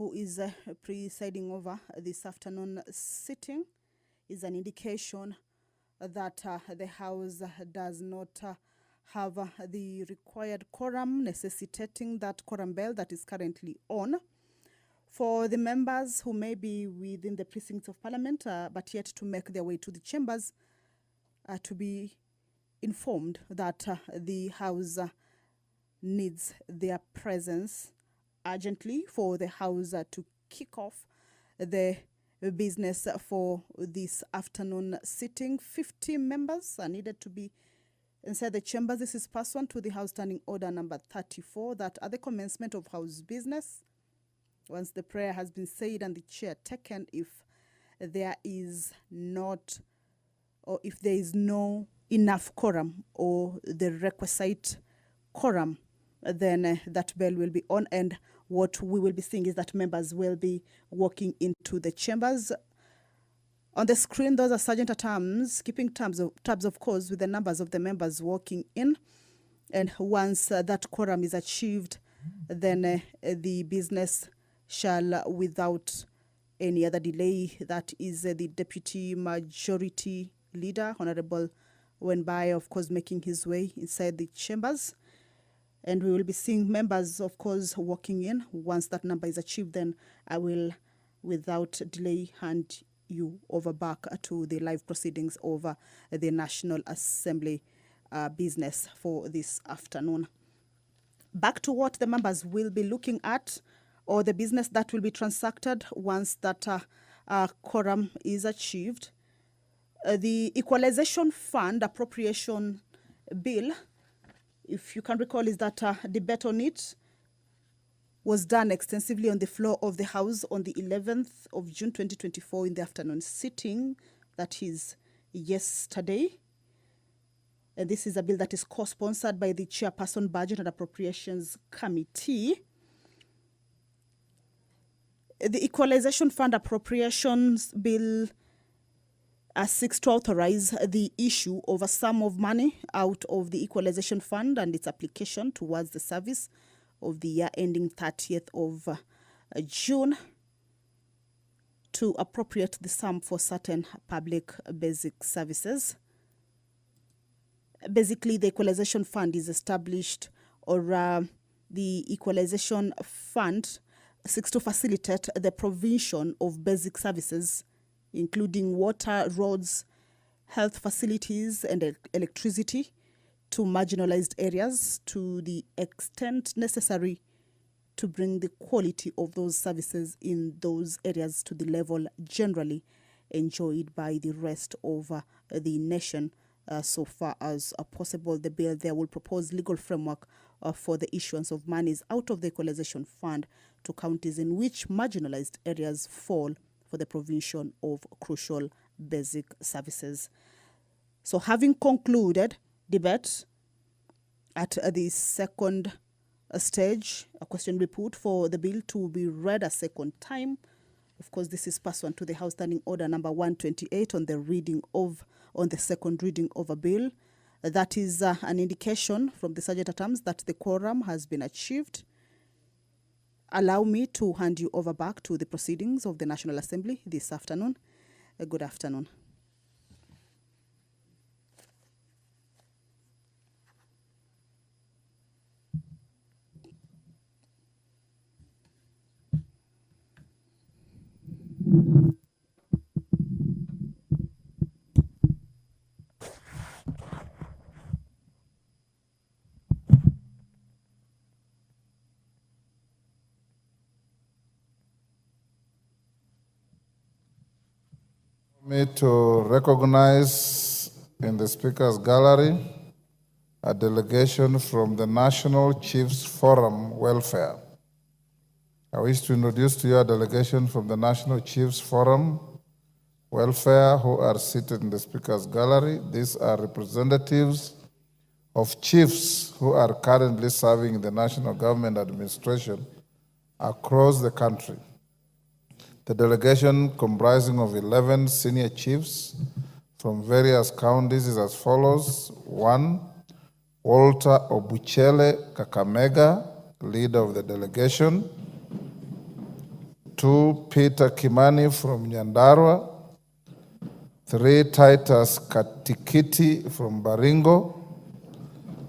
who is presiding over this afternoon sitting, is an indication that the House does not have the required quorum, necessitating that quorum bell that is currently on. For the members who may be within the precincts of Parliament but yet to make their way to the chambers, to be informed that the House needs their presence urgently for the House to kick off the business for this afternoon sitting. 50 members are needed to be inside the chambers. This is pursuant to the House Standing Order number 34, that at the commencement of House business, once the prayer has been said and the chair taken, if there is not, or if there is no enough quorum or the requisite quorum, then that bell will be on, and what we will be seeing is that members will be walking into the chambers. On the screen, those are sergeant at arms, keeping tabs of course with the numbers of the members walking in, and once that quorum is achieved, then the business shall, without any other delay, that is the Deputy Majority Leader, Honorable Wenbai, of course, making his way inside the chambers. And we will be seeing members, of course, walking in. Once that number is achieved, then I will, without delay, hand you over back to the live proceedings over the National Assembly business for this afternoon. Back to what the members will be looking at, or the business that will be transacted once that quorum is achieved. The Equalization Fund Appropriation Bill, if you can recall, is that debate on it was done extensively on the floor of the House on the 11th of June 2024 in the afternoon sitting, that is yesterday. And this is a bill that is co-sponsored by the Chairperson Budget and Appropriations Committee. The Equalization Fund Appropriations Bill seeks to authorize the issue of a sum of money out of the Equalization Fund and its application towards the service of the year ending 30th of June to appropriate the sum for certain public basic services. Basically, the Equalization Fund is established, or the Equalization Fund seeks to facilitate the provision of basic services, including water, roads, health facilities, and electricity to marginalized areas to the extent necessary to bring the quality of those services in those areas to the level generally enjoyed by the rest of the nation. So far as possible, the bill there will propose legal framework for the issuance of monies out of the Equalization Fund to counties in which marginalized areas fall for the provision of crucial basic services. So having concluded debate at the second stage, a question will be put for the bill to be read a second time. Of course, this is pursuant to the House Standing Order number 128 on the second reading of a bill. That is an indication from the Sergeant at Arms that the quorum has been achieved. Allow me to hand you over back to the proceedings of the National Assembly this afternoon. Good afternoon. Me to recognize in the Speaker's Gallery a delegation from the National Chiefs Forum Welfare. I wish to introduce to you a delegation from the National Chiefs Forum Welfare who are seated in the Speaker's Gallery. These are representatives of chiefs who are currently serving in the national government administration across the country. The delegation, comprising of 11 senior chiefs from various counties, is as follows. 1, Walter Obuchele Kakamega, leader of the delegation. 2, Peter Kimani from Nyandarua. 3, Titus Katikiti from Baringo.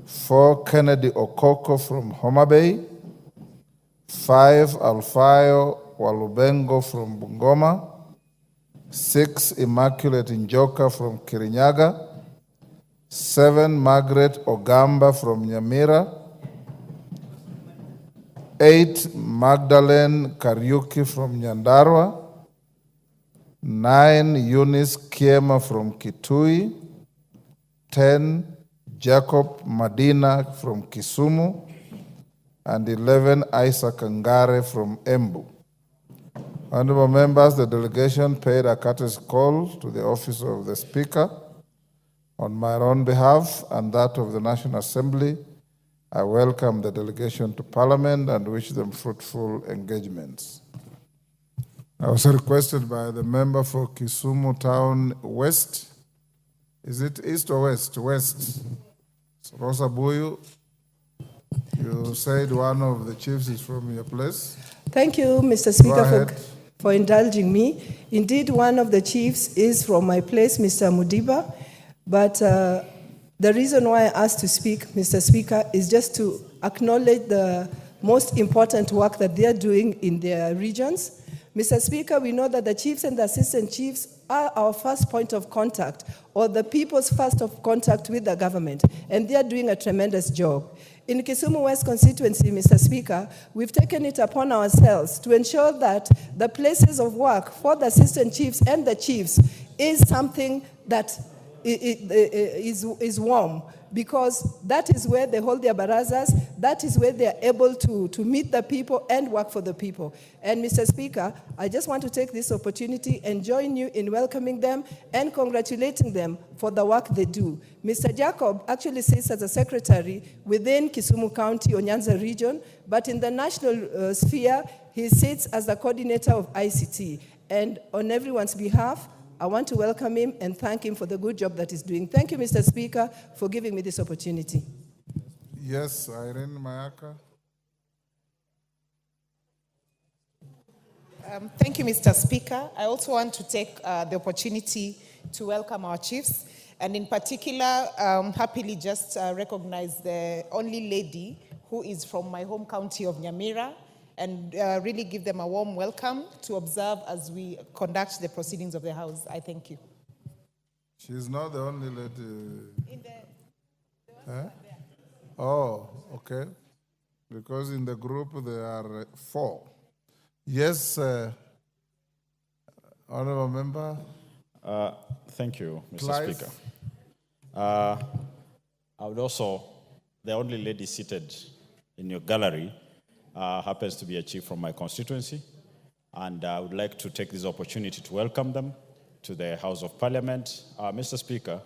4, Kennedy Okoko from Homa Bay. 5, Alfayo Walubengo from Bungoma. 6, Immaculate Njoka from Kirinyaga. 7, Margaret Ogamba from Nyamira. 8, Magdalene Kariuki from Nyandarua. 9, Eunice Kiema from Kitui. 10, Jacob Madina from Kisumu. And 11, Isaac Ngare from Embu. Honorable members, the delegation paid a courtesy call to the office of the Speaker on my own behalf and that of the National Assembly. I welcome the delegation to Parliament and wish them fruitful engagements. I was requested by the member for Kisumu Town West. Is it east or west? West. So Rosa Buyu, you said one of the chiefs is from your place. Thank you, Mr. Speaker, for indulging me. Indeed, one of the chiefs is from my place, Mr. Mudiba, but the reason why I asked to speak, Mr. Speaker, is just to acknowledge the most important work that they are doing in their regions. Mr. Speaker, we know that the chiefs and the assistant chiefs are our first point of contact, or the people's first of contact with the government, and they are doing a tremendous job. In Kisumu West constituency, Mr. Speaker, we've taken it upon ourselves to ensure that the places of work for the assistant chiefs and the chiefs is something that is warm, because that is where they hold their barazas, that is where they are able to meet the people and work for the people. And Mr. Speaker, I just want to take this opportunity and join you in welcoming them and congratulating them for the work they do. Mr. Jacob actually sits as a secretary within Kisumu County or Nyanza region, but in the national sphere, he sits as the coordinator of ICT. And on everyone's behalf, I want to welcome him and thank him for the good job that he's doing. Thank you, Mr. Speaker, for giving me this opportunity. Yes, Irene Mayaka. Thank you, Mr. Speaker. I also want to take the opportunity to welcome our chiefs, and in particular, happily just recognize the only lady who is from my home county of Nyamira, and really give them a warm welcome to observe as we conduct the proceedings of the House. I thank you. She's not the only lady. Oh, okay. Because in the group there are 4. Yes, Honorable Member. Thank you, Mr. Clive. Speaker. I would also, the only lady seated in your gallery happens to be a chief from my constituency, and I would like to take this opportunity to welcome them to the House of Parliament. Mr. Speaker,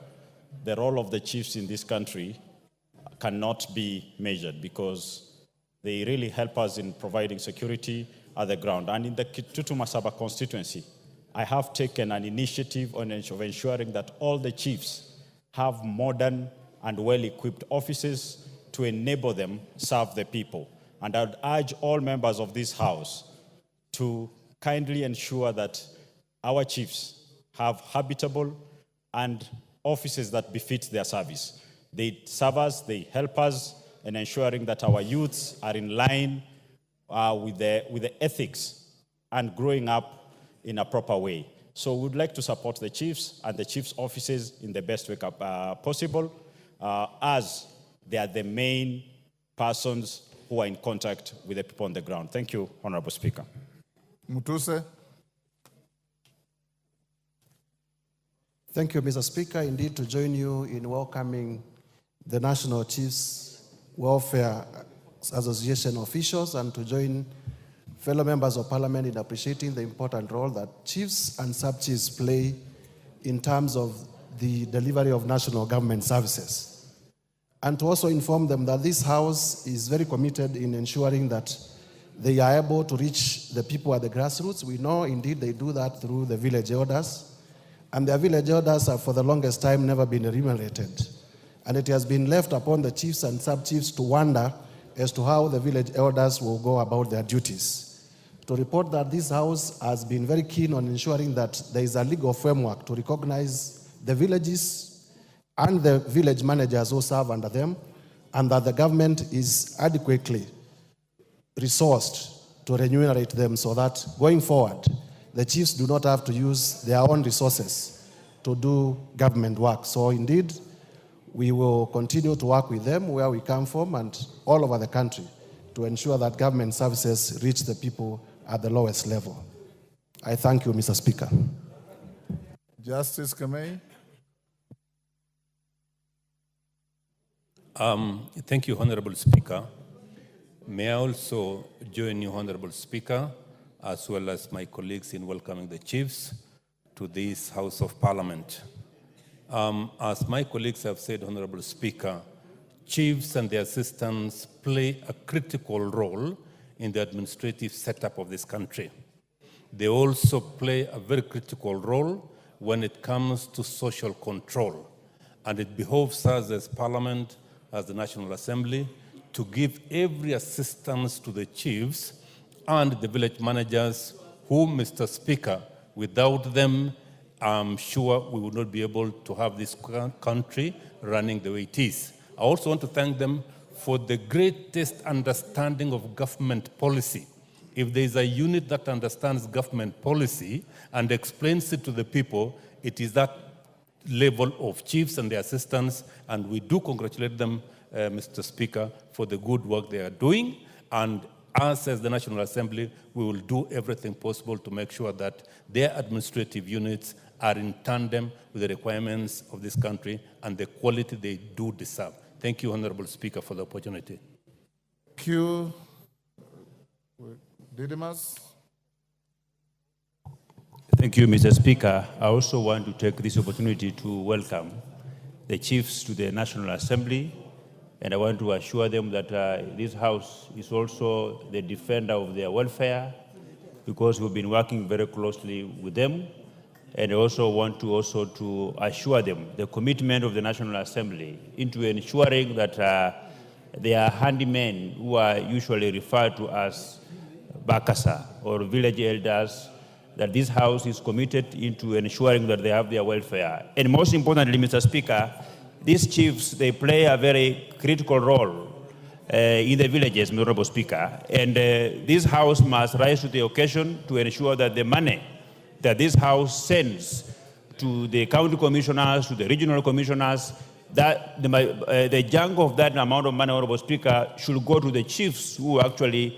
the role of the chiefs in this country cannot be measured because they really help us in providing security at the ground. And in the Kitutu Masaba constituency, I have taken an initiative of ensuring that all the chiefs have modern and well-equipped offices to enable them serve the people. And I would urge all members of this House to kindly ensure that our chiefs have habitable and offices that befit their service. They serve us, they help us in ensuring that our youths are in line with the ethics and growing up in a proper way. So we would like to support the chiefs and the chiefs' offices in the best way possible, as they are the main persons who are in contact with the people on the ground. Thank you, Honorable Speaker. Mutuse. Thank you, Mr. Speaker, indeed to join you in welcoming the National Chiefs Welfare Association officials and to join fellow members of Parliament in appreciating the important role that chiefs and sub-chiefs play in terms of the delivery of national government services. And to also inform them that this House is very committed in ensuring that they are able to reach the people at the grassroots. We know, indeed, they do that through the village elders. And their village elders have, for the longest time, never been remunerated. And it has been left upon the chiefs and sub-chiefs to wonder as to how the village elders will go about their duties. to report that this House has been very keen on ensuring that there is a legal framework to recognize the villages and the village managers who serve under them, and that the government is adequately resourced to remunerate them so that going forward, the chiefs do not have to use their own resources to do government work. So indeed, we will continue to work with them where we come from and all over the country to ensure that government services reach the people at the lowest level. I thank you, Mr. Speaker. Justice Kamei. Thank you, Honorable Speaker. May I also join you, Honorable Speaker, as well as my colleagues in welcoming the chiefs to this House of Parliament. As my colleagues have said, Honorable Speaker, chiefs and their assistants play a critical role in the administrative setup of this country. They also play a very critical role when it comes to social control. And it behoves us as Parliament, as the National Assembly, to give every assistance to the chiefs and the village managers who, Mr. Speaker, without them, I'm sure we would not be able to have this country running the way it is. I also want to thank them for the greatest understanding of government policy. If there is a unit that understands government policy and explains it to the people, it is that level of chiefs and their assistants, and we do congratulate them, Mr. Speaker, for the good work they are doing. And us as the National Assembly, we will do everything possible to make sure that their administrative units are in tandem with the requirements of this country and the quality they do deserve. Thank you, Honorable Speaker, for the opportunity. Thank you. Didymus. Thank you, Mr. Speaker. I also want to take this opportunity to welcome the chiefs to the National Assembly, and I want to assure them that this House is also the defender of their welfare, because we've been working very closely with them. And I also want to assure them the commitment of the National Assembly into ensuring that they are handymen, who are usually referred to as Bakasa or village elders, that this House is committed into ensuring that they have their welfare. And most importantly, Mr. Speaker, these chiefs, they play a very critical role in the villages, Mr. Honorable Speaker. And this House must rise to the occasion to ensure that the money that this House sends to the county commissioners, to the regional commissioners, that the chunk of that amount of money, Honorable Speaker, should go to the chiefs who actually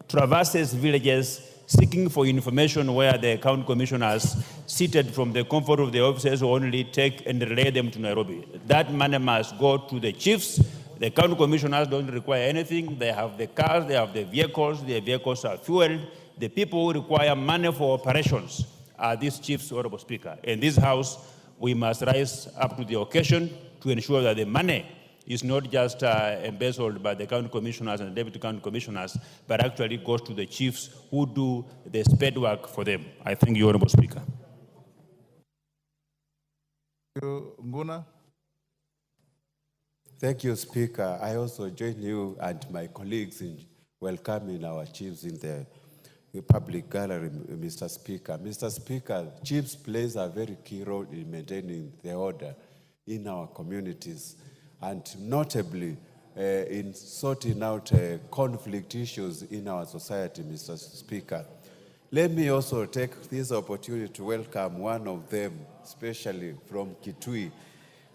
traverses villages seeking for information, where the county commissioners, seated from the comfort of their offices, will only take and relay them to Nairobi. That money must go to the chiefs. The county commissioners don't require anything. They have the cars, they have the vehicles. Their vehicles are fueled. The people who require money for operations are these chiefs, Honorable Speaker. In this House, we must rise up to the occasion to ensure that the money is not just embezzled by the county commissioners and deputy county commissioners, but actually goes to the chiefs who do the spade work for them. I thank you, Honorable Speaker. Thank you, Nguna. Thank you, Speaker. I also join you and my colleagues in welcoming our chiefs in the public gallery, Mr. Speaker. Mr. Speaker, chiefs plays a very key role in maintaining the order in our communities, and notably in sorting out conflict issues in our society, Mr. Speaker. Let me also take this opportunity to welcome one of them, especially from Kitui,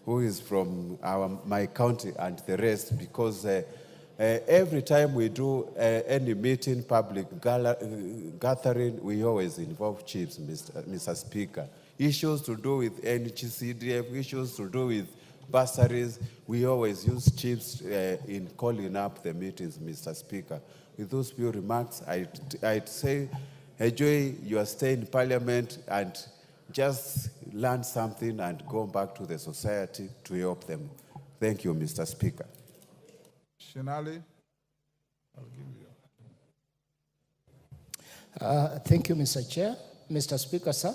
who is from my county, and the rest, because every time we do any meeting, public gathering, we always involve chiefs, Mr. Speaker. Issues to do with NGCDF, issues to do with bursaries, we always use chiefs in calling up the meetings, Mr. Speaker. With those few remarks, I'd say enjoy your stay in Parliament and just learn something and go back to the society to help them. Thank you, Mr. Speaker. Shinali, I'll give you. Thank you, Mr. Chair. Mr. Speaker, sir,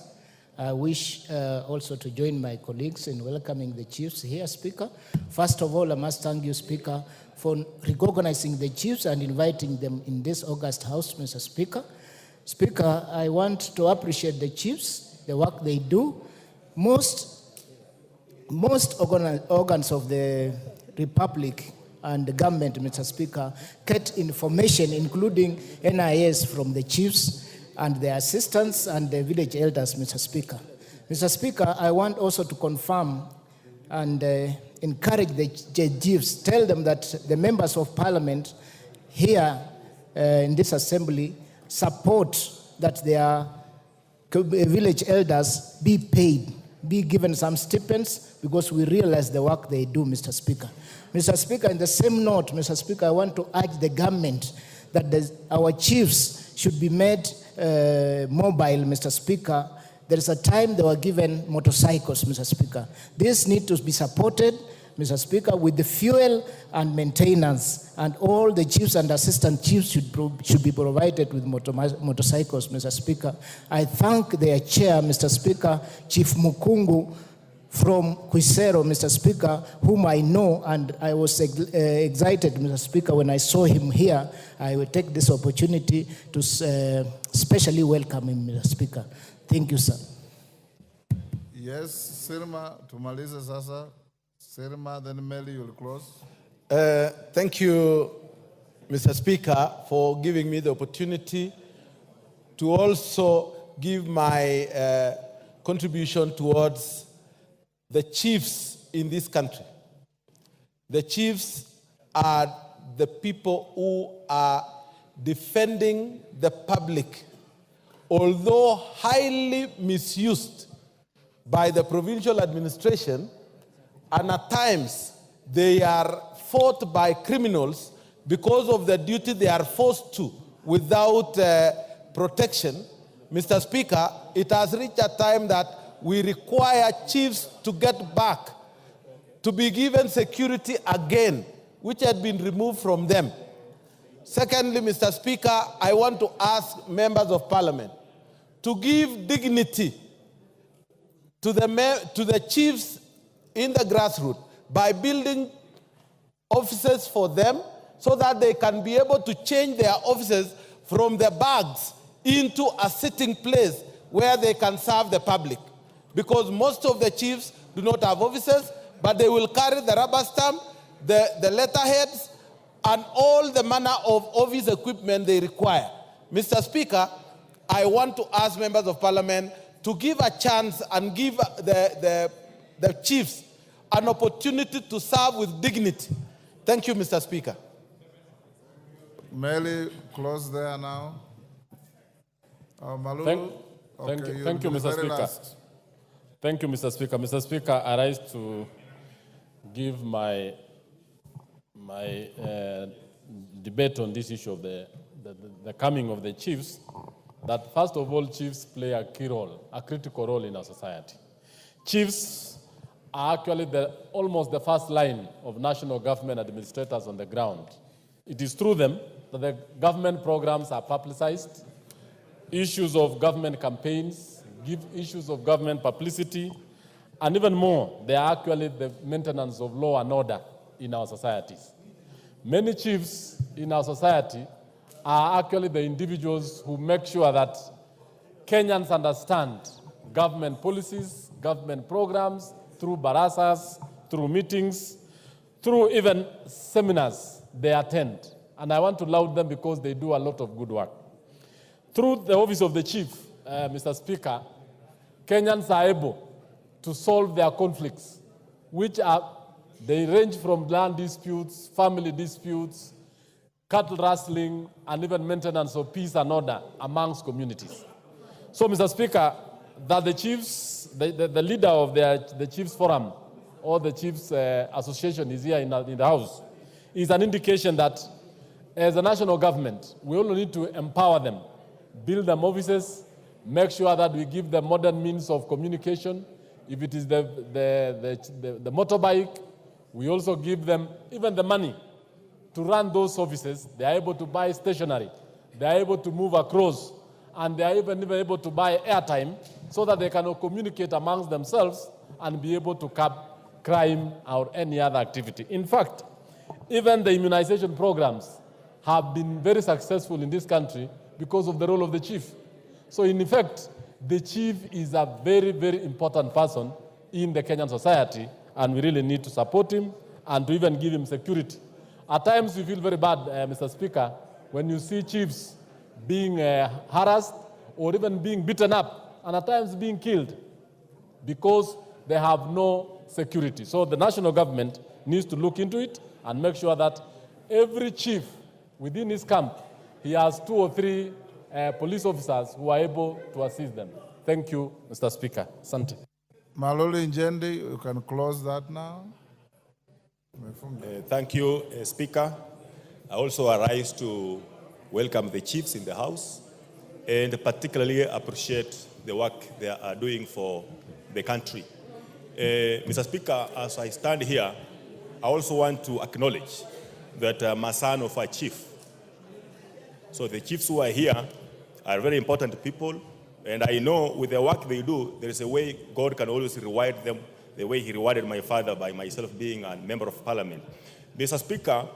I wish also to join my colleagues in welcoming the chiefs here, Speaker. First of all, I must thank you, Speaker, for recognizing the chiefs and inviting them in this August House, Mr. Speaker. Speaker, I want to appreciate the chiefs, the work they do. Most organs of the Republic and the government, Mr. Speaker, get information, including NIS, from the chiefs and their assistants and the village elders, Mr. Speaker. Mr. Speaker, I want also to confirm and encourage the chiefs, tell them that the members of parliament here in this assembly support that their village elders be paid, be given some stipends, because we realize the work they do, Mr. Speaker. Mr. Speaker, in the same note, Mr. Speaker, I want to urge the government that our chiefs should be made mobile, Mr. Speaker. There is a time they were given motorcycles, Mr. Speaker. This needs to be supported, Mr. Speaker, with the fuel and maintenance, and all the chiefs and assistant chiefs should be provided with motorcycles, Mr. Speaker. I thank their chair, Mr. Speaker, Chief Mukungu from Quisero, Mr. Speaker, whom I know, and I was excited, Mr. Speaker, when I saw him here. I will take this opportunity to specially welcome him, Mr. Speaker. Thank you, sir. Yes, Sirma, tumalize sasa. Sirma, then Meli, you'll close. Thank you, Mr. Speaker, for giving me the opportunity to also give my contribution towards the chiefs in this country. The chiefs are the people who are defending the public, although highly misused by the provincial administration, and at times they are fought by criminals because of the duty they are forced to without protection. Mr. Speaker, it has reached a time that we require chiefs to get back, to be given security again, which had been removed from them. Secondly, Mr. Speaker, I want to ask members of parliament to give dignity to the chiefs in the grassroots by building offices for them so that they can be able to change their offices from the barracks into a sitting place where they can serve the public. Because most of the chiefs do not have offices, but they will carry the rubber stamp, the letterheads, and all the manner of office equipment they require. Mr. Speaker, I want to ask members of parliament to give a chance and give the chiefs an opportunity to serve with dignity. Thank you, Mr. Speaker. Meli, close there now. Malulu. Thank you, Mr. Speaker. Last. Thank you, Mr. Speaker. Mr. Speaker, I rise to give my debate on this issue of the coming of the chiefs. That first of all, chiefs play a key role, a critical role in our society. Chiefs are actually almost the first line of national government administrators on the ground. It is through them that the government programs are publicized, issues of government campaigns, give issues of government publicity, and even more, they are actually the maintenance of law and order in our societies. Many chiefs in our society are actually the individuals who make sure that Kenyans understand government policies, government programs, through barasas, through meetings, through even seminars they attend. And I want to laud them because they do a lot of good work. Through the office of the chief, Mr. Speaker, Kenyans are able to solve their conflicts, they range from land disputes, family disputes, cattle rustling, and even maintenance of peace and order amongst communities. So, Mr. Speaker, that the chiefs, the leader of the Chiefs Forum or the Chiefs Association is here in the House is an indication that as a national government, we only need to empower them, build them offices, make sure that we give them modern means of communication. If it is the motorbike, we also give them even the money to run those offices. They are able to buy stationery. They are able to move across. And they are even able to buy airtime so that they can communicate amongst themselves and be able to curb crime or any other activity. In fact, even the immunization programs have been very successful in this country because of the role of the chief. So in effect, the chief is a very, very important person in the Kenyan society, and we really need to support him and to even give him security. At times, we feel very bad, Mr. Speaker, when you see chiefs being harassed or even being beaten up, and at times being killed because they have no security. So the national government needs to look into it and make sure that every chief within his camp, he has 2 or 3 police officers who are able to assist them. Thank you, Mr. Speaker. Asante. Maloli Njendi, you can close that now. Thank you, Speaker. I also arise to welcome the chiefs in the House and particularly appreciate the work they are doing for the country. Mr. Speaker, as I stand here, I also want to acknowledge that I'm a son of a chief. So the chiefs who are here are very important people, and I know with the work they do, there is a way God can always reward them, the way he rewarded my father by myself being a member of parliament. Mr. Speaker,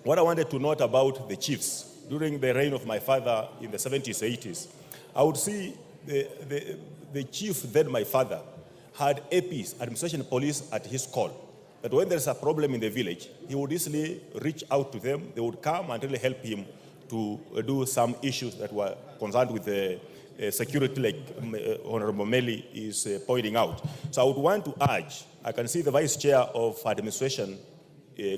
what I wanted to note about the chiefs, during the reign of my father in the 70s, 80s, I would see the chief, then my father, had APs, administration police, at his call. That when there's a problem in the village, he would easily reach out to them. They would come and really help him to do some issues that were concerned with the security, like Honorable Meli is pointing out. So I would want to urge, I can see the Vice Chair of Administration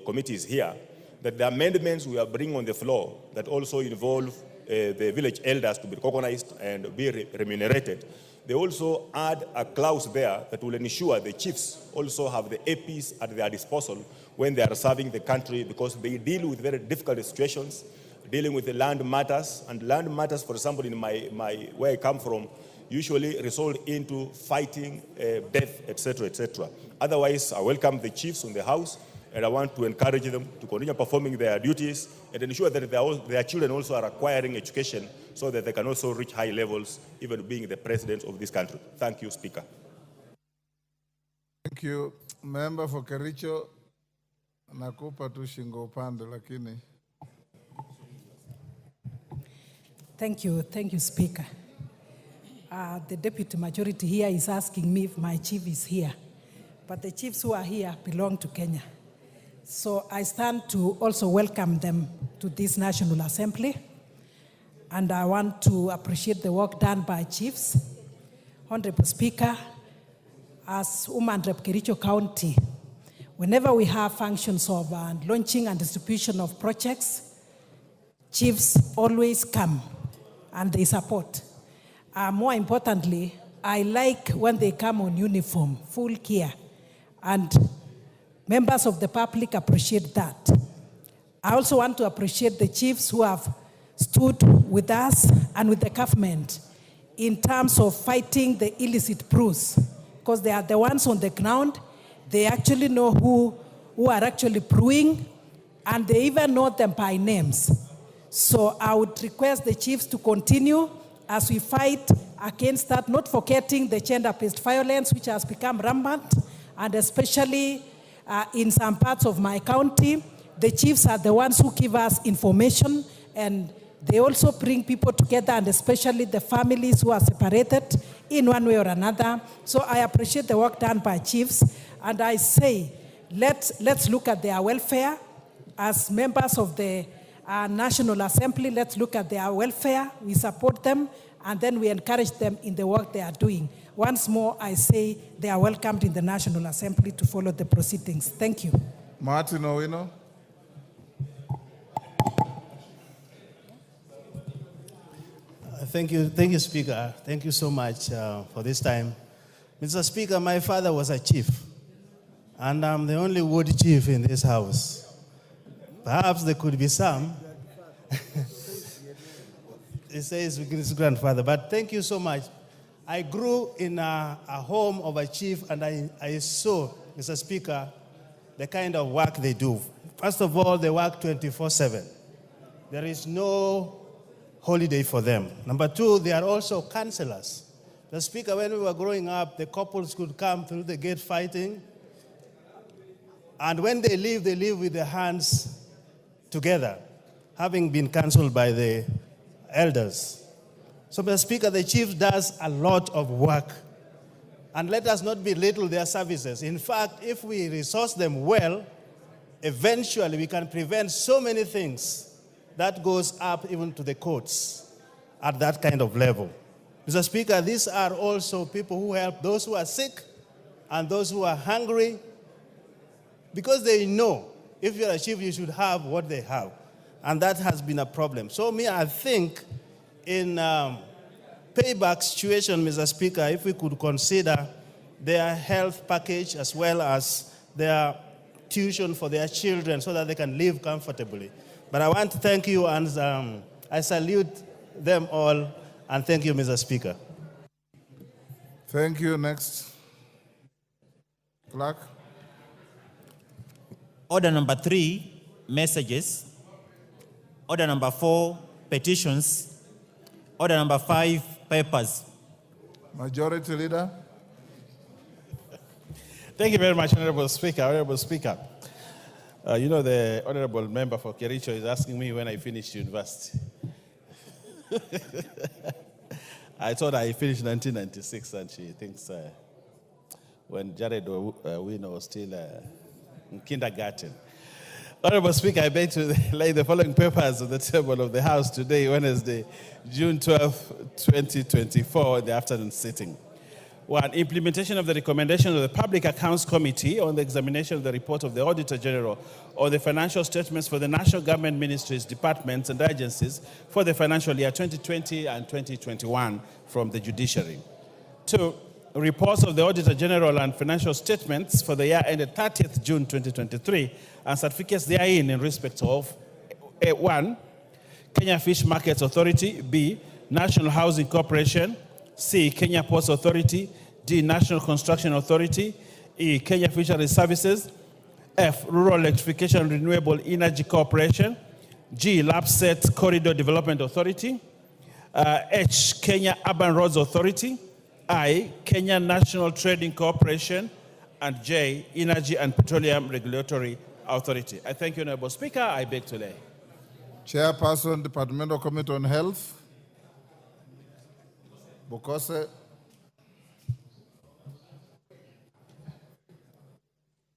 Committee is here, that the amendments we are bringing on the floor that also involve the village elders to be recognized and be remunerated, they also add a clause there that will ensure the chiefs also have the APs at their disposal when they are serving the country, because they deal with very difficult situations, dealing with the land matters. And land matters, for example, in where I come from, usually result into fighting, death, etc., etc. Otherwise, I welcome the chiefs in the House, and I want to encourage them to continue performing their duties and ensure that their children also are acquiring education so that they can also reach high levels, even being the president of this country. Thank you, Speaker. Thank you. Member for Kericho, nakupa tu shingo upande lakini. Thank you, Speaker. The Deputy Majority here is asking me if my chief is here, but the chiefs who are here belong to Kenya. So I stand to also welcome them to this National Assembly, and I want to appreciate the work done by chiefs. Honorable Speaker, as Woman Rep Kericho County, whenever we have functions of launching and distribution of projects, chiefs always come and they support. More importantly, I like when they come on uniform, full gear, and members of the public appreciate that. I also want to appreciate the chiefs who have stood with us and with the government in terms of fighting the illicit brews, because they are the ones on the ground. They actually know who are actually brewing, and they even know them by names. So I would request the chiefs to continue as we fight against that, not forgetting the gender-based violence which has become rampant, and especially in some parts of my county, the chiefs are the ones who give us information, and they also bring people together, and especially the families who are separated in one way or another. So I appreciate the work done by chiefs, and I say, let's look at their welfare. As members of the National Assembly, let's look at their welfare. We support them, and then we encourage them in the work they are doing. Once more, I say they are welcomed in the National Assembly to follow the proceedings. Thank you. Martin Owino. Thank you, Speaker. Thank you so much for this time. Mr. Speaker, my father was a chief, and I'm the only wood chief in this house. Perhaps there could be some. It says his grandfather, but thank you so much. I grew in a home of a chief, and I saw, Mr. Speaker, the kind of work they do. First of all, they work 24/7. There is no holiday for them. Number two, they are also counselors. The Speaker, when we were growing up, the couples could come through the gate fighting, and when they leave with their hands together, having been counseled by the elders. So, Mr. Speaker, the chief does a lot of work. And let us not belittle their services. In fact, if we resource them well, eventually we can prevent so many things that goes up even to the courts at that kind of level. Mr. Speaker, these are also people who help those who are sick and those who are hungry, because they know if you're a chief, you should have what they have. And that has been a problem. So I think in payback situation, Mr. Speaker, if we could consider their health package as well as their tuition for their children so that they can live comfortably. But I want to thank you, and I salute them all, and thank you, Mr. Speaker. Thank you. Next. Clerk. Order number 3, messages. Order number 4, petitions. Order number 5, papers. Majority Leader. Thank you very much, Honorable Speaker. Honorable Speaker, you know the Honorable Member for Kericho is asking me when I finished university. I thought I finished 1996, and she thinks when Jared Wino was still in kindergarten. Honorable Speaker, I beg to lay the following papers on the table of the House today, Wednesday, June 12, 2024, in the afternoon sitting. 1. Implementation of the recommendation of the Public Accounts Committee on the examination of the report of the Auditor General on the financial statements for the national government ministries, departments, and agencies for the financial year 2020 and 2021 from the judiciary. 2. Reports of the Auditor General and financial statements for the year ended 30th June 2023 and certificates therein in respect of 1. Kenya Fish Markets Authority, B. National Housing Corporation, C. Kenya Ports Authority, D. National Construction Authority, E. Kenya Fisheries Services, F. Rural Electrification and Renewable Energy Corporation, G. Lapset Corridor Development Authority, H. Kenya Urban Roads Authority, I. Kenya National Trading Corporation, and J. Energy and Petroleum Regulatory Authority. I thank you, Honorable Speaker. I beg to lay. Chairperson, Departmental Committee on Health. Bokose.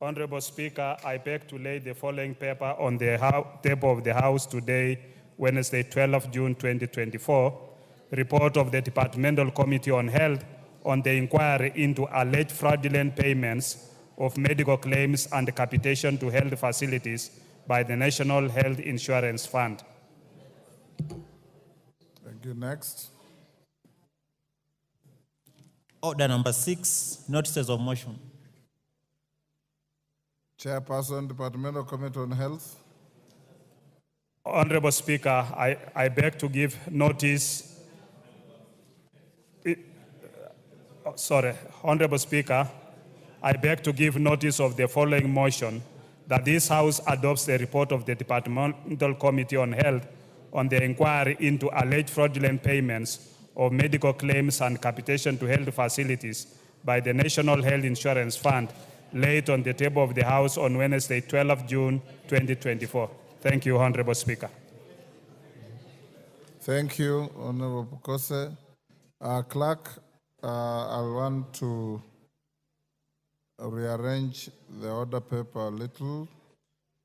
Honorable Speaker, I beg to lay the following paper on the table of the House today, Wednesday, 12th June 2024. Report of the Departmental Committee on Health on the inquiry into alleged fraudulent payments of medical claims and capitation to health facilities by the National Health Insurance Fund. Thank you. Next. Order number 6, notices of motion. Chairperson, Departmental Committee on Health. Honorable Speaker, I beg to give notice. Honorable Speaker, I beg to give notice of the following motion, that this House adopts the report of the Departmental Committee on Health on the inquiry into alleged fraudulent payments of medical claims and capitation to health facilities by the National Health Insurance Fund, laid on the table of the House on Wednesday, 12th June 2024. Thank you, Honorable Speaker. Thank you, Honorable Bokose. Clerk, I want to rearrange the order paper a little.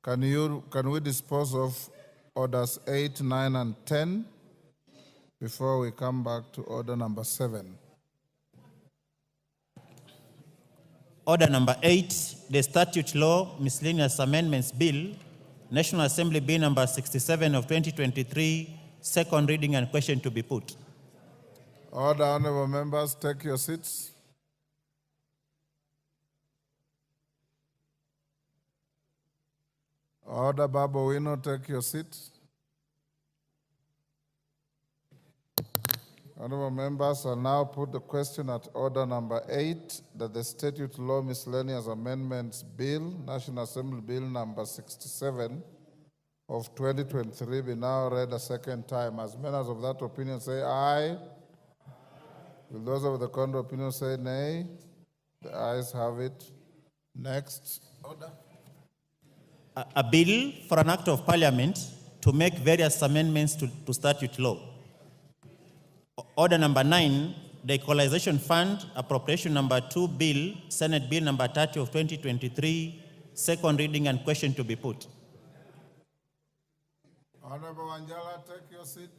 Can we dispose of orders 8, 9, and 10 before we come back to order number 7? Order number 8, the Statute Law Miscellaneous Amendments Bill, National Assembly Bill number 67 of 2023, second reading and question to be put. Order, honorable members, take your seats. Order, Babu Wino, take your seat. Honorable members, I now put the question at order number 8, that the Statute Law Miscellaneous Amendments Bill, National Assembly Bill number 67 of 2023 be now read a second time. As members of that opinion say aye. Will those of the contrary opinion say nay? The ayes have it. Next. Order. A bill for an act of parliament to make various amendments to statute law. Order number 9, the Equalization Fund, appropriation number 2 bill, Senate Bill number 30 of 2023, second reading and question to be put. Honorable Wanjala, take your seat.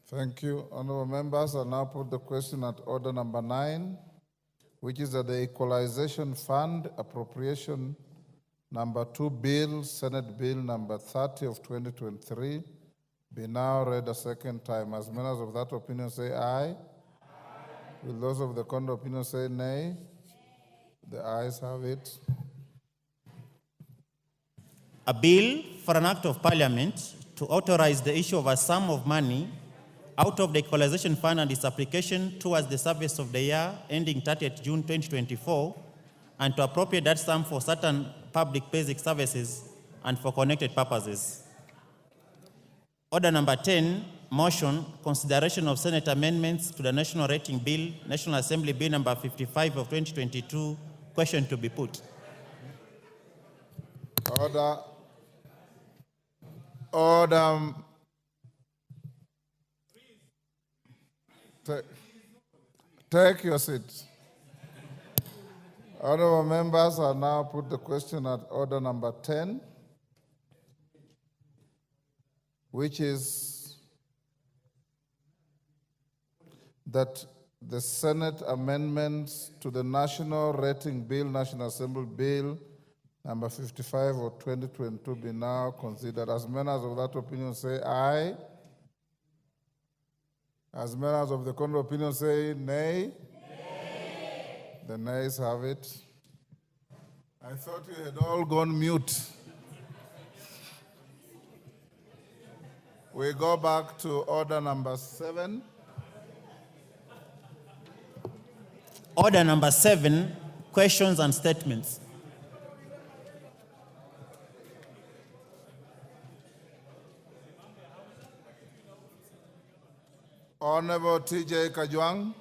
Thank you. Honorable members, I now put the question at order number 9, which is that the Equalization Fund appropriation number 2 bill, Senate Bill number 30 of 2023, be now read a second time. As members of that opinion say aye. Will those of the contrary opinion say nay? The ayes have it. A bill for an act of parliament to authorize the issue of a sum of money out of the Equalization Fund and its application towards the service of the year ending 30th June 2024, and to appropriate that sum for certain public basic services and for connected purposes. Order number 10, motion, consideration of Senate amendments to the National Rating Bill, National Assembly Bill number 55 of 2022, question to be put. Order. Order. Take your seat. Honorable members, I now put the question at order number 10, which is that the Senate amendments to the National Rating Bill, National Assembly Bill, number 55 of 2022 be now considered. As members of that opinion say aye. As members of the contrary opinion say nay. The nays have it. I thought you had all gone mute. We go back to order number 7. Order number 7, questions and statements. Honorable TJ Kajwang.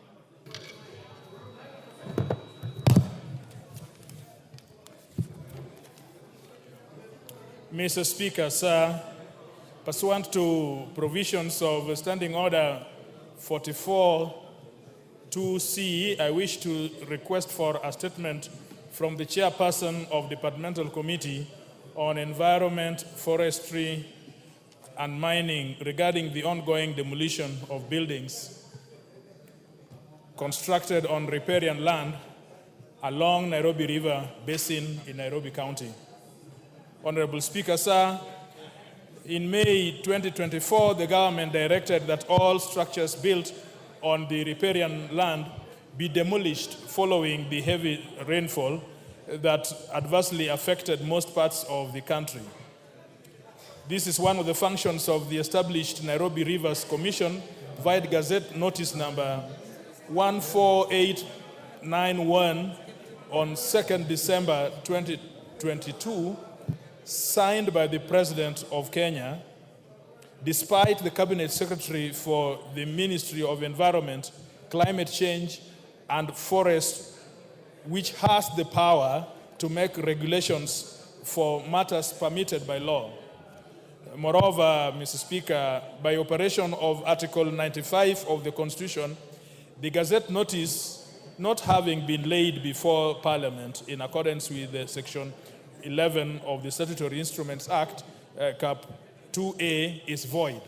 Mr. Speaker, sir, pursuant to provisions of Standing Order 44-2C, I wish to request for a statement from the chairperson of the Departmental Committee on Environment, Forestry, and Mining regarding the ongoing demolition of buildings constructed on riparian land along Nairobi River Basin in Nairobi County. Honorable Speaker, sir, in May 2024, the government directed that all structures built on the riparian land be demolished following the heavy rainfall that adversely affected most parts of the country. This is one of the functions of the established Nairobi Rivers Commission via Gazette Notice number 14891 on 2nd December 2022, signed by the President of Kenya, despite the Cabinet Secretary for the Ministry of Environment, Climate Change, and Forest, which has the power to make regulations for matters permitted by law. Moreover, Mr. Speaker, by operation of Article 95 of the Constitution, the Gazette Notice not having been laid before Parliament in accordance with Section 11 of the Statutory Instruments Act, Cap 2A, is void.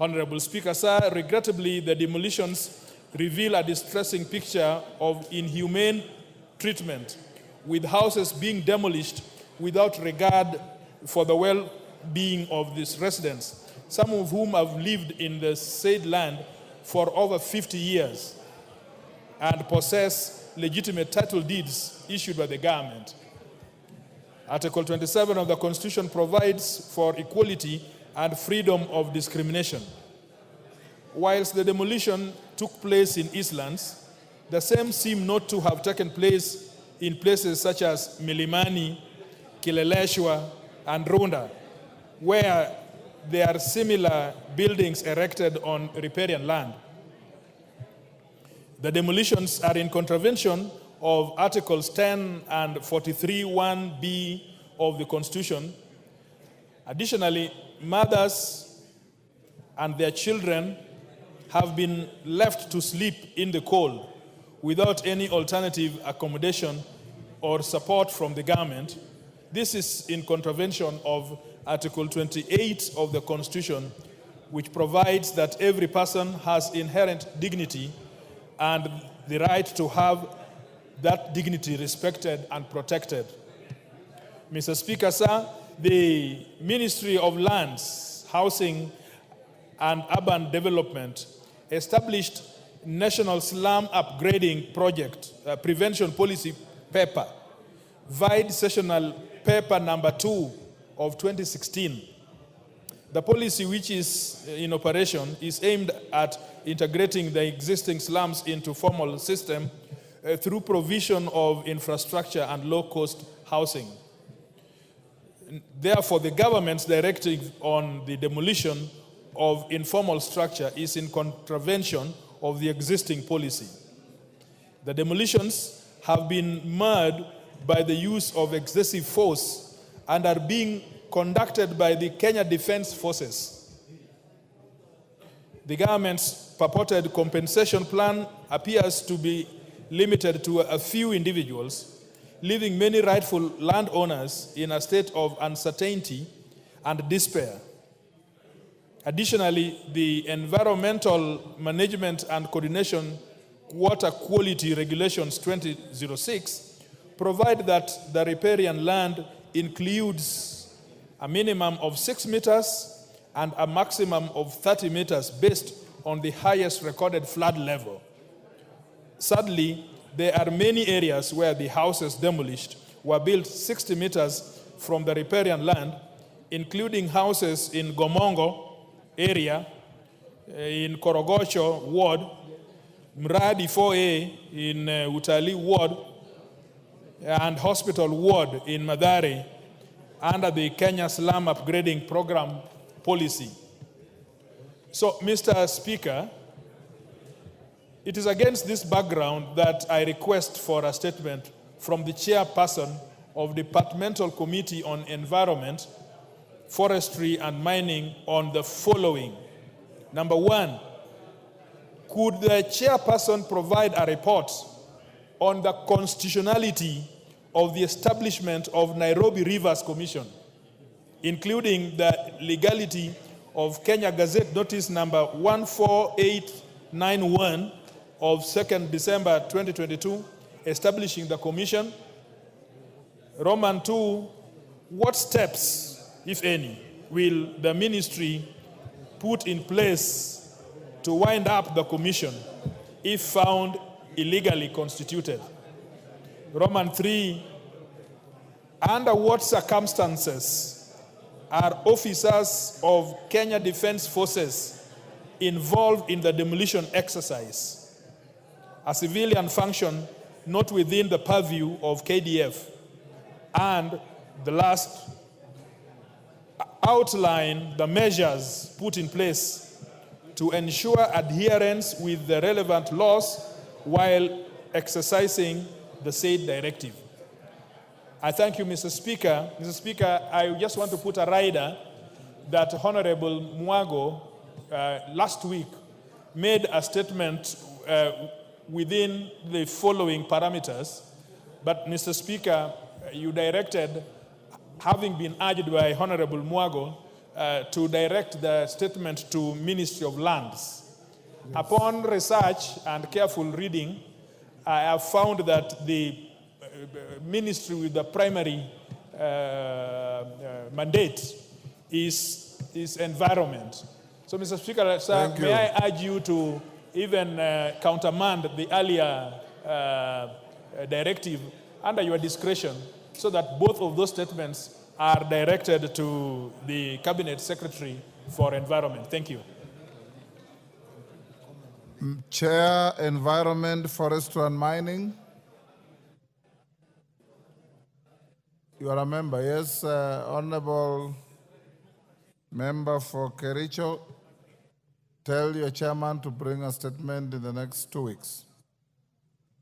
Honorable Speaker, sir, regrettably, the demolitions reveal a distressing picture of inhumane treatment, with houses being demolished without regard for the well-being of these residents, some of whom have lived in the said land for over 50 years and possess legitimate title deeds issued by the government. Article 27 of the Constitution provides for equality and freedom of discrimination. Whilst the demolition took place in Eastlands, the same seem not to have taken place in places such as Milimani, Kileleshwa, and Runda, where there are similar buildings erected on riparian land. The demolitions are in contravention of Articles 10 and 43(1)(b) of the Constitution. Additionally, mothers and their children have been left to sleep in the cold without any alternative accommodation or support from the government. This is in contravention of Article 28 of the Constitution, which provides that every person has inherent dignity and the right to have that dignity respected and protected. Mr. Speaker, sir, the Ministry of Lands, Housing and Urban Development established National Slum Upgrading Project Prevention Policy Paper, VIDE Sessional Paper number 2 of 2016. The policy, which is in operation, is aimed at integrating the existing slums into formal system through provision of infrastructure and low-cost housing. Therefore, the government's directive on the demolition of informal structure is in contravention of the existing policy. The demolitions have been marred by the use of excessive force and are being conducted by the Kenya Defence Forces. The government's purported compensation plan appears to be limited to a few individuals, leaving many rightful landowners in a state of uncertainty and despair. Additionally, the Environmental Management and Coordination Water Quality Regulations 2006 provide that the riparian land includes a minimum of 6 meters and a maximum of 30 meters based on the highest recorded flood level. Sadly, there are many areas where the houses demolished were built 60 meters from the riparian land, including houses in Gomongo area, in Korogocho ward, Mradi 4A in Utali ward, and Hospital ward in Mathare under the Kenya Slum Upgrading Program policy. So, Mr. Speaker, it is against this background that I request for a statement from the chairperson of the Departmental Committee on Environment, Forestry and Mining on the following. Number one, could the chairperson provide a report on the constitutionality of the establishment of Nairobi Rivers Commission, including the legality of Kenya Gazette Notice number 14891 of 2nd December 2022, establishing the commission? Roman 2, what steps, if any, will the ministry put in place to wind up the commission if found illegally constituted? Roman 3, under what circumstances are officers of Kenya Defence Forces involved in the demolition exercise? A civilian function not within the purview of KDF. And the last, outline the measures put in place to ensure adherence with the relevant laws while exercising the said directive. I thank you, Mr. Speaker. Mr. Speaker, I just want to put a rider that Honorable Mwago last week made a statement within the following parameters, but Mr. Speaker, you directed, having been urged by Honorable Mwago, to direct the statement to Ministry of Lands. Yes. Upon research and careful reading, I have found that the ministry with the primary mandate is environment. So, Mr. Speaker, sir, may I urge you to even countermand the earlier directive under your discretion, so that both of those statements are directed to the Cabinet Secretary for Environment. Thank you. Chair, Environment, Forestry and Mining. You are a member, yes, Honorable Member for Kericho. Tell your chairman to bring a statement in the next 2 weeks.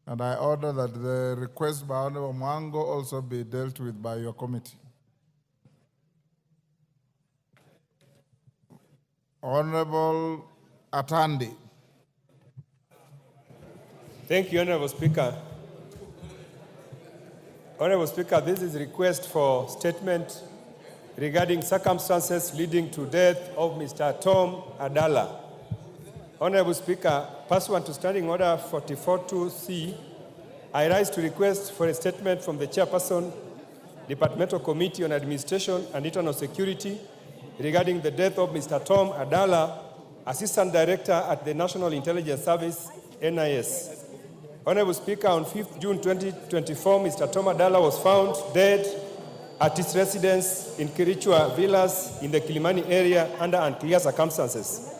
And I order that the request by Honorable Mwango also be dealt with by your committee. Honorable Atandi. Thank you, Honorable Speaker. Honorable Speaker, this is a request for statement regarding circumstances leading to death of Mr. Tom Adala. Honorable Speaker, pursuant to Standing Order 44.2c, I rise to request for a statement from the Chairperson, Departmental Committee on Administration and Internal Security regarding the death of Mr. Tom Adala, Assistant Director at the National Intelligence Service, NIS. Honorable Speaker, on 5th June 2024, Mr. Tom Adala was found dead at his residence in Kirichwa Villas in the Kilimani area under unclear circumstances.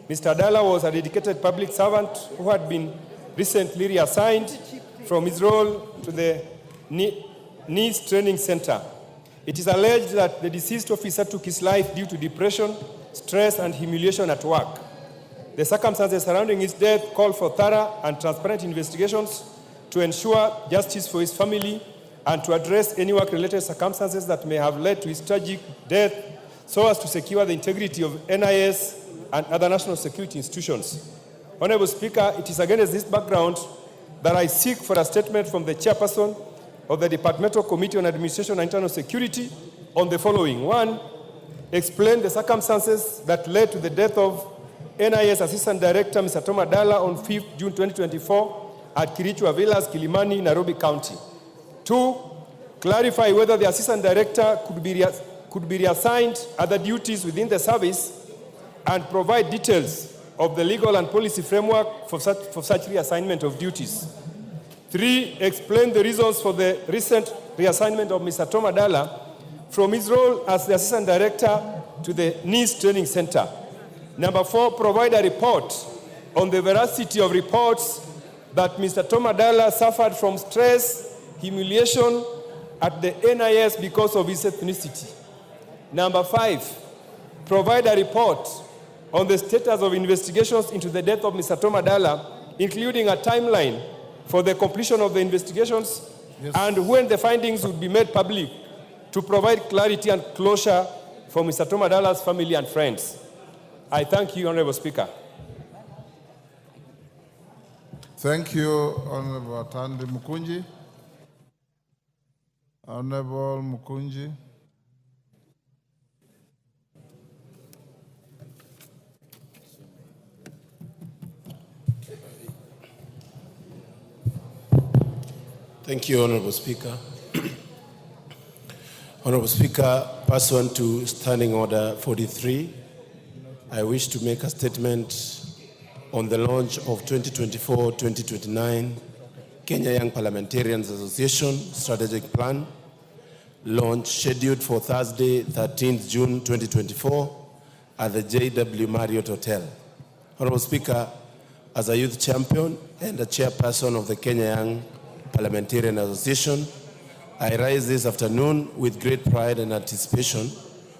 Mr. Adala was a dedicated public servant who had been recently reassigned from his role to the NIS Training Center. It is alleged that the deceased officer took his life due to depression, stress, and humiliation at work. The circumstances surrounding his death call for thorough and transparent investigations to ensure justice for his family and to address any work-related circumstances that may have led to his tragic death so as to secure the integrity of NIS and other national security institutions. Honorable Speaker, it is against this background that I seek for a statement from the Chairperson of the Departmental Committee on Administration and Internal Security on the following. 1, explain the circumstances that led to the death of NIS Assistant Director Mr. Tom Adala on 5th June 2024 at Kirichwa Villas, Kilimani, Nairobi County. 2, clarify whether the Assistant Director could be reassigned other duties within the service and provide details of the legal and policy framework for such reassignment of duties. 3, explain the reasons for the recent reassignment of Mr. Tom Adala from his role as the Assistant Director to the NIS Training Center. 4, provide a report on the veracity of reports that Mr. Tom Adala suffered from stress, humiliation at the NIS because of his ethnicity. 5, provide a report on the status of investigations into the death of Mr. Tom Adala, including a timeline for the completion of the investigations and when the findings would be made public to provide clarity and closure for Mr. Tom Adala's family and friends. I thank you, Honorable Speaker. Thank you, Honorable Atandi Mukunji. Honorable Mukunji. Thank you, Honorable Speaker. Honorable Speaker, pursuant to Standing Order 43, I wish to make a statement on the launch of 2024-2029 Kenya Young Parliamentarians Association Strategic Plan, launch scheduled for Thursday, 13th June 2024 at the JW Marriott Hotel. Honorable Speaker, as a youth champion and a chairperson of the Kenya Young Parliamentarian Association, I rise this afternoon with great pride and anticipation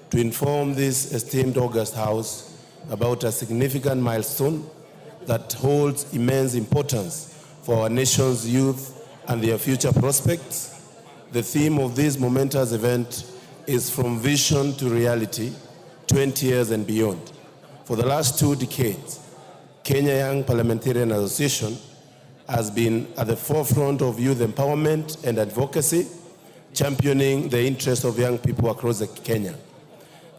to inform this esteemed August House about a significant milestone that holds immense importance for our nation's youth and their future prospects. The theme of this momentous event is From Vision to Reality, 20 years and beyond. For the last 2 decades, Kenya Young Parliamentarian Association has been at the forefront of youth empowerment and advocacy, championing the interests of young people across Kenya.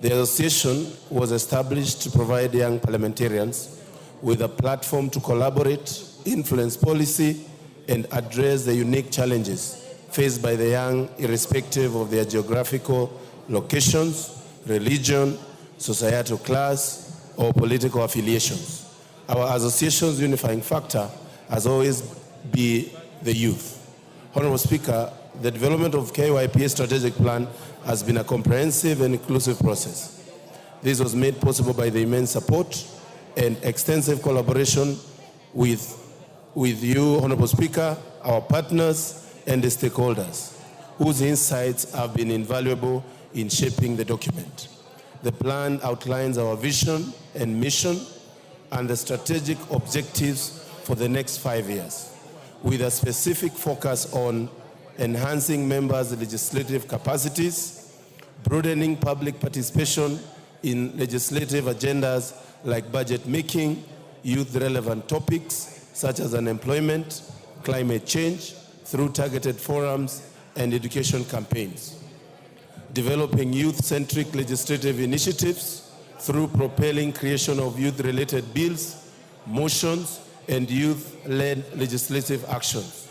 The association was established to provide young parliamentarians with a platform to collaborate, influence policy, and address the unique challenges faced by the young, irrespective of their geographical locations, religion, societal class, or political affiliations. Our association's unifying factor has always been the youth. Honorable Speaker, the development of KYPA strategic plan has been a comprehensive and inclusive process. This was made possible by the immense support and extensive collaboration with you, Honorable Speaker, our partners, and the stakeholders, whose insights have been invaluable in shaping the document. The plan outlines our vision and mission and the strategic objectives for the next 5 years, with a specific focus on enhancing members' legislative capacities, broadening public participation in legislative agendas like budget making, youth-relevant topics such as unemployment, climate change, through targeted forums and education campaigns. Developing youth-centric legislative initiatives through propelling creation of youth-related bills, motions, and youth-led legislative actions.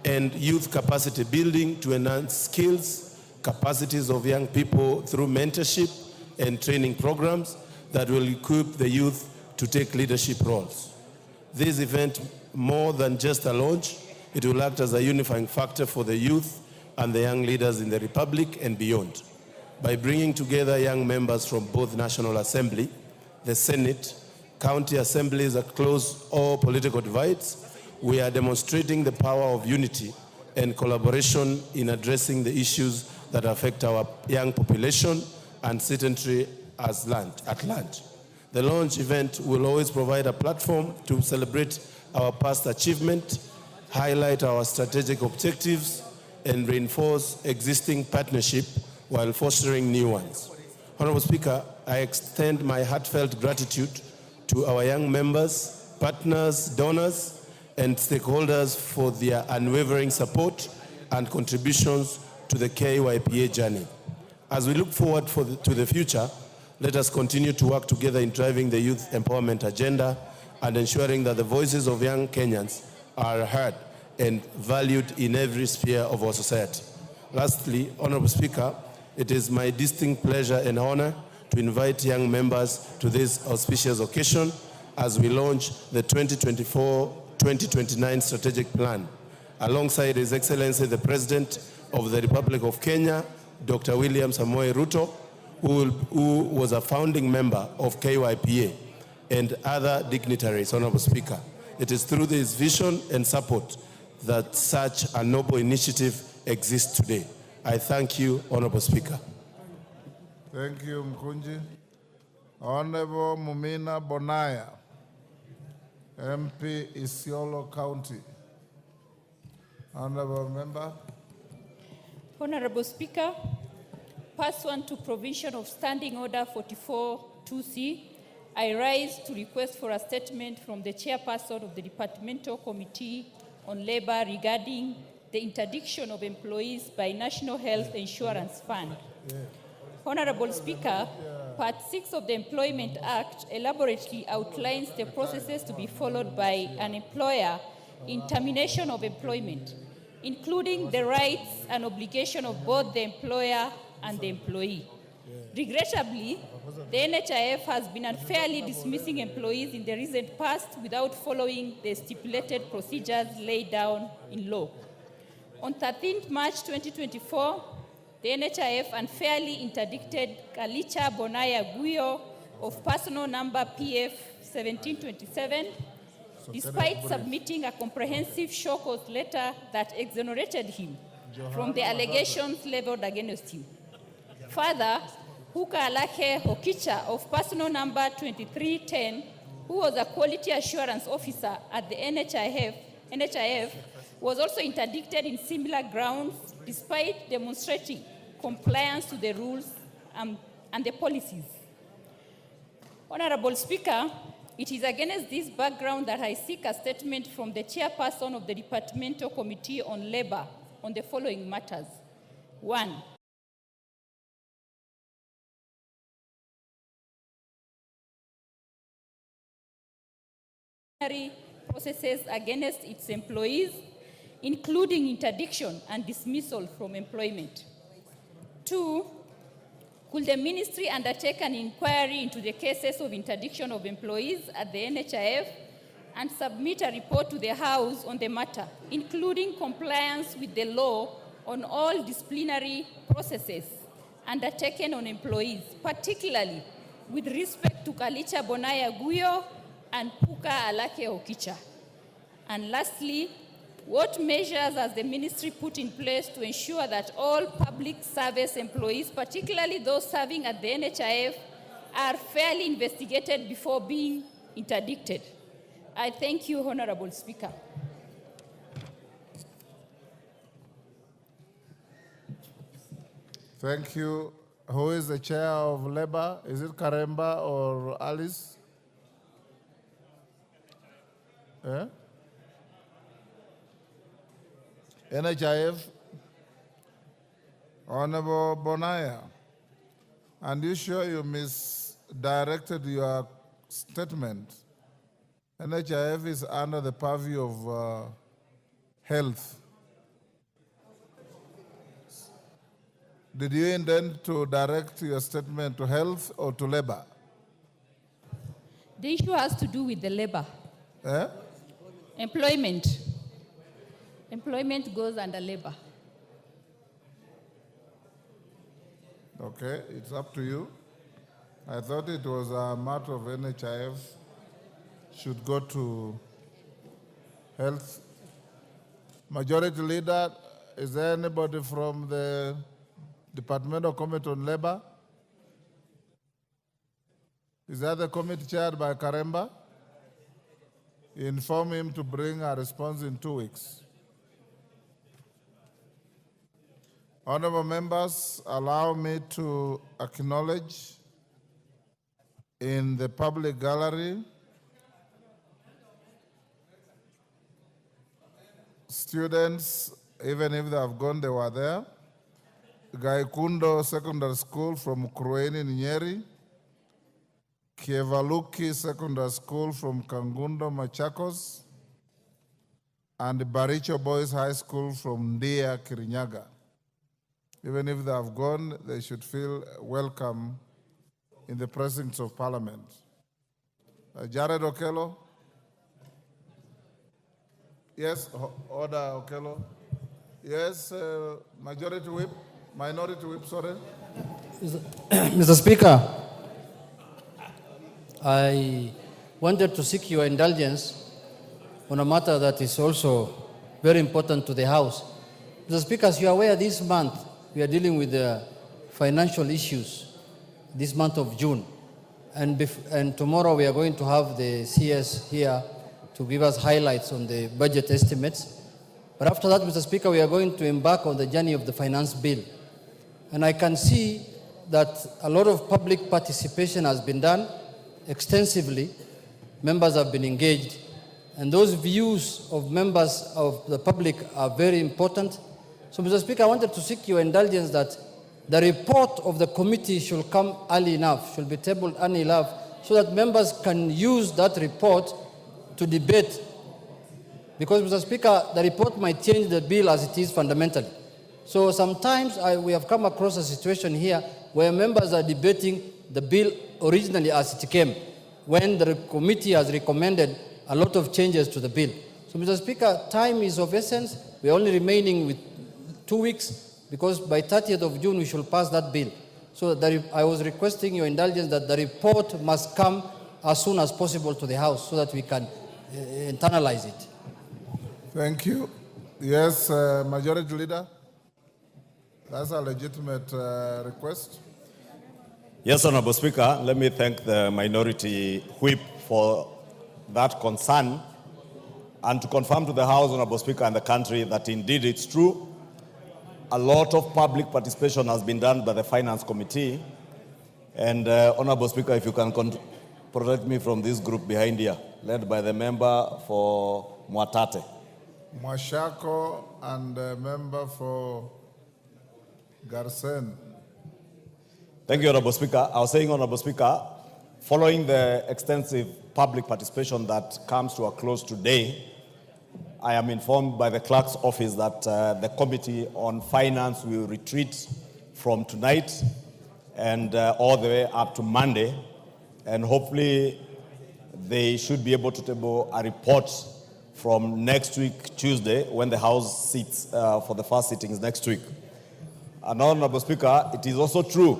And youth capacity building to enhance skills, capacities of young people through mentorship and training programs that will equip the youth to take leadership roles. This event, more than just a launch, it will act as a unifying factor for the youth and the young leaders in the Republic and beyond. By bringing together young members from both National Assembly, the Senate, county assemblies across all political divides, we are demonstrating the power of unity and collaboration in addressing the issues that affect our young population and citizenry at large. The launch event will always provide a platform to celebrate our past achievement, highlight our strategic objectives, and reinforce existing partnership while fostering new ones. Honorable Speaker, I extend my heartfelt gratitude to our young members, partners, donors, and stakeholders for their unwavering support and contributions to the KYPA journey. As we look forward to the future, let us continue to work together in driving the youth empowerment agenda and ensuring that the voices of young Kenyans are heard and valued in every sphere of our society. Lastly, Honorable Speaker, it is my distinct pleasure and honor to invite young members to this auspicious occasion as we launch the 2024-2029 strategic plan, alongside His Excellency the President of the Republic of Kenya, Dr. William Samoei Ruto, who was a founding member of KYPA, and other dignitaries, Honorable Speaker. It is through this vision and support that such a noble initiative exists today. I thank you, Honorable Speaker. Thank you, Mkunji. Honorable Mumina Bonaya, MP Isiolo County. Honorable Member. Honorable Speaker, pursuant to provision of Standing Order 44-2C, I rise to request for a statement from the chairperson of the Departmental Committee on Labor regarding the interdiction of employees by National Health Insurance Fund. Honorable Speaker, Part 6 of the Employment Act elaborately outlines the processes to be followed by an employer in termination of employment, including the rights and obligation of both the employer and the employee. Regrettably, the NHIF has been unfairly dismissing employees in the recent past without following the stipulated procedures laid down in law. On 13th March 2024, the NHIF unfairly interdicted Kalicha Bonaya Guyo of personal number PF 1727, despite submitting a comprehensive show cause letter that exonerated him from the allegations leveled against him. Further, Huka Alake Hokicha of personal number 2310, who was a quality assurance officer at the NHIF, was also interdicted in similar grounds despite demonstrating compliance to the rules and the policies. Honorable Speaker, it is against this background that I seek a statement from the chairperson of the Departmental Committee on Labor on the following matters. 1. Processes against its employees, including interdiction and dismissal from employment. 2, could the ministry undertake an inquiry into the cases of interdiction of employees at the NHIF and submit a report to the House on the matter, including compliance with the law on all disciplinary processes undertaken on employees, particularly with respect to Kalicha Bonaya Guyo and Puka Alake Okicha? And lastly, what measures has the ministry put in place to ensure that all public service employees, particularly those serving at the NHIF, are fairly investigated before being interdicted? I thank you, Honorable Speaker. Thank you, Who is the chair of Labour? Is it Karemba or Alice? Eh? NHIF? Honorable Bonaya. And you sure you misdirected your statement? NHIF is under the purview of health. Did you intend to direct your statement to health or to labor? The issue has to do with the labor. Eh? Employment. Employment goes under labor. Okay, it's up to you. I thought it was a matter of NHIF should go to health. Majority Leader, is there anybody from the Departmental Committee on Labor? Is that the committee chaired by Karemba? Inform him to bring a response in 2 weeks. Honorable members, allow me to acknowledge in the public gallery students, even if they have gone, they were there. Gaikundo Secondary School from Krueni, Nyeri. Kievaluki Secondary School from Kangundo, Machakos. And Baricho Boys High School from Ndia, Kirinyaga. Even if they have gone, they should feel welcome in the presence of Parliament. Jared Okello? Yes, Order Okello. Yes, Minority Whip, sorry. Mr. Speaker, I wanted to seek your indulgence on a matter that is also very important to the House. Mr. Speaker, as you are aware, this month we are dealing with the financial issues, this month of June. And tomorrow we are going to have the CS here to give us highlights on the budget estimates. But after that, Mr. Speaker, we are going to embark on the journey of the finance bill. And I can see that a lot of public participation has been done extensively. Members have been engaged. And those views of members of the public are very important. So, Mr. Speaker, I wanted to seek your indulgence that the report of the committee should come early enough, should be tabled early enough, so that members can use that report to debate. Because, Mr. Speaker, the report might change the bill as it is fundamentally. So sometimes we have come across a situation here where members are debating the bill originally as it came, when the committee has recommended a lot of changes to the bill. So, Mr. Speaker, time is of essence. We are only remaining with 2 weeks, because by 30th of June we should pass that bill. So I was requesting your indulgence that the report must come as soon as possible to the House so that we can internalize it. Thank you. Yes, Majority Leader. That's a legitimate request. Yes, Honorable Speaker, let me thank the Minority Whip for that concern and to confirm to the House, Honorable Speaker, and the country that indeed it's true. A lot of public participation has been done by the Finance Committee. And Honorable Speaker, if you can protect me from this group behind here, led by the member for Mwatate. Mwashako and the member for Garsen. Thank you, Honorable Speaker. I was saying, Honorable Speaker, following the extensive public participation that comes to a close today, I am informed by the clerk's office that the Committee on Finance will retreat from tonight and all the way up to Monday. And hopefully they should be able to table a report from next week, Tuesday, when the House sits for the first sittings next week. And Honorable Speaker, it is also true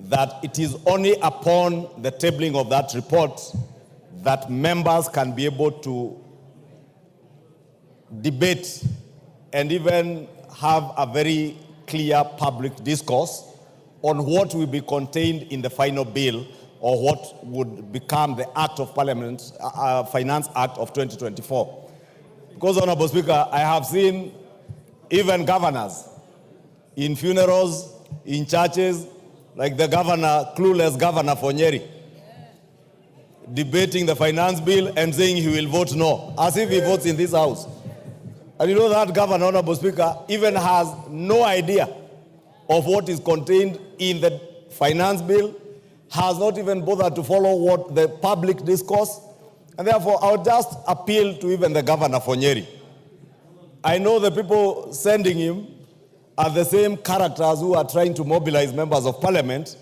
that it is only upon the tabling of that report that members can be able to debate and even have a very clear public discourse on what will be contained in the final bill or what would become the Act of Parliament, Finance Act of 2024. Because, Honorable Speaker, I have seen even governors in funerals in churches, like the governor, clueless governor for Nyeri, debating the finance bill and saying he will vote no, as if he votes in this house. And you know that governor, Honorable Speaker, even has no idea of what is contained in the finance bill, has not even bothered to follow what the public discourse. And therefore, I would just appeal to even the governor for Nyeri. I know the people sending him are the same characters who are trying to mobilize members of parliament.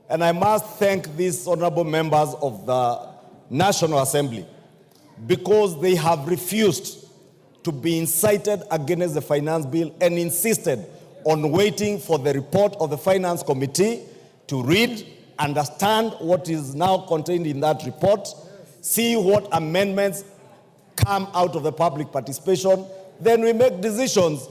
And I must thank these honorable members of the National Assembly because they have refused to be incited against the finance bill and insisted on waiting for the report of the Finance Committee to read, understand what is now contained in that report, see what amendments come out of the public participation, then we make decisions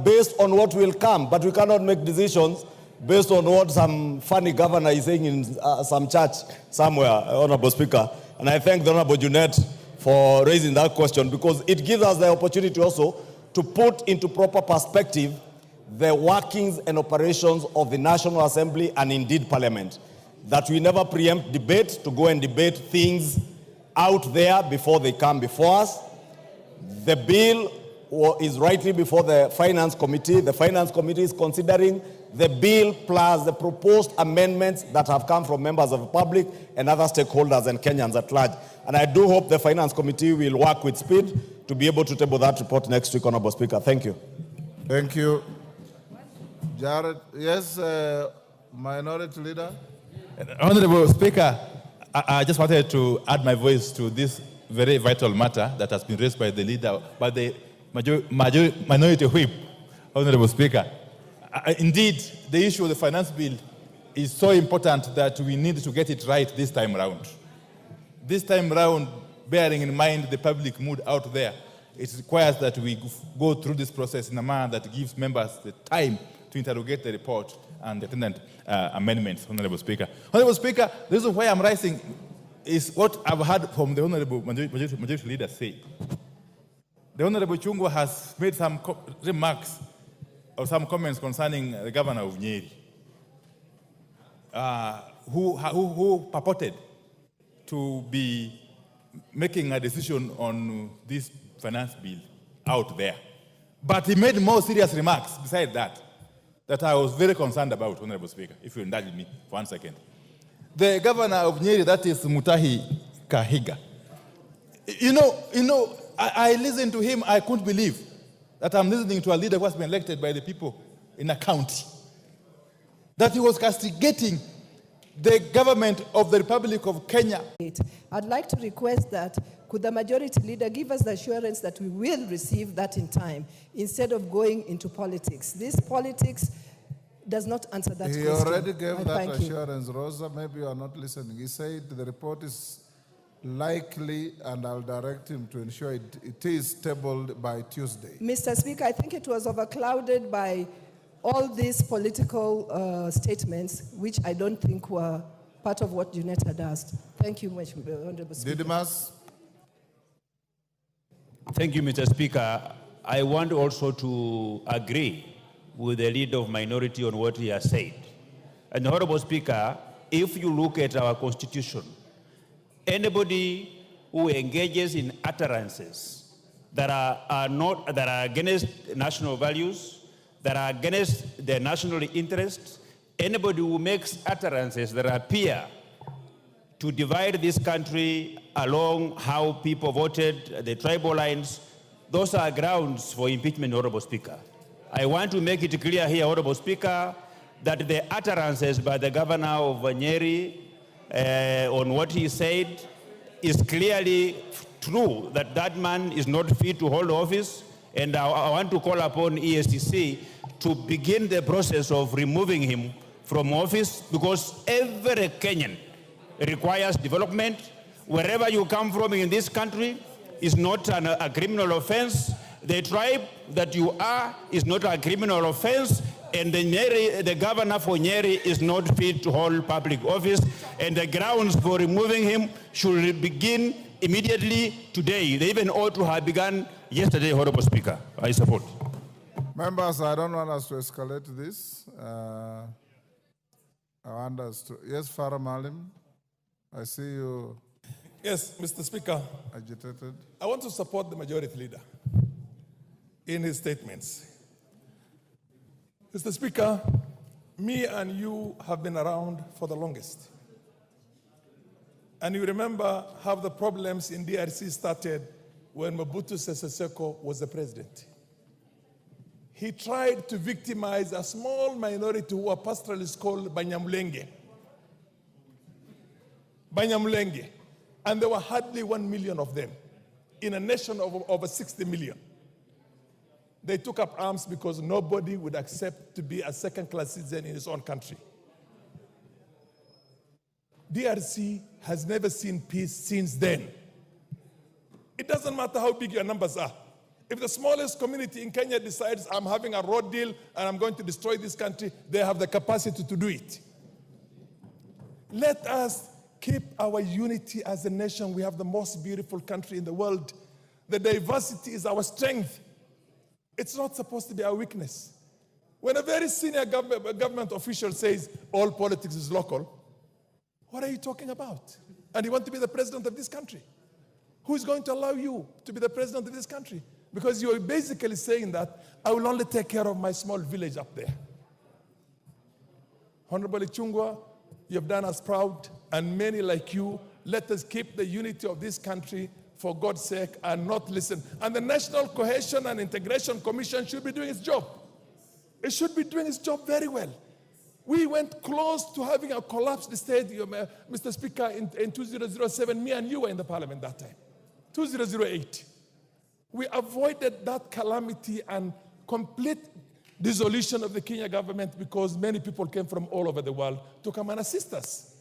based on what will come. But we cannot make decisions based on what some funny governor is saying in some church somewhere, Honorable Speaker. And I thank the Honorable Junet for raising that question because it gives us the opportunity also to put into proper perspective the workings and operations of the National Assembly and indeed Parliament. That we never preempt debate to go and debate things out there before they come before us. The bill is rightly before the Finance Committee. The Finance Committee is considering the bill plus the proposed amendments that have come from members of the public and other stakeholders and Kenyans at large. And I do hope the Finance Committee will work with speed to be able to table that report next week, Honorable Speaker. Thank you. Thank you. Jared, yes, Minority Leader. Honorable Speaker, I just wanted to add my voice to this very vital matter that has been raised by the leader, by the minority whip, Honorable Speaker. Indeed, the issue of the finance bill is so important that we need to get it right this time around. This time around, bearing in mind the public mood out there, it requires that we go through this process in a manner that gives members the time to interrogate the report and the attendant amendments, Honorable Speaker. Honorable Speaker, the reason why I'm rising is what I've heard from the Honorable Majority Leader say. The Honorable Chungwa has made some remarks or some comments concerning the governor of Nyeri, who purported to be making a decision on this finance bill out there. But he made more serious remarks beside that I was very concerned about, Honorable Speaker, if you indulge me for 1 second. The governor of Nyeri, that is Mutahi Kahiga. I listened to him, I couldn't believe that I'm listening to a leader who has been elected by the people in a county. That he was castigating the government of the Republic of Kenya. I'd like to request that could the majority leader give us the assurance that we will receive that in time instead of going into politics. This politics does not answer that question. He already gave that thank you. assurance. Rosa, maybe you are not listening. He said the report is likely, and I'll direct him to ensure it is tabled by Tuesday. Mr. Speaker, I think it was overclouded by all these political statements, which I don't think were part of what Junet had asked. Thank you, Honorable Speaker. Didymus. Thank you, Mr. Speaker. I want also to agree with the leader of minority on what he has said. And Honorable Speaker, if you look at our constitution, anybody who engages in utterances that are against national values, that are against the national interests, anybody who makes utterances that appear to divide this country along how people voted, the tribal lines, those are grounds for impeachment, Honorable Speaker. I want to make it clear here, Honorable Speaker, that the utterances by the governor of Nyeri on what he said is clearly true, that that man is not fit to hold office, and I want to call upon ESCC to begin the process of removing him from office, because every Kenyan requires development. Wherever you come from in this country is not a criminal offense. The tribe that you are is not a criminal offense, and the governor for Nyeri is not fit to hold public office, and the grounds for removing him should begin immediately today. They even ought to have begun yesterday, Honorable Speaker. I support. Members, I don't want us to escalate this. I want us to. Yes, Farah Malim, I see you. Yes, Mr. Speaker. Agitated. I want to support the majority leader in his statements. Mr. Speaker, me and you have been around for the longest. And you remember how the problems in DRC started when Mobutu Sese Seko was the president. He tried to victimize a small minority who are pastoralists called Banyamulenge. Banyamulenge. And there were hardly 1 million of them in a nation of over 60 million. They took up arms because nobody would accept to be a second-class citizen in his own country. DRC has never seen peace since then. It doesn't matter how big your numbers are. If the smallest community in Kenya decides, I'm having a road deal and I'm going to destroy this country, they have the capacity to do it. Let us keep our unity as a nation. We have the most beautiful country in the world. The diversity is our strength. It's not supposed to be our weakness. When a very senior government official says all politics is local, what are you talking about? And you want to be the president of this country? Who is going to allow you to be the president of this country? Because you're basically saying that I will only take care of my small village up there. Honorable Ichung'wah, you have done us proud, and many like you. Let us keep the unity of this country for God's sake and not listen. And the National Cohesion and Integration Commission should be doing its job. It should be doing its job very well. We went close to having a collapsed state, Mr. Speaker, in 2007. Me and you were in the parliament that time. 2008. We avoided that calamity and complete dissolution of the Kenya government because many people came from all over the world to come and assist us.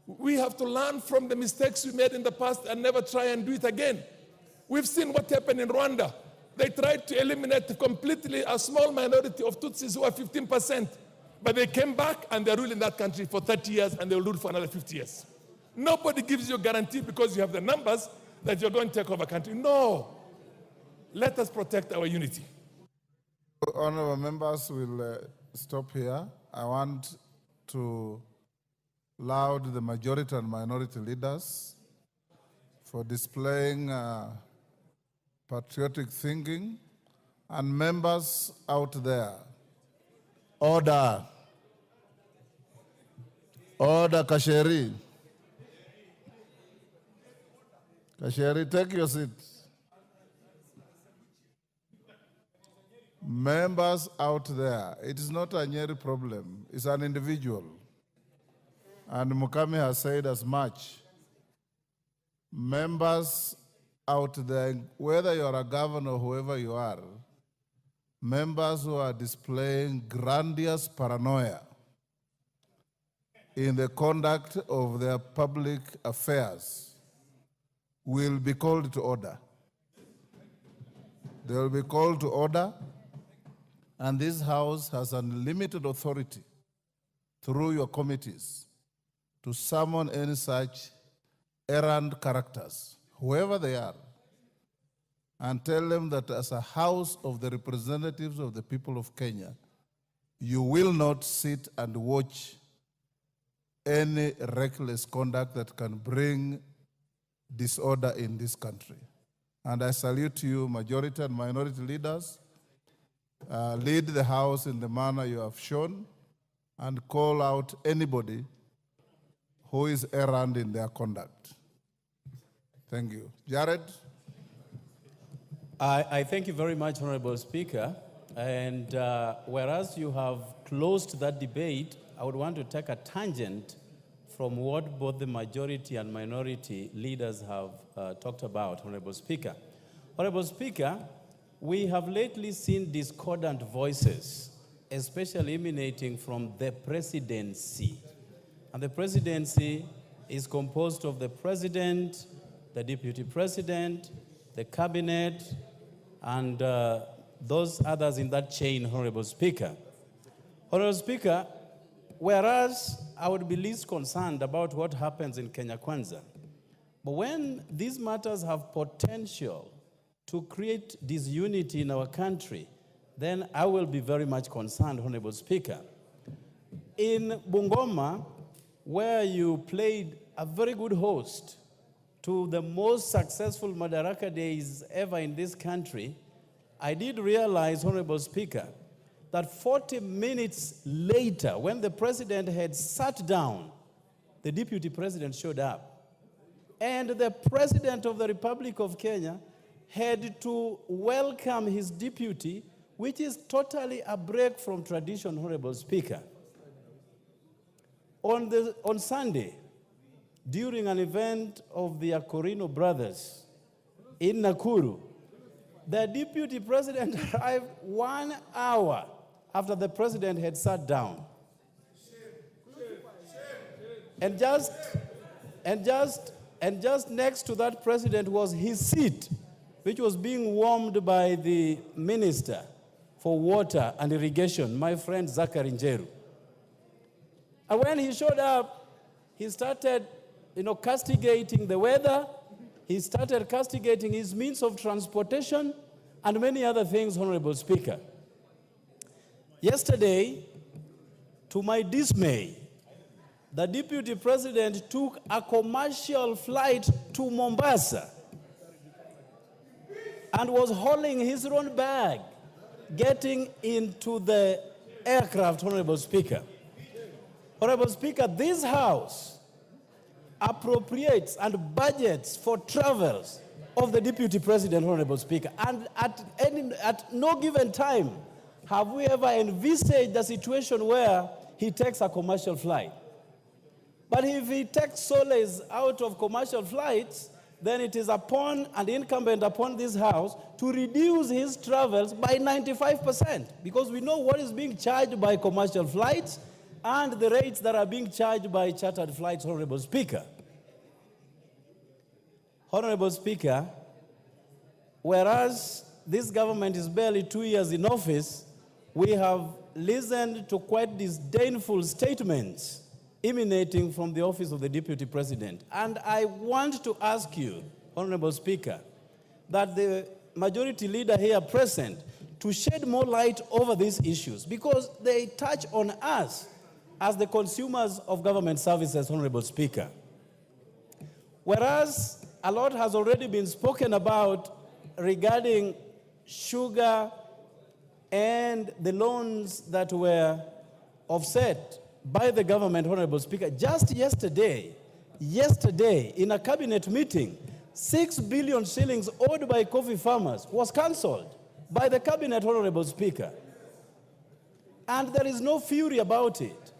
We have to learn from the mistakes we made in the past and never try and do it again. We've seen what happened in Rwanda. They tried to eliminate completely a small minority of Tutsis who are 15%. But they came back and they're ruling that country for 30 years and they'll rule for another 50 years. Nobody gives you a guarantee because you have the numbers that you're going to take over a country. No. Let us protect our unity. Honorable members will stop here. I want to laud the majority and minority leaders for displaying patriotic thinking, and members out there. Order. Order, Kasheri. Kasheri, take your seat. Members out there, it is not a Nyeri problem, it's an individual. And Mukami has said as much. Members out there, whether you're a governor or whoever you are, members who are displaying grandiose paranoia in the conduct of their public affairs will be called to order. They will be called to order, and this House has unlimited authority through your committees to summon any such errant characters, whoever they are, and tell them that as a House of the representatives of the people of Kenya, you will not sit and watch any reckless conduct that can bring disorder in this country. And I salute you, majority and minority leaders. Lead the House in the manner you have shown and call out anybody who is errant in their conduct. Thank you. Jared? I thank you very much, Honorable Speaker. And whereas you have closed that debate, I would want to take a tangent from what both the majority and minority leaders have talked about, Honorable Speaker. Honorable Speaker, we have lately seen discordant voices, especially emanating from the presidency. And the presidency is composed of the president, the deputy president, the cabinet, and those others in that chain, Honorable Speaker. Honorable Speaker, whereas I would be least concerned about what happens in Kenya Kwanza, but when these matters have potential to create disunity in our country, then I will be very much concerned, Honorable Speaker. In Bungoma, where you played a very good host to the most successful Madaraka Days ever in this country, I did realize, Honorable Speaker, that 40 minutes later, when the president had sat down, the deputy president showed up. And the president of the Republic of Kenya had to welcome his deputy, which is totally a break from tradition, Honorable Speaker. On Sunday, during an event of the Akorino brothers in Nakuru, the deputy president arrived 1 hour after the president had sat down. And just next to that president was his seat, which was being warmed by the Minister for Water and Irrigation, my friend Zachary Njeru. And when he showed up, he started, castigating the weather. He started castigating his means of transportation and many other things, Honorable Speaker. Yesterday, to my dismay, the deputy president took a commercial flight to Mombasa and was hauling his own bag, getting into the aircraft, Honorable Speaker. Honorable Speaker, this House appropriates and budgets for travels of the deputy president, Honorable Speaker. And at no given time have we ever envisaged a situation where he takes a commercial flight. But if he takes solace out of commercial flights, then it is upon and incumbent upon this House to reduce his travels by 95%, because we know what is being charged by commercial flights and the rates that are being charged by chartered flights, Honorable Speaker. Honorable Speaker, whereas this government is barely 2 years in office, we have listened to quite disdainful statements emanating from the office of the Deputy President. And I want to ask you, Honorable Speaker, that the majority leader here present to shed more light over these issues, because they touch on us as the consumers of government services, Honorable Speaker. Whereas a lot has already been spoken about regarding sugar and the loans that were offset by the government, Honorable Speaker, just yesterday, in a cabinet meeting, 6 billion shillings owed by coffee farmers was cancelled by the cabinet, Honorable Speaker. And there is no fury about it.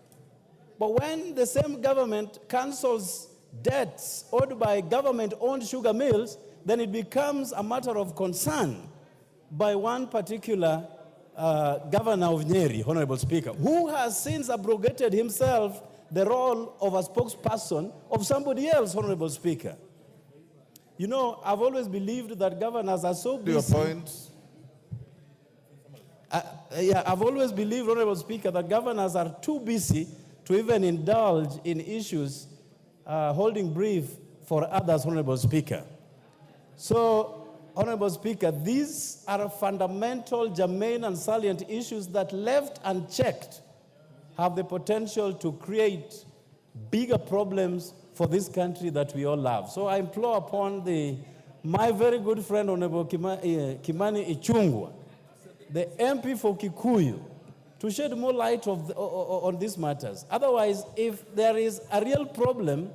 But when the same government cancels debts owed by government-owned sugar mills, then it becomes a matter of concern by one particular governor of Nyeri, Honorable Speaker, who has since abrogated himself the role of a spokesperson of somebody else, Honorable Speaker. You know, I've always believed that governors are so busy. Your point. I've always believed, Honorable Speaker, that governors are too busy to even indulge in issues holding brief for others, Honorable Speaker. So, Honorable Speaker, these are fundamental, germane, and salient issues that, left unchecked, have the potential to create bigger problems for this country that we all love. So I implore upon my very good friend, Honorable Kimani Ichung'wah, the MP for Kikuyu, to shed more light on these matters. Otherwise, if there is a real problem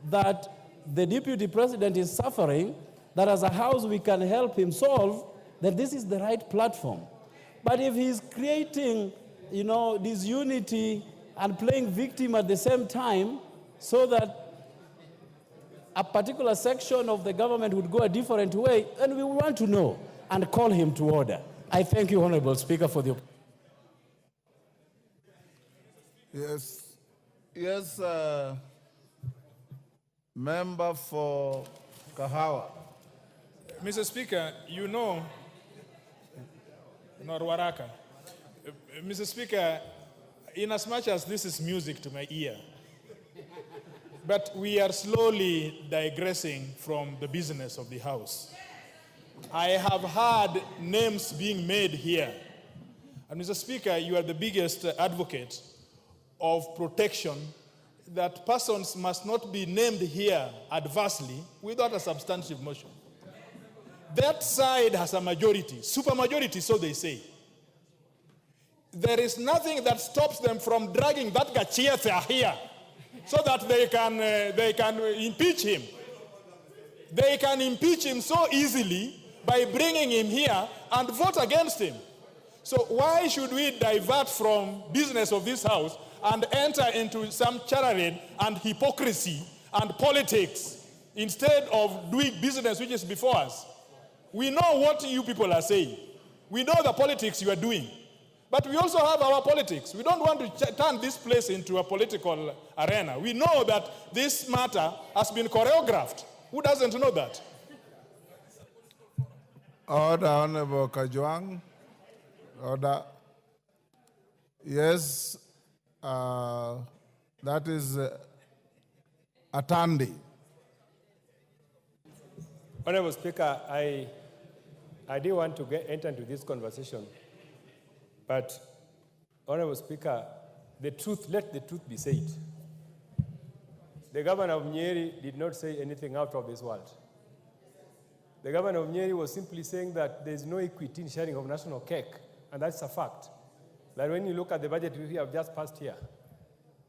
that the Deputy President is suffering, that as a House we can help him solve, then this is the right platform. But if he's creating, disunity and playing victim at the same time, so that a particular section of the government would go a different way, then we want to know and call him to order. I thank you, Honorable Speaker, for the Yes, member for Kahawa. Mr. Speaker, Norwaraka. Mr. Speaker, in as much as this is music to my ear, but we are slowly digressing from the business of the House. I have heard names being made here And Mr. Speaker, you are the biggest advocate of protection that persons must not be named here adversely without a substantive motion. That side has a majority, supermajority, so they say. There is nothing that stops them from dragging that Gachiethe here so that they can impeach him. They can impeach him so easily by bringing him here and vote against him. So why should we divert from business of this house and enter into some charade and hypocrisy and politics instead of doing business which is before us? We know what you people are saying. We know the politics you are doing. But we also have our politics. We don't want to turn this place into a political arena. We know that this matter has been choreographed. Who doesn't know that? Order, Honorable Kajwang. Order. Yes, that is Atandi. Honorable Speaker, I didn't want to enter into this conversation, but Honorable Speaker, let the truth be said. The governor of Nyeri did not say anything out of this world. The governor of Nyeri was simply saying that there is no equity in sharing of national cake, and that's a fact. That when you look at the budget we have just passed here,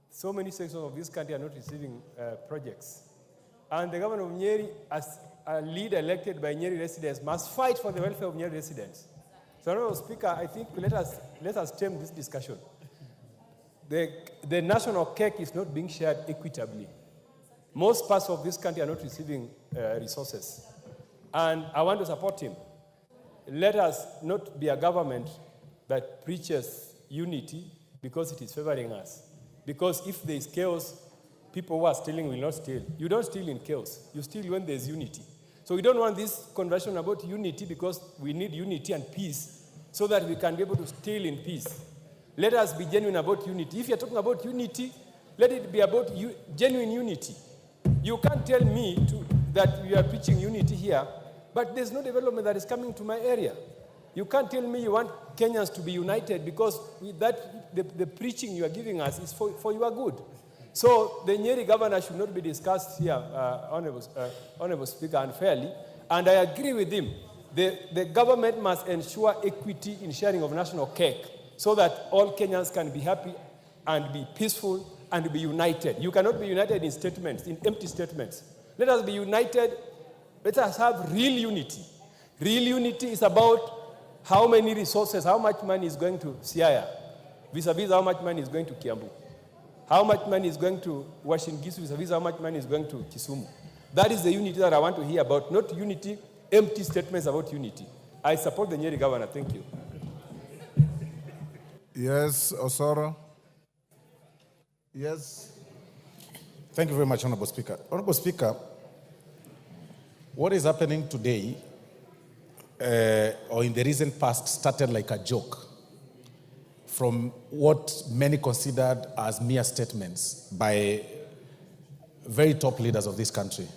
so many sections of this country are not receiving projects. And the governor of Nyeri, as a leader elected by Nyeri residents, must fight for the welfare of Nyeri residents. So, Honorable Speaker, I think let us stem this discussion. The national cake is not being shared equitably. Most parts of this country are not receiving resources. And I want to support him. Let us not be a government that preaches unity because it is favoring us. Because if there is chaos, people who are stealing will not steal. You don't steal in chaos. You steal when there is unity. So we don't want this conversation about unity because we need unity and peace so that we can be able to steal in peace. Let us be genuine about unity. If you're talking about unity, let it be about genuine unity. You can't tell me that you are preaching unity here, but there's no development that is coming to my area. You can't tell me you want Kenyans to be united because the preaching you are giving us is for your good. So the Nyeri governor should not be discussed here, Honorable Speaker, unfairly. And I agree with him. The government must ensure equity in sharing of national cake so that all Kenyans can be happy and be peaceful and be united. You cannot be united in statements, in empty statements. Let us be united. Let us have real unity. Real unity is about how many resources, how much money is going to Siaya, vis-a-vis how much money is going to Kiambu. How much money is going to Washington, vis-a-vis how much money is going to Kisumu. That is the unity that I want to hear about, not unity, empty statements about unity. I support the Nyeri governor. Thank you. Yes, Osoro. Yes. Thank you very much, Honorable Speaker. Honorable Speaker, what is happening today, or in the recent past, started like a joke from what many considered as mere statements by very top leaders of this country.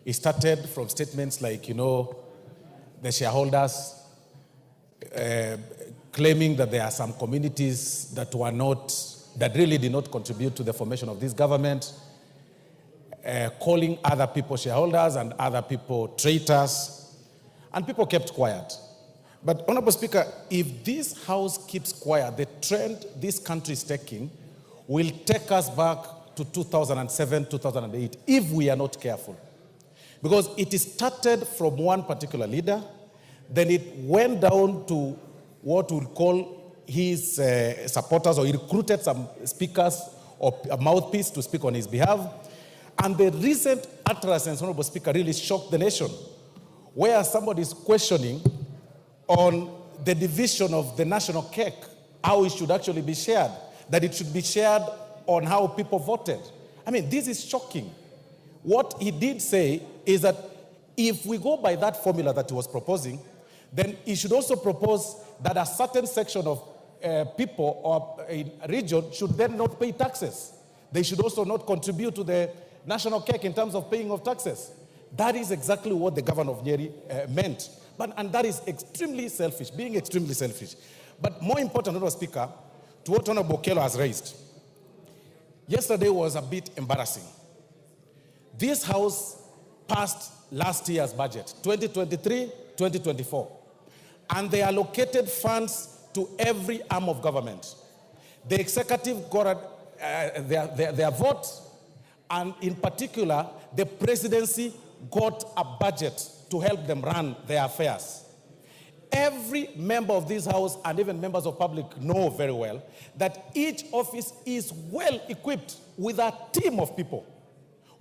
It started from statements like, the shareholders claiming that there are some communities that really did not contribute to the formation of this government, calling other people shareholders and other people traitors, and people kept quiet. But, Honorable Speaker, if this House keeps quiet, the trend this country is taking will take us back to 2007, 2008, if we are not careful. Because it started from one particular leader, then it went down to what we'll call his supporters, or he recruited some speakers or a mouthpiece to speak on his behalf. And the recent utterances, Honorable Speaker, really shocked the nation, where somebody is questioning on the division of the national cake, how it should actually be shared, that it should be shared on how people voted. I mean, this is shocking. What he did say is that if we go by that formula that he was proposing, then he should also propose that a certain section of people or a region should then not pay taxes. They should also not contribute to the national cake in terms of paying of taxes. That is exactly what the governor of Nyeri meant. And that is extremely selfish, being extremely selfish. But more important, Honorable Speaker, to what Honorable Okello has raised, yesterday was a bit embarrassing. This House passed last year's budget, 2023-2024, and they allocated funds to every arm of government. The executive got their vote, and in particular, the presidency got a budget to help them run their affairs. Every member of this House and even members of public know very well that each office is well equipped with a team of people,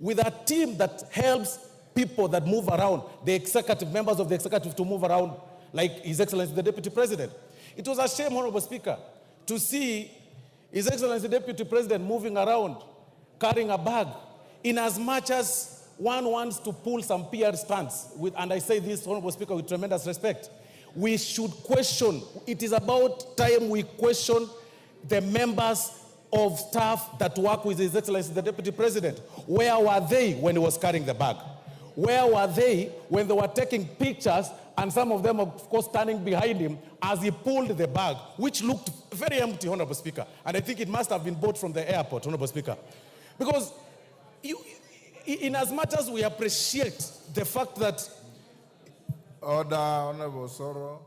with a team that helps people that move around, the executive, members of the executive to move around, like His Excellency the Deputy President. It was a shame, Honorable Speaker, to see His Excellency the Deputy President moving around, carrying a bag, in as much as one wants to pull some PR stunts, and I say this, Honorable Speaker, with tremendous respect. We should question, it is about time we question the members of staff that work with His Excellency the Deputy President. Where were they when he was carrying the bag? Where were they when they were taking pictures, and some of them, of course, standing behind him as he pulled the bag, which looked very empty, Honorable Speaker. And I think it must have been bought from the airport, Honorable Speaker. Because in as much as we appreciate the fact that... Order, Honorable Soro.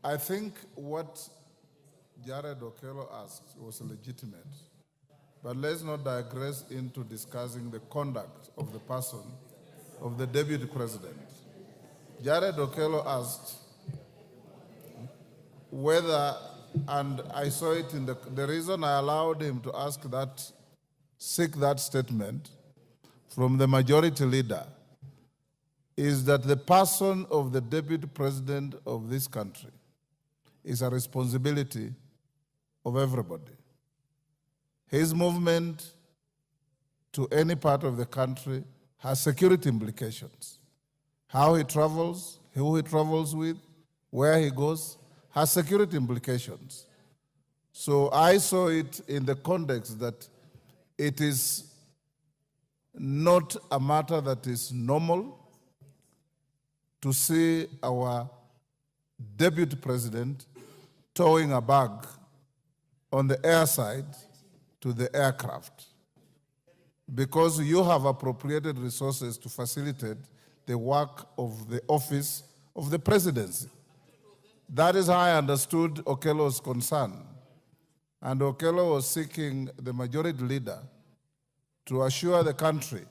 I think what Jared Okello asked was legitimate. But let's not digress into discussing the conduct of the person, of the Deputy President. Jared Okello asked whether, and I saw it in the reason I allowed him to seek that statement from the majority leader is that the person of the Deputy President of this country is a responsibility of everybody. His movement to any part of the country has security implications. How he travels, who he travels with, where he goes, has security implications. So I saw it in the context that it is not a matter that is normal to see our Deputy President towing a bag on the airside to the aircraft, because you have appropriated resources to facilitate the work of the office of the presidency. That is how I understood Okello's concern. And Okello was seeking the majority leader to assure the country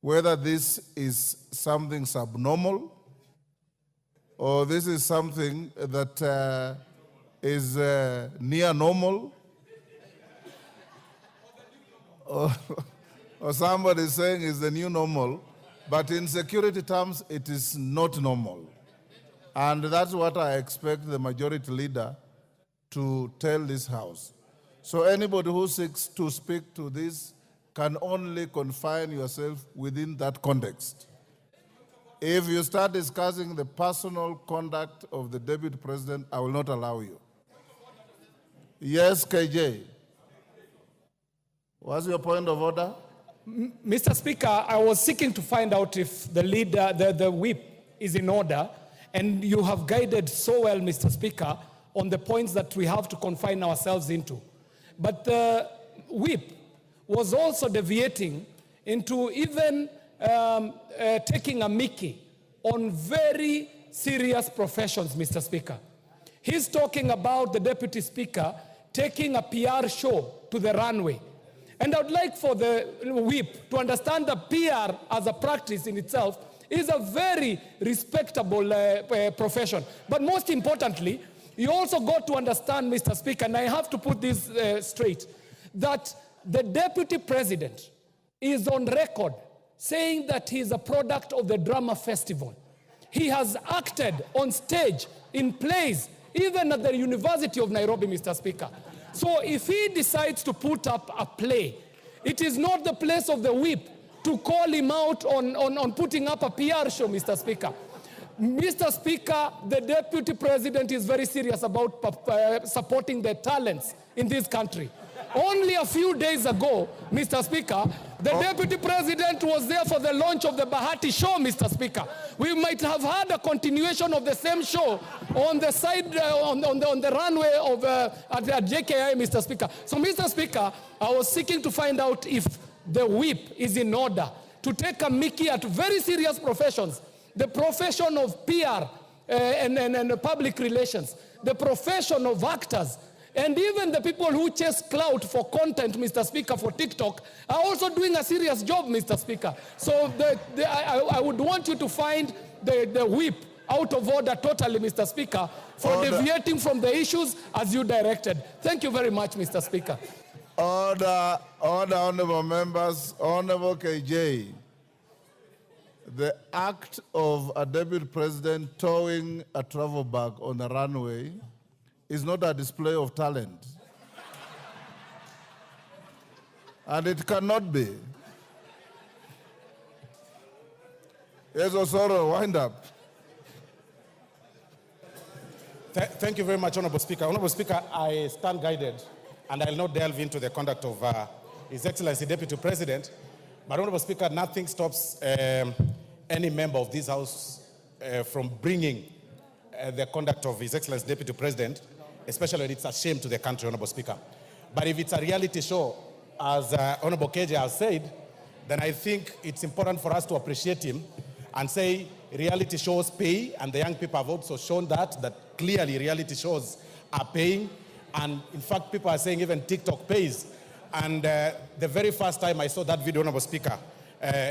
whether this is something subnormal or this is something that is near normal, or somebody is saying is the new normal, but in security terms, it is not normal. And that's what I expect the majority leader to tell this House. So anybody who seeks to speak to this can only confine yourself within that context. If you start discussing the personal conduct of the Deputy President, I will not allow you. Yes, KJ. What's your point of order? Mr. Speaker, I was seeking to find out if the leader, the whip is in order, and you have guided so well, Mr. Speaker, on the points that we have to confine ourselves into. But the whip was also deviating into even taking a mickey on very serious professions, Mr. Speaker. He's talking about the Deputy Speaker taking a PR show to the runway. And I would like for the whip to understand that PR as a practice in itself is a very respectable profession. But most importantly, you also got to understand, Mr. Speaker, and I have to put this straight, that the Deputy President is on record saying that he is a product of the drama festival. He has acted on stage, in plays, even at the University of Nairobi, Mr. Speaker. So if he decides to put up a play, it is not the place of the whip to call him out on putting up a PR show, Mr. Speaker. Mr. Speaker, the Deputy President is very serious about supporting the talents in this country. Only a few days ago, Mr. Speaker, The Deputy President was there for the launch of the Bahati show, Mr. Speaker. We might have had a continuation of the same show on the side, on the runway of at JKI, Mr. Speaker. So, Mr. Speaker, I was seeking to find out if the whip is in order to take a mickey at very serious professions, the profession of PR and public relations, the profession of actors, and even the people who chase clout for content, Mr. Speaker, for TikTok, are also doing a serious job, Mr. Speaker. So I would want you to find the whip out of order totally, Mr. Speaker, for deviating from the issues as you directed. Thank you very much, Mr. Speaker. Order, honorable members, honorable KJ. The act of a deputy president towing a travel bag on a runway is not a display of talent. And it cannot be. Yes, Osoro, wind up. Thank you very much, Honorable Speaker. Honorable Speaker, I stand guided, and I'll not delve into the conduct of His Excellency Deputy President. But Honorable Speaker, nothing stops any member of this House from bringing the conduct of His Excellency Deputy President, especially when it's a shame to the country, Honorable Speaker. But if it's a reality show, as Honorable KJ has said, then I think it's important for us to appreciate him and say reality shows pay, and the young people have also shown that clearly reality shows are paying. And in fact, people are saying even TikTok pays. And the very first time I saw that video, Honorable Speaker,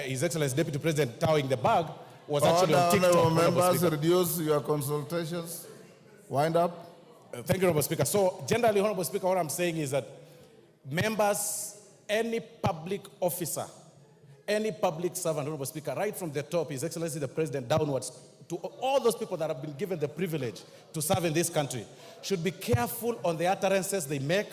His Excellency Deputy President towing the bag was actually on TikTok. Honorable members, reduce your consultations. Wind up. Thank you, Honorable Speaker. So generally, Honorable Speaker, what I'm saying is that members, any public officer, any public servant, Honorable Speaker, right from the top, His Excellency the President, downwards, to all those people that have been given the privilege to serve in this country, should be careful on the utterances they make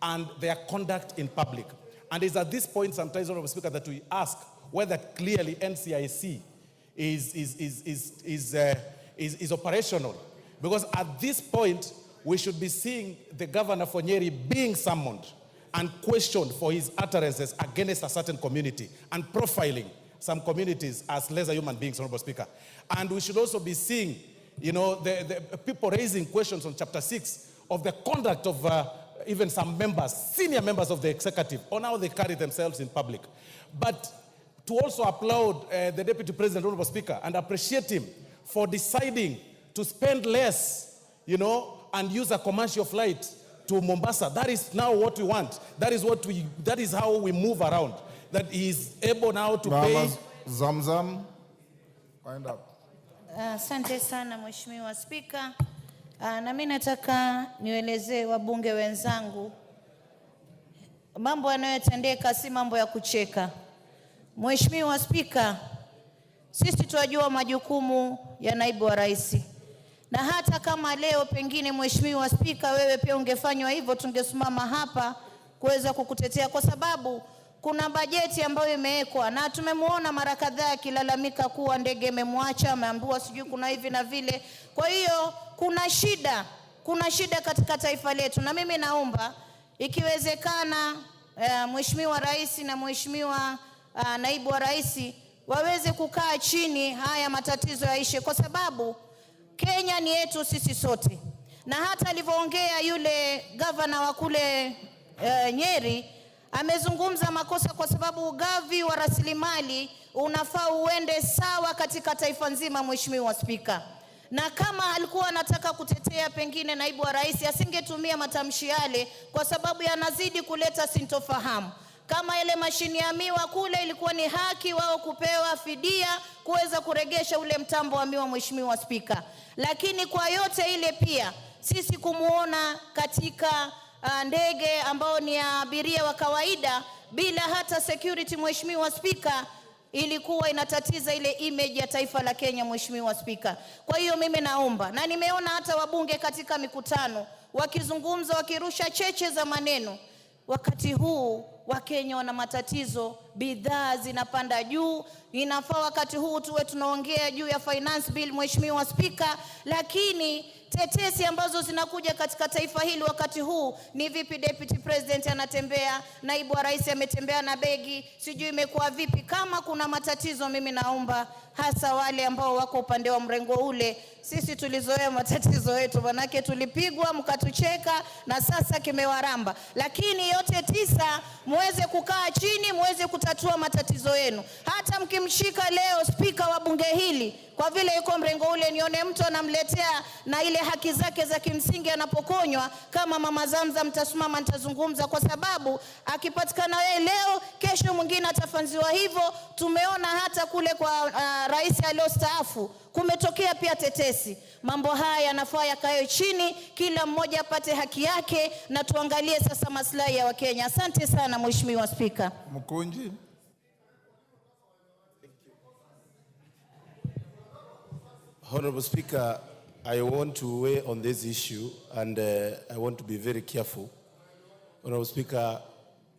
and their conduct in public. And it's at this point sometimes, Honorable Speaker, that we ask whether clearly NCIC is operational. Because at this point, we should be seeing the governor for Nyeri being summoned and questioned for his utterances against a certain community and profiling some communities as lesser human beings, Honorable Speaker. And we should also be seeing, the people raising questions on Chapter 6 of the conduct of even some members, senior members of the executive, on how they carry themselves in public. But to also applaud the Deputy President, Honorable Speaker, and appreciate him for deciding to spend less, and use a commercial flight to Mombasa. That is now what we want. That is how we move around. That he is able now to pay. Zamzam, wind up. Asante sana Mheshimiwa Spika. Na mimi nataka nielezee wabunge wenzangu mambo yanayotendeka si mambo ya kucheka. Mheshimiwa Spika, sisi tunajua majukumu ya naibu wa rais. Na hata kama leo pengine Mheshimiwa Spika wewe pia ungefanywa hivyo, tungesimama hapa kuweza kukutetea, kwa sababu kuna bajeti ambayo imewekwa na tumemwona mara kadhaa akilalamika kuwa ndege imemwacha, ameambiwa sijui kuna hivi na vile. Kwa hiyo kuna shida katika taifa letu, na mimi naomba ikiwezekana Mheshimiwa Rais na Mheshimiwa Naibu wa Rais waweze kukaa chini, haya matatizo yaishe, kwa sababu Kenya ni yetu sisi sote. Na hata alivyoongea yule governor wa kule Nyeri, amezungumza makosa, kwa sababu ugavi wa rasilimali unafaa uende sawa katika taifa nzima, Mheshimiwa Spika. Na kama alikuwa anataka kutetea pengine naibu wa rais, asingetumia matamshi yale, kwa sababu yanazidi kuleta sintofahamu. Kama ile mashini ya miwa kule ilikuwa ni haki wao kupewa fidia kuweza kuregesha ule mtambo wa miwa, Mheshimiwa Spika. Lakini kwa yote ile pia sisi kumuona katika ndege ambao ni abiria wa kawaida bila hata security, Mheshimiwa Spika, ilikuwa inatatiza ile image ya taifa la Kenya, Mheshimiwa Spika. Kwa hiyo mimi naomba, na nimeona hata wabunge katika mikutano wakizungumza, wakirusha cheche za maneno. Wakati huu Wakenya wana matatizo, bidhaa zinapanda juu. Inafaa wakati huu tuwe tunaongea juu ya finance bill, Mheshimiwa Spika, lakini tetesi ambazo zinakuja katika taifa hili wakati huu ni vipi Deputy President anatembea, naibu wa rais ametembea na begi, sijui imekuwa vipi. Kama kuna matatizo, mimi naomba hasa wale ambao wako upande wa mrengo ule, sisi tulizoea matatizo yetu, manake tulipigwa mkatucheka na sasa kimewaramba. Lakini yote tisa, muweze kukaa chini, muweze kutatua matatizo yenu. Hata mkimshika leo spika wa bunge hili, kwa vile yuko mrengo ule, nione mtu anamletea na ile haki zake za kimsingi anapokonywa, kama Mama Zamzam, mtasimama nitazungumza, kwa sababu akipatikana yeye leo, kesho mwingine atafanziwa hivyo. Tumeona hata kule kwa rais aliyostaafu kumetokea pia tetesi. Mambo haya yanafaa yakae chini, kila mmoja apate haki yake, na tuangalie sasa maslahi ya Wakenya. Asante sana Mheshimiwa Spika. Mkunji. Honorable Speaker, I want to weigh on this issue, and I want to be very careful. Honorable Speaker,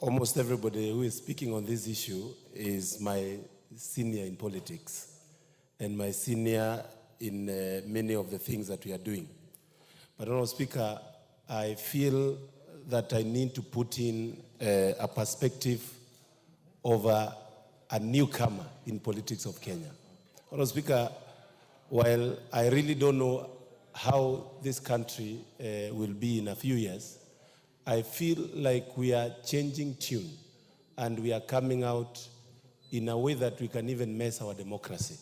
almost everybody who is speaking on this issue is my senior in politics and my senior in many of the things that we are doing. But Honorable Speaker, I feel that I need to put in a perspective of a newcomer in politics of Kenya. Honorable Speaker, while I really don't know how this country will be in a few years, I feel like we are changing tune and we are coming out in a way that we can even mess our democracy.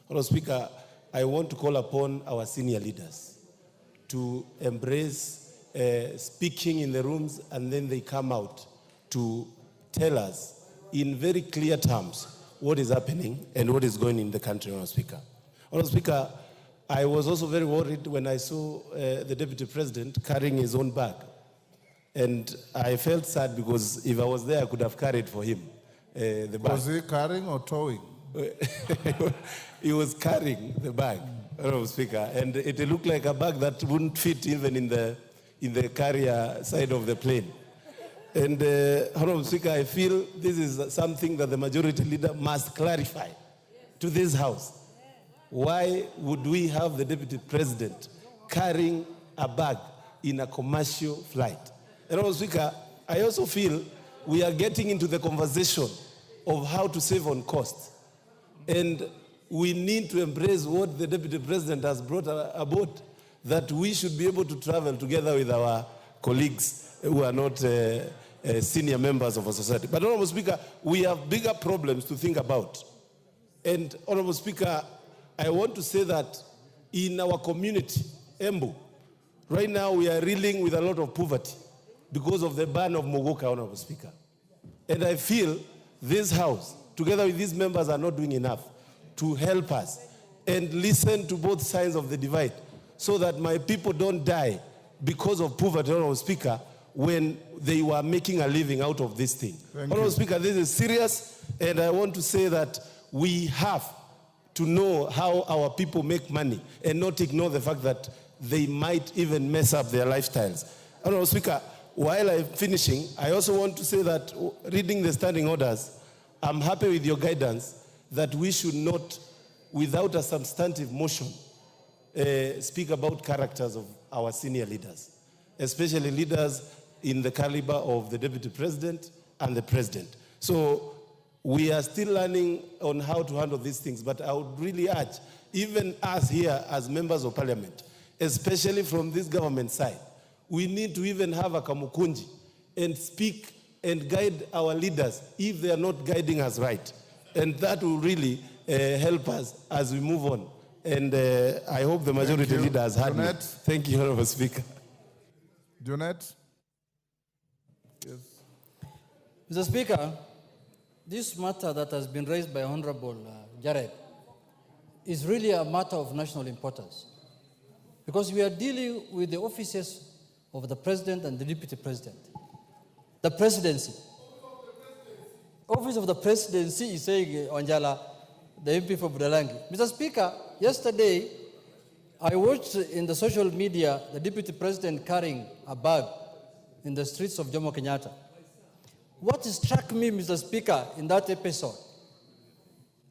Honorable Speaker, I want to call upon our senior leaders to embrace speaking in the rooms, and then they come out to tell us in very clear terms what is happening and what is going in the country, Honorable Speaker. Honorable Speaker, I was also very worried when I saw the Deputy President carrying his own bag. And I felt sad because if I was there, I could have carried for him the bag. Was he carrying or towing? He was carrying the bag, Honorable Speaker, and it looked like a bag that wouldn't fit even in the carrier side of the plane. And Honorable Speaker, I feel this is something that the majority leader must clarify to this House. Why would we have the Deputy President carrying a bag in a commercial flight? And Honorable Speaker, I also feel we are getting into the conversation of how to save on costs. And we need to embrace what the Deputy President has brought about, that we should be able to travel together with our colleagues who are not senior members of our society. But Honorable Speaker, we have bigger problems to think about. And Honorable Speaker, I want to say that in our community, Embu, right now we are reeling with a lot of poverty because of the ban of Mogoka, Honorable Speaker. And I feel this House, together with these members, are not doing enough to help us and listen to both sides of the divide so that my people don't die because of poverty, Honorable Speaker, when they were making a living out of this thing. Honorable Speaker, this is serious, and I want to say that we have to know how our people make money and not ignore the fact that they might even mess up their lifestyles. Honorable Speaker, while I'm finishing, I also want to say that reading the standing orders, I'm happy with your guidance that we should not, without a substantive motion, speak about characters of our senior leaders, especially leaders in the caliber of the Deputy President and the President. So we are still learning on how to handle these things, but I would really urge, even us here as members of Parliament, especially from this government side, we need to even have a kamukunji and speak and guide our leaders if they are not guiding us right. And that will really help us as we move on. And I hope the majority leader has heard me. Thank you, Honorable Speaker. Junet? Yes. Mr. Speaker, this matter that has been raised by Honorable Jared is really a matter of national importance, because we are dealing with the offices of the President and the Deputy President. The presidency. Office of the Presidency is saying, Wanjala, the MP for Budalangi. Mr. Speaker, yesterday I watched in the social media the Deputy President carrying a bag in the streets of Jomo Kenyatta. what struck me, Mr. Speaker, in that episode,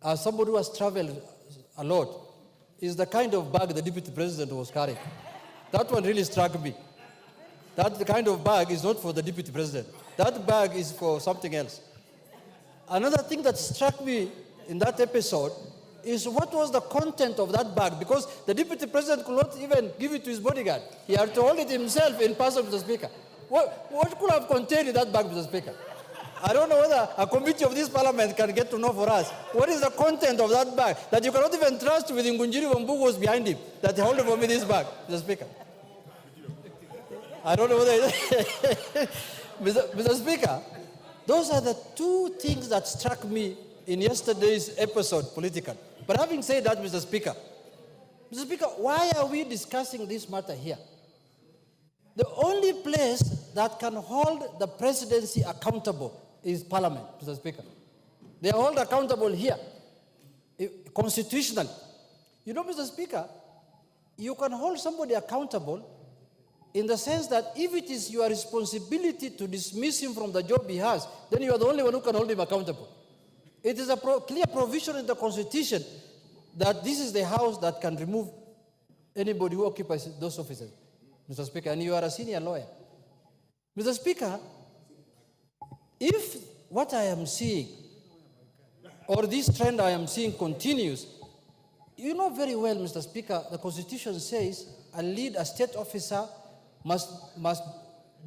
as somebody who has traveled a lot, is the kind of bag the Deputy President was carrying. That one really struck me. That kind of bag is not for the Deputy President. That bag is for something else. Another thing that struck me in that episode is what was the content of that bag, because the Deputy President could not even give it to his bodyguard. He had to hold it himself in person, Mr. Speaker. What could have contained in that bag, Mr. Speaker? I don't know whether a committee of this parliament can get to know for us. What is the content of that bag that you cannot even trust with Ngunjiri Wambugu was behind him, that he held for me this bag, Mr. Speaker? I don't know whether Mr. Speaker, those are the two things that struck me in yesterday's episode, political. But having said that, Mr. Speaker, why are we discussing this matter here? The only place that can hold the presidency accountable is Parliament, Mr. Speaker. They are held accountable here, constitutionally. You know, Mr. Speaker, you can hold somebody accountable in the sense that if it is your responsibility to dismiss him from the job he has, then you are the only one who can hold him accountable. It is a clear provision in the Constitution that this is the house that can remove anybody who occupies those offices, Mr. Speaker, and you are a senior lawyer. Mr. Speaker, if what I am seeing, or this trend I am seeing continues, you know very well, Mr. Speaker, the Constitution says a state officer must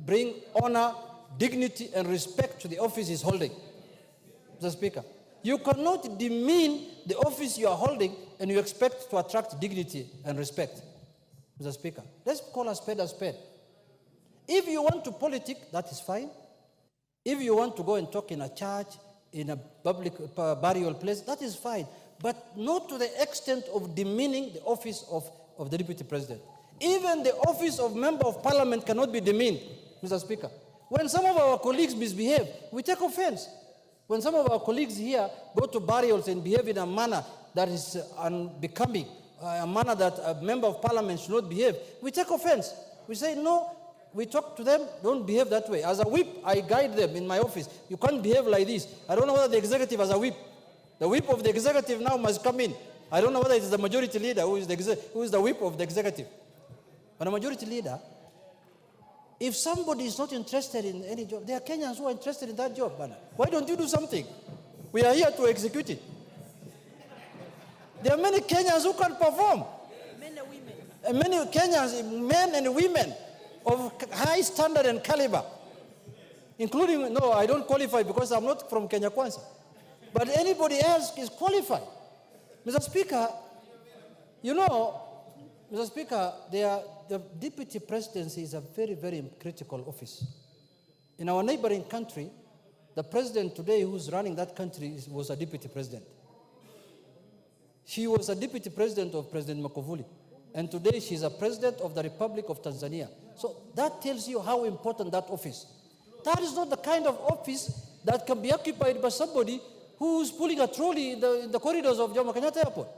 bring honor, dignity, and respect to the office he's holding. Mr. Speaker, you cannot demean the office you are holding and you expect to attract dignity and respect. Mr. Speaker, let's call a spade a spade. If you want to politic, that is fine. If you want to go and talk in a church, in a public burial place, that is fine. But not to the extent of demeaning the office of the Deputy President. Even the office of Member of Parliament cannot be demeaned, Mr. Speaker. When some of our colleagues misbehave, we take offense. When some of our colleagues here go to burials and behave in a manner that is unbecoming, a manner that a Member of Parliament should not behave, we take offense. We say, no, we talk to them, don't behave that way. As a whip, I guide them in my office. You can't behave like this. I don't know whether the executive has a whip. The whip of the executive now must come in. I don't know whether it is the majority leader who is the whip of the executive. But a majority leader, if somebody is not interested in any job, there are Kenyans who are interested in that job. Why don't you do something? We are here to execute it. There are many Kenyans who can perform. Men and women. And many Kenyans, men and women of high standard and caliber, including, no, I don't qualify because I'm not from Kenya Kwanza. But anybody else is qualified. Mr. Speaker, you know, Mr. Speaker, the deputy presidency is a very, very critical office. In our neighboring country, the president today who's running that country was a deputy president. She was a deputy president of President Magufuli. And today she's a president of the Republic of Tanzania. So that tells you how important that office. That is not the kind of office that can be occupied by somebody who's pulling a trolley in the corridors of Jomo Kenyatta Airport.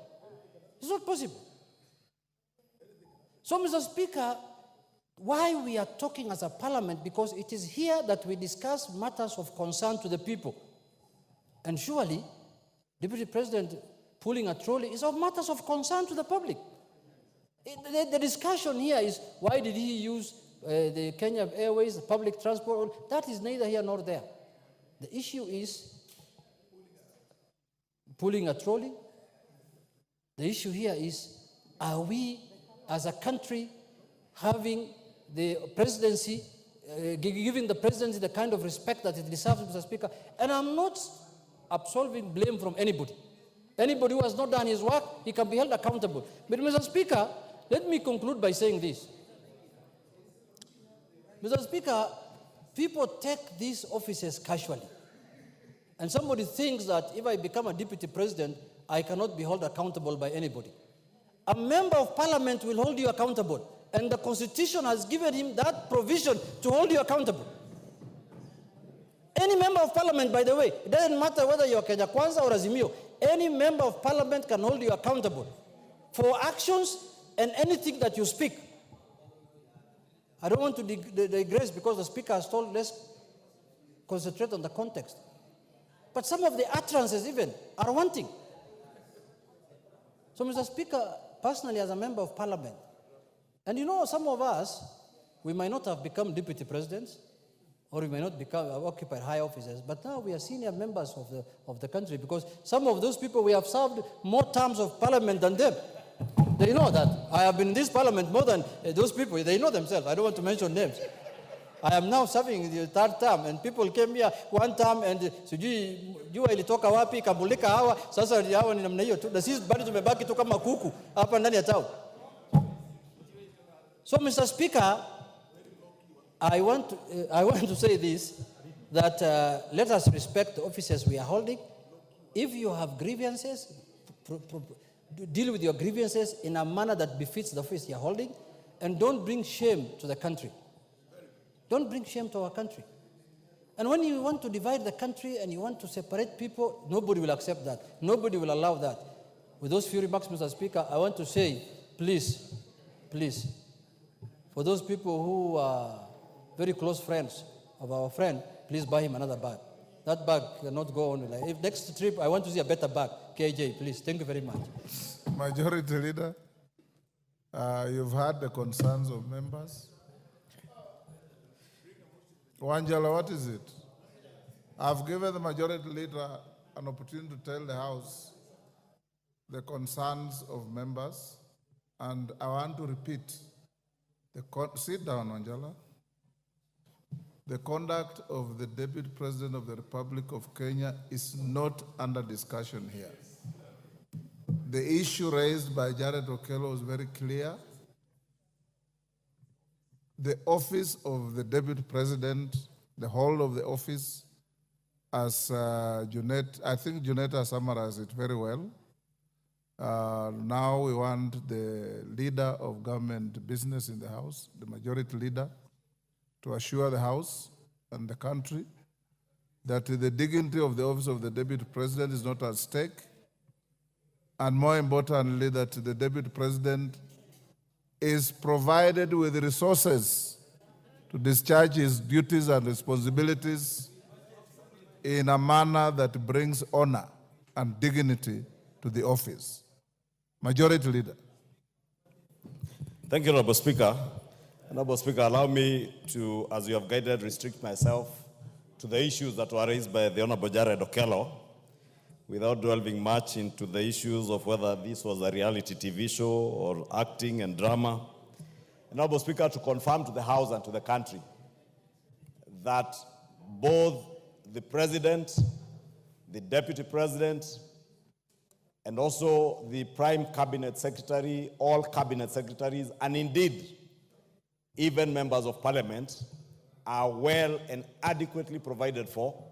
It's not possible. So, Mr. Speaker, why we are talking as a parliament, because it is here that we discuss matters of concern to the people. And surely, Deputy President pulling a trolley is of matters of concern to the public. The discussion here is, why did he use the Kenya Airways, the public transport? That is neither here nor there. The issue is pulling a trolley. The issue here is, are we as a country having the presidency, giving the presidency the kind of respect that it deserves, Mr. Speaker? And I'm not absolving blame from anybody. Anybody who has not done his work, he can be held accountable. But, Mr. Speaker, let me conclude by saying this. Mr. Speaker, people take these offices casually. And somebody thinks that if I become a deputy president, I cannot be held accountable by anybody. A member of parliament will hold you accountable. And the Constitution has given him that provision to hold you accountable. Any member of parliament, by the way, it doesn't matter whether you're Kenya Kwanza or Azimio, any member of parliament can hold you accountable for actions and anything that you speak. I don't want to digress because the speaker has told, let's concentrate on the context. But some of the utterances even are wanting. So, Mr. Speaker, personally as a member of parliament, and you know, some of us, we might not have become deputy presidents, or we may not occupy high offices, but now we are senior members of the country, because some of those people, we have served more terms of parliament than them. They know that. I have been in this parliament more than those people. They know themselves. I don't want to mention names. I am now serving the third term, and people came here one term and sijui jua ilitoka wapi kabulika hawa sasa hawa ni namna hiyo tu, na sisi bado tumebaki tu kama kuku hapa ndani ya town. So, Mr. Speaker, I want to say this, that let us respect the offices we are holding. If you have grievances, deal with your grievances in a manner that befits the office you are holding, and don't bring shame to the country. Don't bring shame to our country. And when you want to divide the country and you want to separate people, nobody will accept that. Nobody will allow that. With those few remarks, Mr. Speaker, I want to say, please, for those people who are very close friends of our friend, please buy him another bag. That bag cannot go on. If next trip, I want to see a better bag. KJ, please. Thank you very much. Majority Leader, you've heard the concerns of members. Wanjala, what is it? I've given the Majority Leader an opportunity to tell the House the concerns of members, and I want to repeat. Sit down, Wanjala. The conduct of the Deputy President of the Republic of Kenya is not under discussion here. The issue raised by Jared Okello was very clear. The office of the Deputy President, the whole of the office, as I think Junetta summarized it very well. Now we want the leader of government business in the House, the Majority Leader, to assure the House and the country that the dignity of the office of the Deputy President is not at stake, and more importantly, that the Deputy President is provided with resources to discharge his duties and responsibilities in a manner that brings honor and dignity to the office. Majority Leader. Thank you, Honorable Speaker. Honorable Speaker, allow me to, as you have guided, restrict myself to the issues that were raised by the Honorable Jared Okello, without delving much into the issues of whether this was a reality TV show or acting and drama. Honorable Speaker, to confirm to the House and to the country that both the President, the Deputy President, and also the Prime Cabinet Secretary, all Cabinet Secretaries, and indeed, even members of Parliament, are well and adequately provided for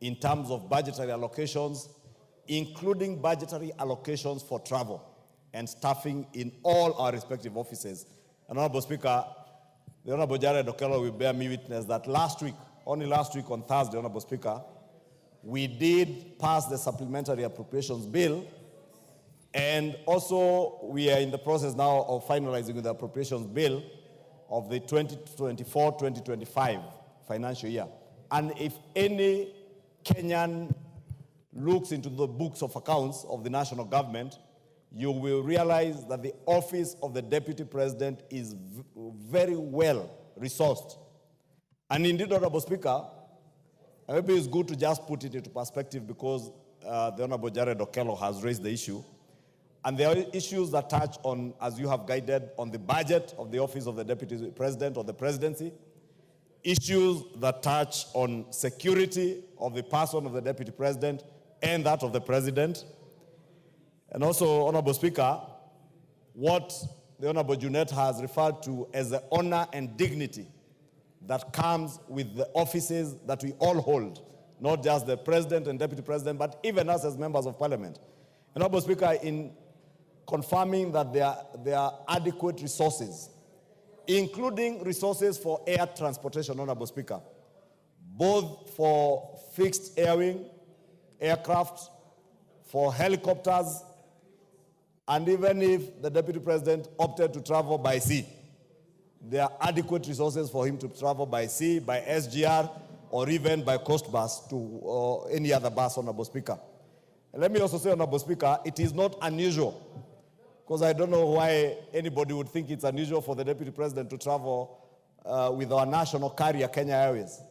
in terms of budgetary allocations, including budgetary allocations for travel and staffing in all our respective offices. And Honorable Speaker, the Honorable Jared Okello will bear me witness that last week, only last week on Thursday, Honorable Speaker, we did pass the supplementary appropriations bill, and also we are in the process now of finalizing the appropriations bill of the 2024-2025 financial year. And if any Kenyan looks into the books of accounts of the national government, you will realize that the office of the Deputy President is very well resourced. And indeed, Honorable Speaker, maybe it's good to just put it into perspective, because the Honorable Jared Okello has raised the issue. And there are issues that touch on, as you have guided, on the budget of the office of the Deputy President or the presidency, issues that touch on security of the person of the Deputy President and that of the President. And also, Honorable Speaker, what the Honorable Junet has referred to as the honor and dignity that comes with the offices that we all hold, not just the President and Deputy President, but even us as members of Parliament. Honorable Speaker, in confirming that there are adequate resources, including resources for air transportation, Honorable Speaker, both for fixed airwing, aircraft, for helicopters, and even if the Deputy President opted to travel by sea, there are adequate resources for him to travel by sea, by SGR, or even by coast bus to any other bus, Honorable Speaker. And let me also say, Honorable Speaker, it is not unusual, because I don't know why anybody would think it's unusual for the Deputy President to travel with our national carrier, Kenya Airways.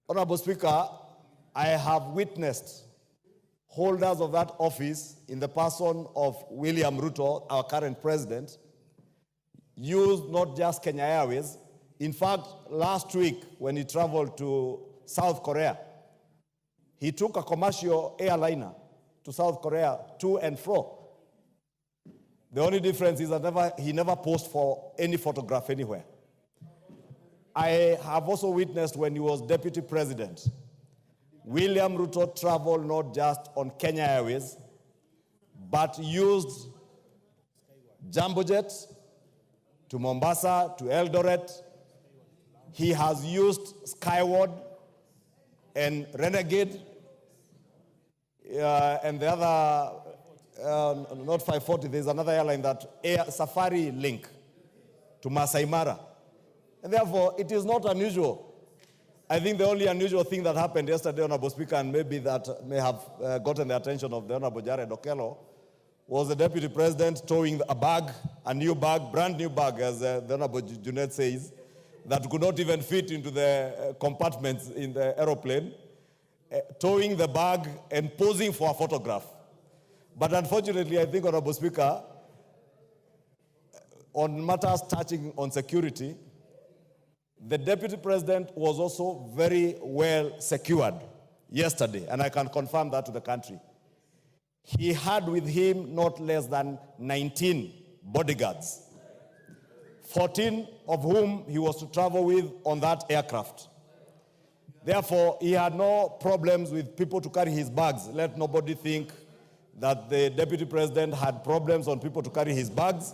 Honorable Speaker, I have witnessed holders of that office in the person of William Ruto, our current president, use not just Kenya Airways. In fact, last week when he traveled to South Korea, he took a commercial airliner to South Korea to and fro. The only difference is that he never posed for any photograph anywhere. I have also witnessed when he was deputy president, William Ruto traveled not just on Kenya Airways, but used jumbo jets to Mombasa, to Eldoret. He has used Skyward and Renegade, and the other, not 540, there's another airline that Safari Link to Masai Mara. And therefore, it is not unusual. I think the only unusual thing that happened yesterday, Honorable Speaker, and maybe that may have gotten the attention of the Honorable Jared Okello, was the Deputy President towing a bag, a new bag, brand new bag, as the Honorable Junet says, that could not even fit into the compartments in the aeroplane, towing the bag and posing for a photograph. But unfortunately, I think, Honorable Speaker, on matters touching on security, the Deputy President was also very well secured yesterday, and I can confirm that to the country. He had with him not less than 19 bodyguards, 14 of whom he was to travel with on that aircraft. Therefore, he had no problems with people to carry his bags. Let nobody think that the Deputy President had problems on people to carry his bags.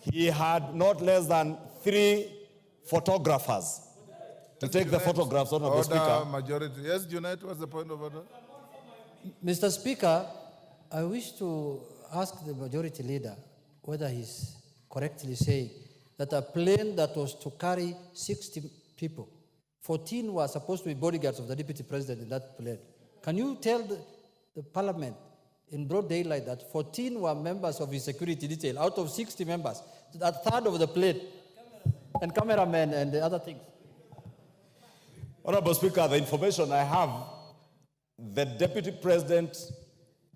He had not less than 3 photographers to take the photographs, Honorable Speaker. Majority. Yes, Junaid, what's the point of order? Mr. Speaker, I wish to ask the majority leader whether he's correctly saying that a plane that was to carry 60 people, 14 were supposed to be bodyguards of the Deputy President in that plane. Can you tell the Parliament in broad daylight that 14 were members of his security detail out of 60 members, a third of the plane, and cameramen and the other things? Honorable Speaker, the information I have, the Deputy President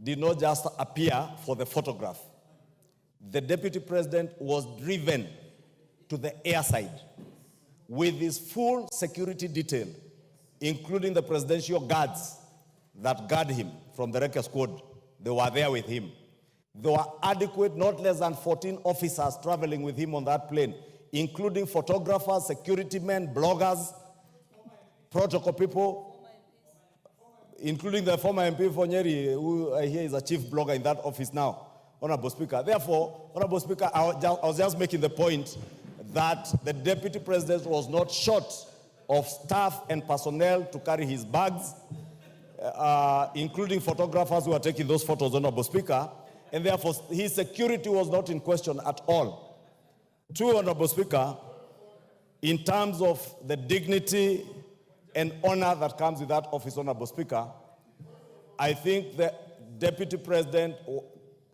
did not just appear for the photograph. The Deputy President was driven to the airside with his full security detail, including the presidential guards that guard him from the Wrecker Squad. They were there with him. There were adequate, not less than 14 officers traveling with him on that plane, including photographers, security men, bloggers, protocol people, including the former MP for Nyeri, who I hear is a chief blogger in that office now, Honorable Speaker. Therefore, Honorable Speaker, I was just making the point that the Deputy President was not short of staff and personnel to carry his bags, including photographers who are taking those photos, Honorable Speaker, and therefore his security was not in question at all. Two, Honorable Speaker, in terms of the dignity and honor that comes with that office, Honorable Speaker, I think the Deputy President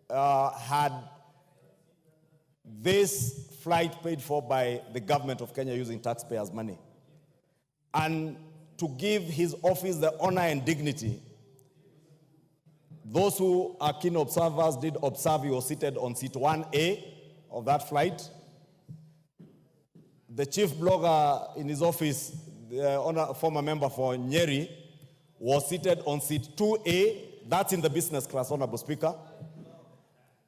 had this flight paid for by the government of Kenya using taxpayers' money. And to give his office the honor and dignity, those who are keen observers did observe he was seated on seat 1A of that flight. The chief blogger in his office, the former member for Nyeri, was seated on seat 2A. That's in the business class, Honorable Speaker.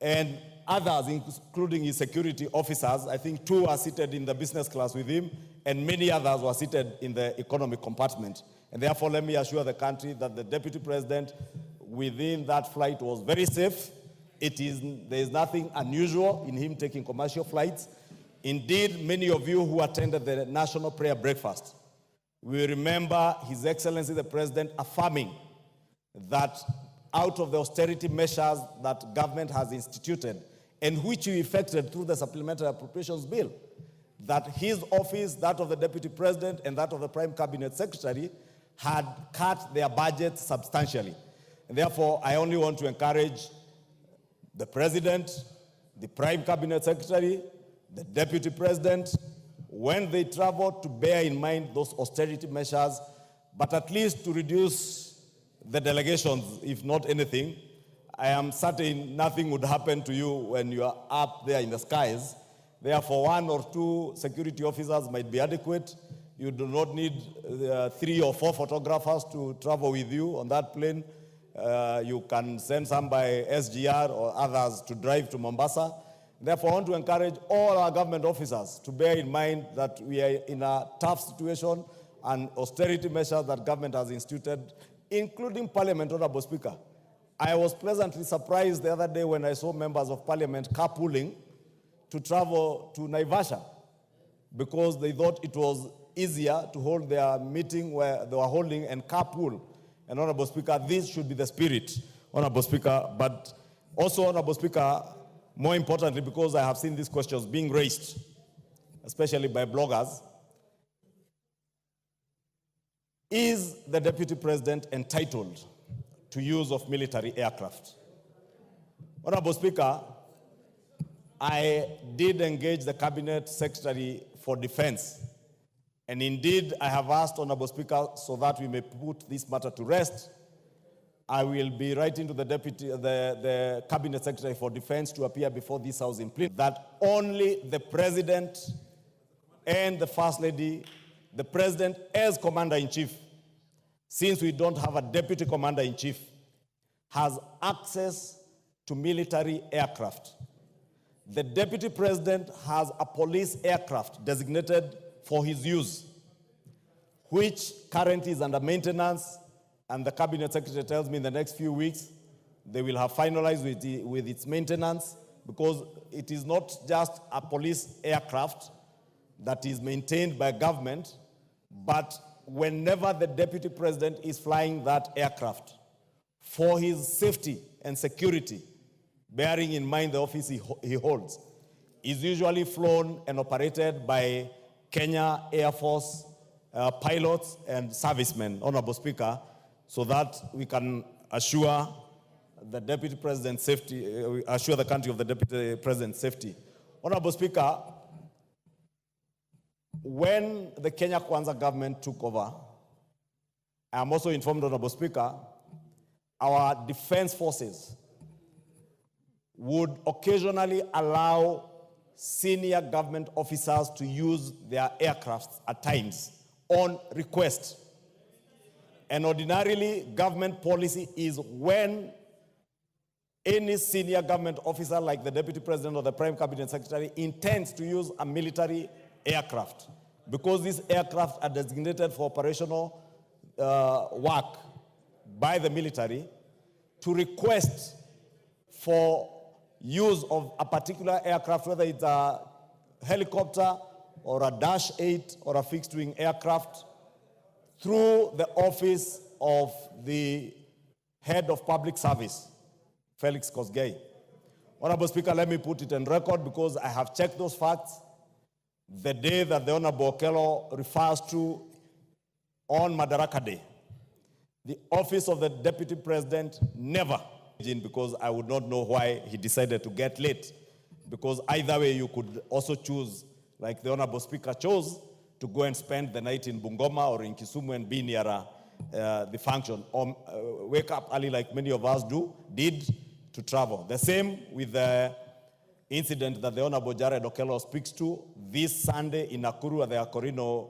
And others, including his security officers, I think 2 are seated in the business class with him, and many others were seated in the economic compartment. And therefore, let me assure the country that the Deputy President within that flight was very safe. There is nothing unusual in him taking commercial flights. Indeed, many of you who attended the National Prayer Breakfast will remember His Excellency the President affirming that out of the austerity measures that government has instituted and which we effected through the Supplementary Appropriations Bill, that his office, that of the Deputy President, and that of the Prime Cabinet Secretary had cut their budget substantially. And therefore, I only want to encourage the President, the Prime Cabinet Secretary, the Deputy President, when they travel, to bear in mind those austerity measures, but at least to reduce the delegations, if not anything. I am certain nothing would happen to you when you are up there in the skies. Therefore, 1 or 2 security officers might be adequate. You do not need 3 or 4 photographers to travel with you on that plane. You can send some by SGR or others to drive to Mombasa. Therefore, I want to encourage all our government officers to bear in mind that we are in a tough situation and austerity measures that government has instituted, including Parliament, Honorable Speaker. I was pleasantly surprised the other day when I saw members of Parliament carpooling to travel to Naivasha because they thought it was easier to hold their meeting where they were holding and carpool. And Honorable Speaker, this should be the spirit, Honorable Speaker, but also, Honorable Speaker, more importantly, because I have seen these questions being raised, especially by bloggers, is the Deputy President entitled to use of military aircraft? Honorable Speaker, I did engage the Cabinet Secretary for Defense, and indeed I have asked, Honorable Speaker, so that we may put this matter to rest, I will be writing to the Cabinet Secretary for Defense to appear before this House in plenary that only the President and the First Lady, the President as Commander-in-Chief, since we don't have a Deputy Commander-in-Chief, has access to military aircraft. The Deputy President has a police aircraft designated for his use, which currently is under maintenance, and the Cabinet Secretary tells me in the next few weeks they will have finalized with its maintenance, because it is not just a police aircraft that is maintained by government, but whenever the Deputy President is flying that aircraft for his safety and security, bearing in mind the office he holds, is usually flown and operated by Kenya Air Force pilots and servicemen, Honorable Speaker, so that we can assure the Deputy President's safety, assure the country of the Deputy President's safety. Honorable Speaker, when the Kenya Kwanza government took over, I am also informed, Honorable Speaker, our defense forces would occasionally allow senior government officers to use their aircrafts at times on request. And ordinarily, government policy is when any senior government officer like the Deputy President or the Prime Cabinet Secretary intends to use a military aircraft, because these aircraft are designated for operational work by the military, to request for use of a particular aircraft, whether it's a helicopter or a Dash 8 or a fixed-wing aircraft, through the office of the head of public service, Felix Kosgei. Honorable Speaker, let me put it on record because I have checked those facts. The day that the Honorable Okello refers to on Madaraka Day, the office of the Deputy President never, because I would not know why he decided to get late, because either way you could also choose, like the Honorable Speaker chose, to go and spend the night in Bungoma or in Kisumu and be near the function, or wake up early like many of us did to travel. The same with the incident that the Honorable Jared Okello speaks to this Sunday in Nakuru at the Akorino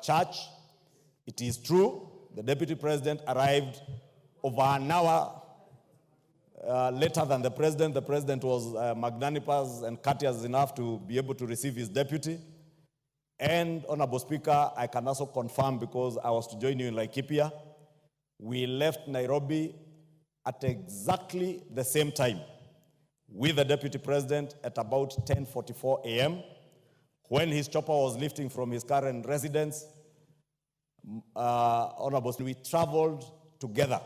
Church. It is true, the Deputy President arrived over an hour later than the President. The President was magnanimous and courteous enough to be able to receive his deputy. And, Honorable Speaker, I can also confirm, because I was to join you in Laikipia, we left Nairobi at exactly the same time with the Deputy President at about 10:44 a.m. when his chopper was lifting from his current residence. Honorable Speaker, we traveled together.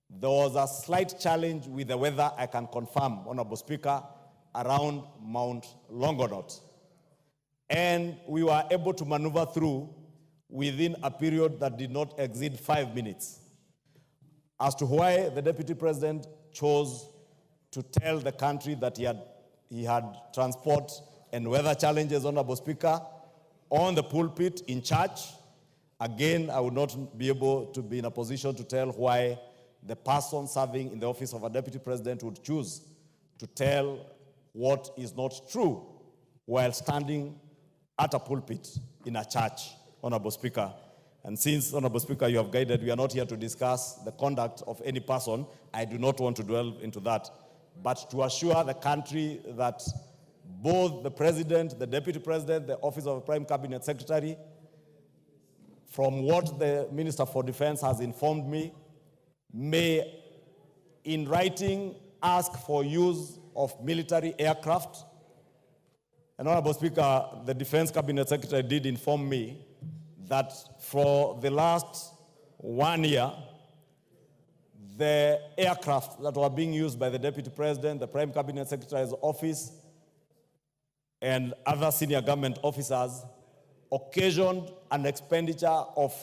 There was a slight challenge with the weather, I can confirm, Honorable Speaker, around Mount Longonot. and we were able to maneuver through within a period that did not exceed 5 minutes. As to why the Deputy President chose to tell the country that he had transport and weather challenges, Honorable Speaker, on the pulpit in church, again, I would not be able to be in a position to tell why the person serving in the office of a Deputy President would choose to tell what is not true while standing at a pulpit in a church, Honorable Speaker. And since, Honorable Speaker, you have guided, we are not here to discuss the conduct of any person. I do not want to dwell into that. But to assure the country that both the President, the Deputy President, the Office of the Prime Cabinet Secretary, from what the Minister for Defense has informed me, may, in writing, ask for use of military aircraft. And Honorable Speaker, the Defense Cabinet Secretary did inform me that for the last 1 year, the aircraft that were being used by the Deputy President, the Prime Cabinet Secretary's office, and other senior government officers occasioned an expenditure of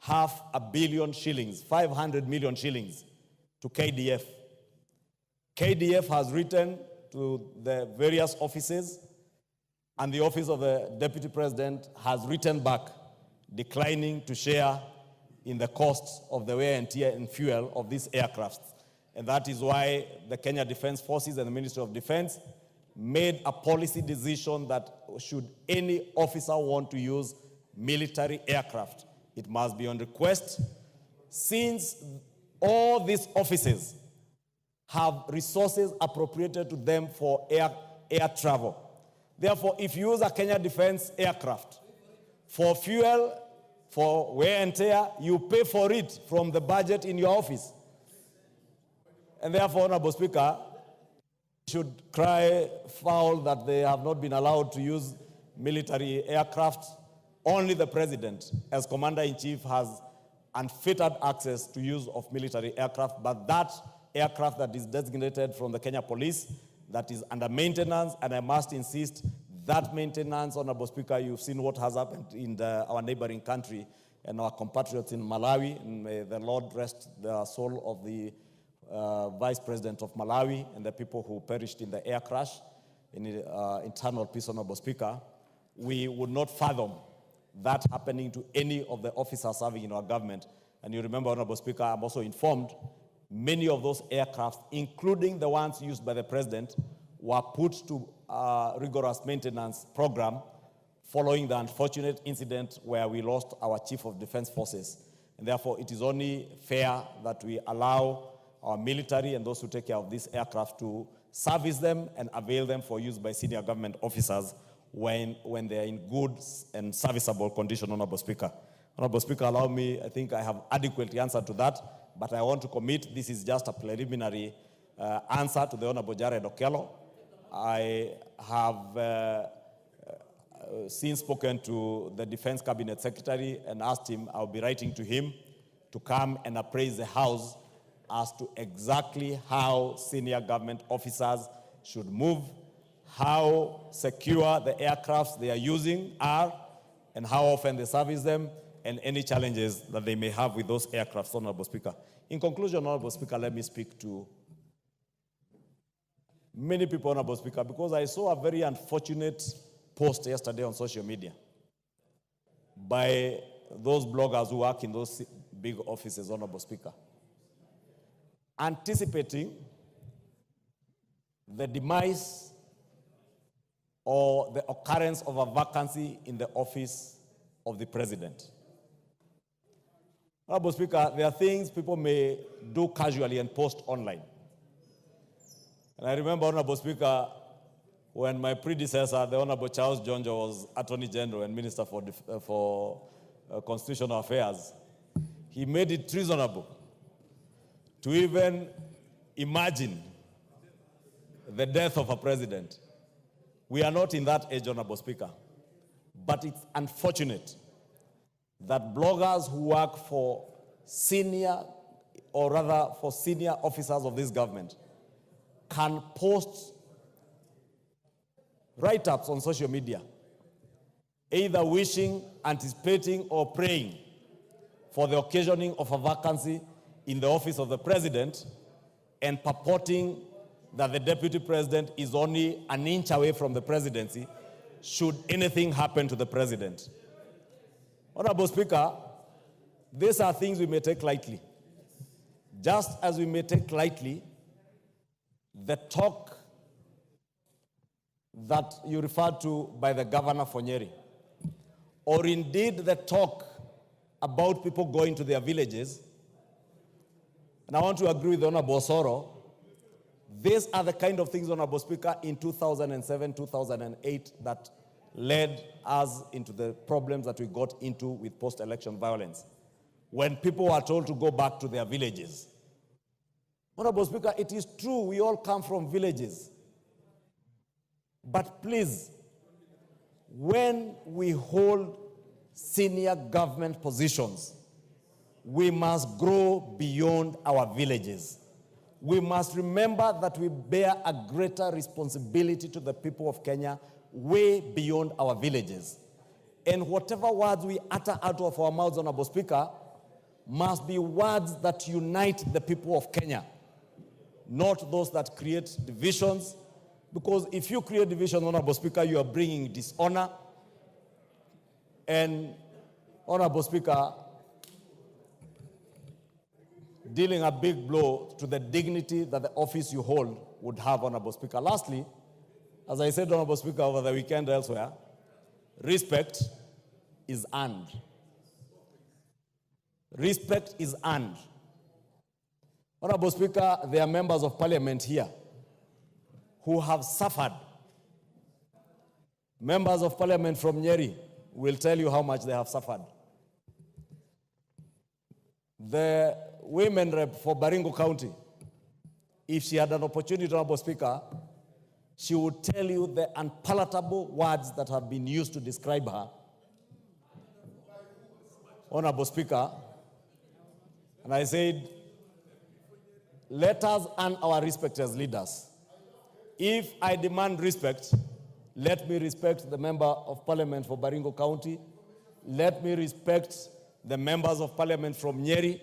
$500 million shillings, 500 million shillings, to KDF. KDF has written to the various offices, and the office of the Deputy President has written back, declining to share in the costs of the wear and tear and fuel of these aircrafts. And that is why the Kenya Defense Forces and the Ministry of Defense made a policy decision that should any officer want to use military aircraft, it must be on request, since all these offices have resources appropriated to them for air travel. Therefore, if you use a Kenya Defense aircraft for fuel, for wear and tear, you pay for it from the budget in your office. And therefore, Honorable Speaker, should cry foul that they have not been allowed to use military aircraft. Only the President, as Commander-in-Chief, has unfettered access to use of military aircraft, but that aircraft that is designated from the Kenya Police, that is under maintenance, and I must insist, that maintenance, Honorable Speaker, you've seen what has happened in our neighboring country and our compatriots in Malawi, and may the Lord rest the soul of the Vice President of Malawi and the people who perished in the air crash, in internal peace, Honorable Speaker. We would not fathom that happening to any of the officers serving in our government. And you remember, Honorable Speaker, I'm also informed many of those aircrafts, including the ones used by the President, were put to a rigorous maintenance program following the unfortunate incident where we lost our Chief of Defense Forces. And therefore, it is only fair that we allow our military and those who take care of these aircraft to service them and avail them for use by senior government officers when they are in good and serviceable condition, Honorable Speaker. Honorable Speaker, allow me, I think I have adequately answered to that, but I want to commit this is just a preliminary answer to the Honorable Jared Okello. I have since spoken to the Defense Cabinet Secretary and asked him, I'll be writing to him to come and appraise the House as to exactly how senior government officers should move, how secure the aircrafts they are using are, and how often they service them, and any challenges that they may have with those aircrafts, Honorable Speaker. In conclusion, Honorable Speaker, let me speak to many people, Honorable Speaker, because I saw a very unfortunate post yesterday on social media by those bloggers who work in those big offices, Honorable Speaker, anticipating the demise or the occurrence of a vacancy in the office of the President. Honorable Speaker, there are things people may do casually and post online. And I remember, Honorable Speaker, when my predecessor, the Honorable Charles Jonjo, was Attorney General and Minister for Constitutional Affairs, he made it treasonable to even imagine the death of a president. We are not in that age, Honorable Speaker. But it's unfortunate that bloggers who work for senior officers of this government can post write-ups on social media either wishing, anticipating, or praying for the occasioning of a vacancy in the office of the president and purporting that the deputy president is only an inch away from the presidency should anything happen to the president. Honorable Speaker, these are things we may take lightly. Just as we may take lightly the talk that you referred to by the governor for Nyeri, or indeed the talk about people going to their villages. And I want to agree with Honorable Osoro. These are the kind of things, Honorable Speaker, in 2007, 2008 that led us into the problems that we got into with post-election violence. When people were told to go back to their villages. Honorable Speaker, it is true we all come from villages. But please, when we hold senior government positions, we must grow beyond our villages. We must remember that we bear a greater responsibility to the people of Kenya way beyond our villages. And whatever words we utter out of our mouths, Honorable Speaker, must be words that unite the people of Kenya, not those that create divisions. Because if you create division, Honorable Speaker, you are bringing dishonor. And, Honorable Speaker, dealing a big blow to the dignity that the office you hold would have, Honorable Speaker. Lastly, as I said, Honorable Speaker, over the weekend elsewhere, respect is earned. Respect is earned. Honorable Speaker, there are members of parliament here who have suffered. Members of parliament from Nyeri will tell you how much they have suffered. The women rep for Baringo County, if she had an opportunity, Honorable Speaker, she would tell you the unpalatable words that have been used to describe her. Honorable Speaker, and I said, let us earn our respect as leaders. If I demand respect, let me respect the member of parliament for Baringo County. Let me respect the members of parliament from Nyeri.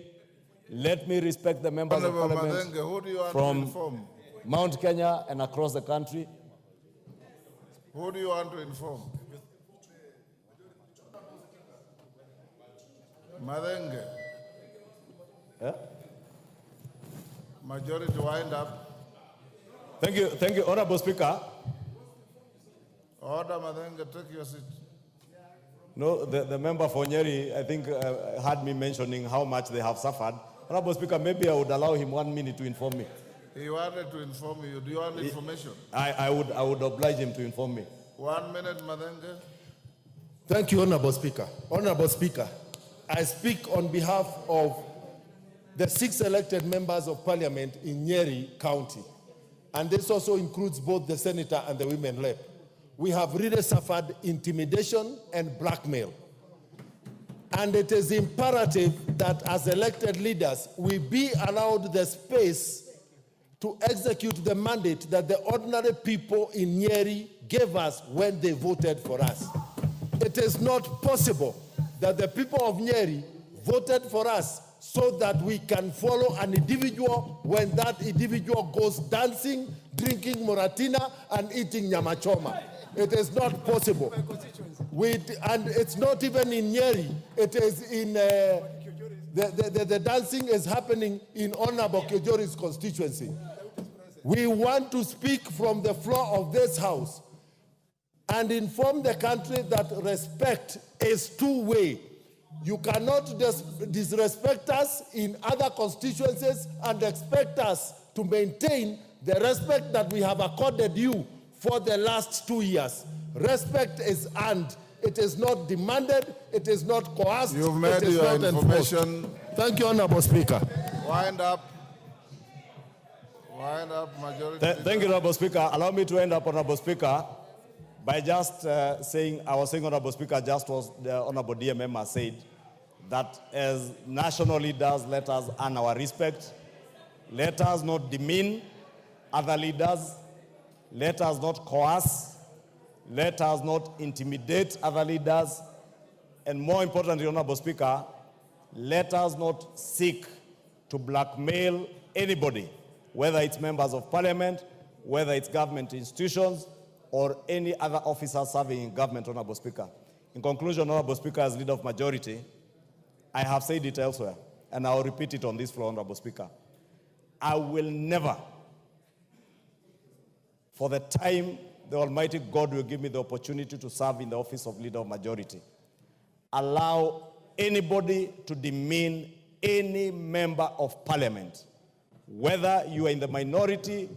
Let me respect the members of parliament from Mount Kenya and across the country. Who do you want to inform? Madenge. Yeah? Majority wind up. Thank you, Honorable Speaker. Order, Madenge, take your seat. No, the member for Nyeri, I think, had me mentioning how much they have suffered. Honorable Speaker, maybe I would allow him 1 minute to inform me. He wanted to inform you. Do you want information? I would oblige him to inform me. 1 minute, Madenge. Thank you, Honorable Speaker. Honorable Speaker, I speak on behalf of the 6 elected members of parliament in Nyeri County. And this also includes both the senator and the women rep. We have really suffered intimidation and blackmail. And it is imperative that as elected leaders, we be allowed the space to execute the mandate that the ordinary people in Nyeri gave us when they voted for us. It is not possible that the people of Nyeri voted for us so that we can follow an individual when that individual goes dancing, drinking Moratina, and eating nyama choma. It is not possible. And it's not even in Nyeri. It is in, the dancing is happening in Honorable Kejori's constituency. We want to speak from the floor of this house and inform the country that respect is two-way. You cannot disrespect us in other constituencies and expect us to maintain the respect that we have accorded you for the last 2 years. Respect is earned. It is not demanded. It is not coerced. You've made your information. Thank you, Honorable Speaker. Wind up. Wind up, majority. Thank you, Honorable Speaker. Allow me to end up, Honorable Speaker, by just saying, I was saying, Honorable Speaker, just was the Honorable DMM has said, that as national leaders, let us earn our respect. Let us not demean other leaders. Let us not coerce. Let us not intimidate other leaders. And more importantly, Honorable Speaker, let us not seek to blackmail anybody, whether it's members of parliament, whether it's government institutions, or any other officer serving in government, Honorable Speaker. In conclusion, Honorable Speaker, as leader of majority, I have said it elsewhere, and I'll repeat it on this floor, Honorable Speaker. I will never, for the time the Almighty God will give me the opportunity to serve in the office of leader of majority, allow anybody to demean any member of parliament, whether you are in the minority,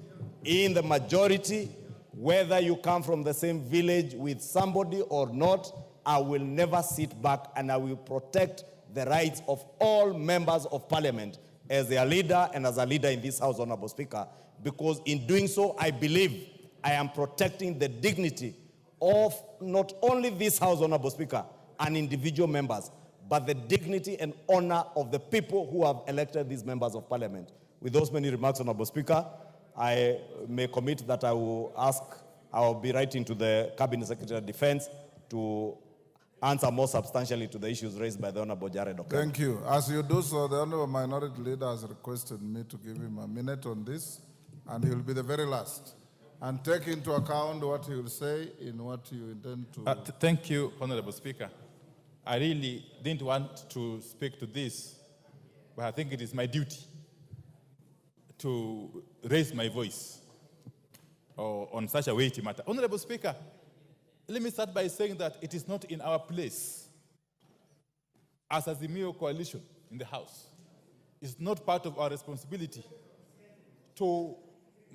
in the majority, whether you come from the same village with somebody or not. I will never sit back, and I will protect the rights of all members of parliament as their leader and as a leader in this house, Honorable Speaker, because in doing so, I believe I am protecting the dignity of not only this house, Honorable Speaker, and individual members, but the dignity and honor of the people who have elected these members of parliament. With those many remarks, Honorable Speaker, I may commit that I will be writing to the Cabinet Secretary of Defense to answer more substantially to the issues raised by the Honorable Jared Okenga. Thank you. As you do so, the Honorable Minority Leader has requested me to give him a minute on this, and he will be the very last. And take into account what he will say in what you intend to... Thank you, Honorable Speaker. I really didn't want to speak to this, but I think it is my duty to raise my voice on such a weighty matter. Honorable Speaker, let me start by saying that it is not in our place as a Azimio coalition in the House. It's not part of our responsibility to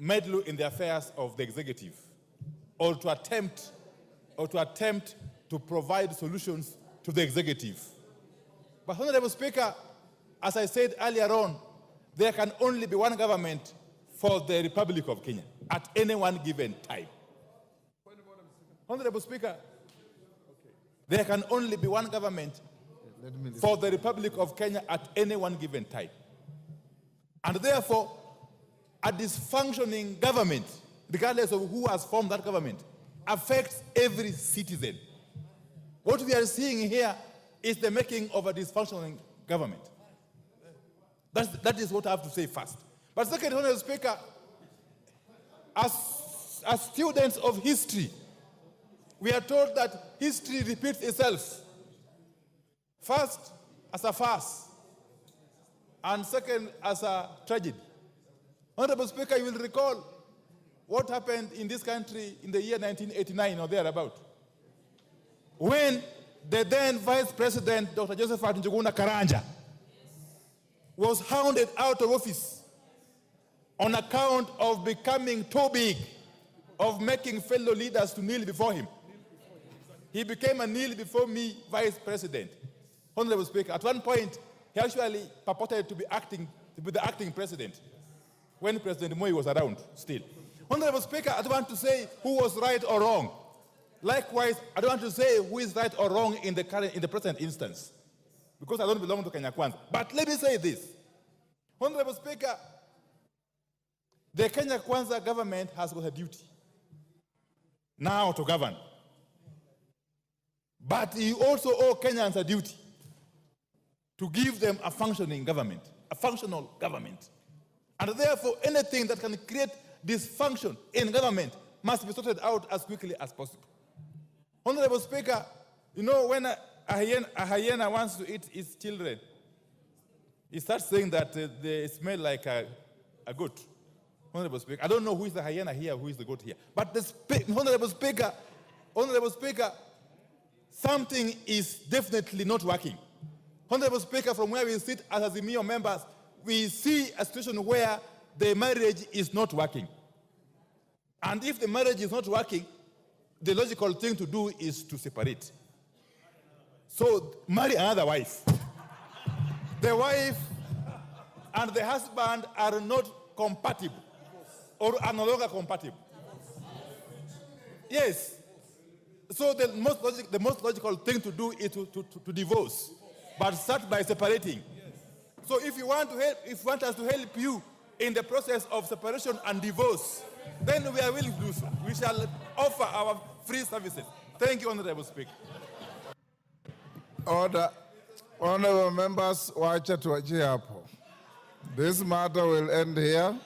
meddle in the affairs of the executive or to attempt to provide solutions to the executive. But Honorable Speaker, as I said earlier on, there can only be one government for the Republic of Kenya at any one given time. Honorable Speaker, there can only be one government for the Republic of Kenya at any one given time. And therefore, a dysfunctioning government, regardless of who has formed that government, affects every citizen. What we are seeing here is the making of a dysfunctioning government. That is what I have to say first. But second, Honorable Speaker, as students of history, we are told that history repeats itself. First, as a farce, and second, as a tragedy. Honorable Speaker, you will recall what happened in this country in the year 1989 or thereabout, when the then Vice President, Dr. Josephat Njuguna Karanja, was hounded out of office on account of becoming too big, of making fellow leaders to kneel before him. He became a kneel before me Vice President. Honorable Speaker, at one point, he actually purported to be the acting president when President Moi was around still. Honorable Speaker, I don't want to say who was right or wrong. Likewise, I don't want to say who is right or wrong in the present instance, because I don't belong to Kenya Kwanza. But let me say this. Honorable Speaker, the Kenya Kwanza government has got a duty now to govern. But you also owe Kenyans a duty to give them a functioning government, a functional government. And therefore, anything that can create dysfunction in government must be sorted out as quickly as possible. Honorable Speaker, you know, when a hyena wants to eat its children, he starts saying that they smell like a goat. Honorable Speaker, I don't know who is the hyena here, who is the goat here. But Honorable Speaker, something is definitely not working. Honorable Speaker, from where we sit as Azimio members, we see a situation where the marriage is not working. And if the marriage is not working, the logical thing to do is to separate. So marry another wife. The wife and the husband are not compatible or are no longer compatible. Yes. So the most logical thing to do is to divorce, but start by separating. So if you want us to help you in the process of separation and divorce, then we are willing to do so. We shall offer our free services. Thank you, Honorable Speaker. Order. Honorable members, wacha tuachie hapo. This matter will end here.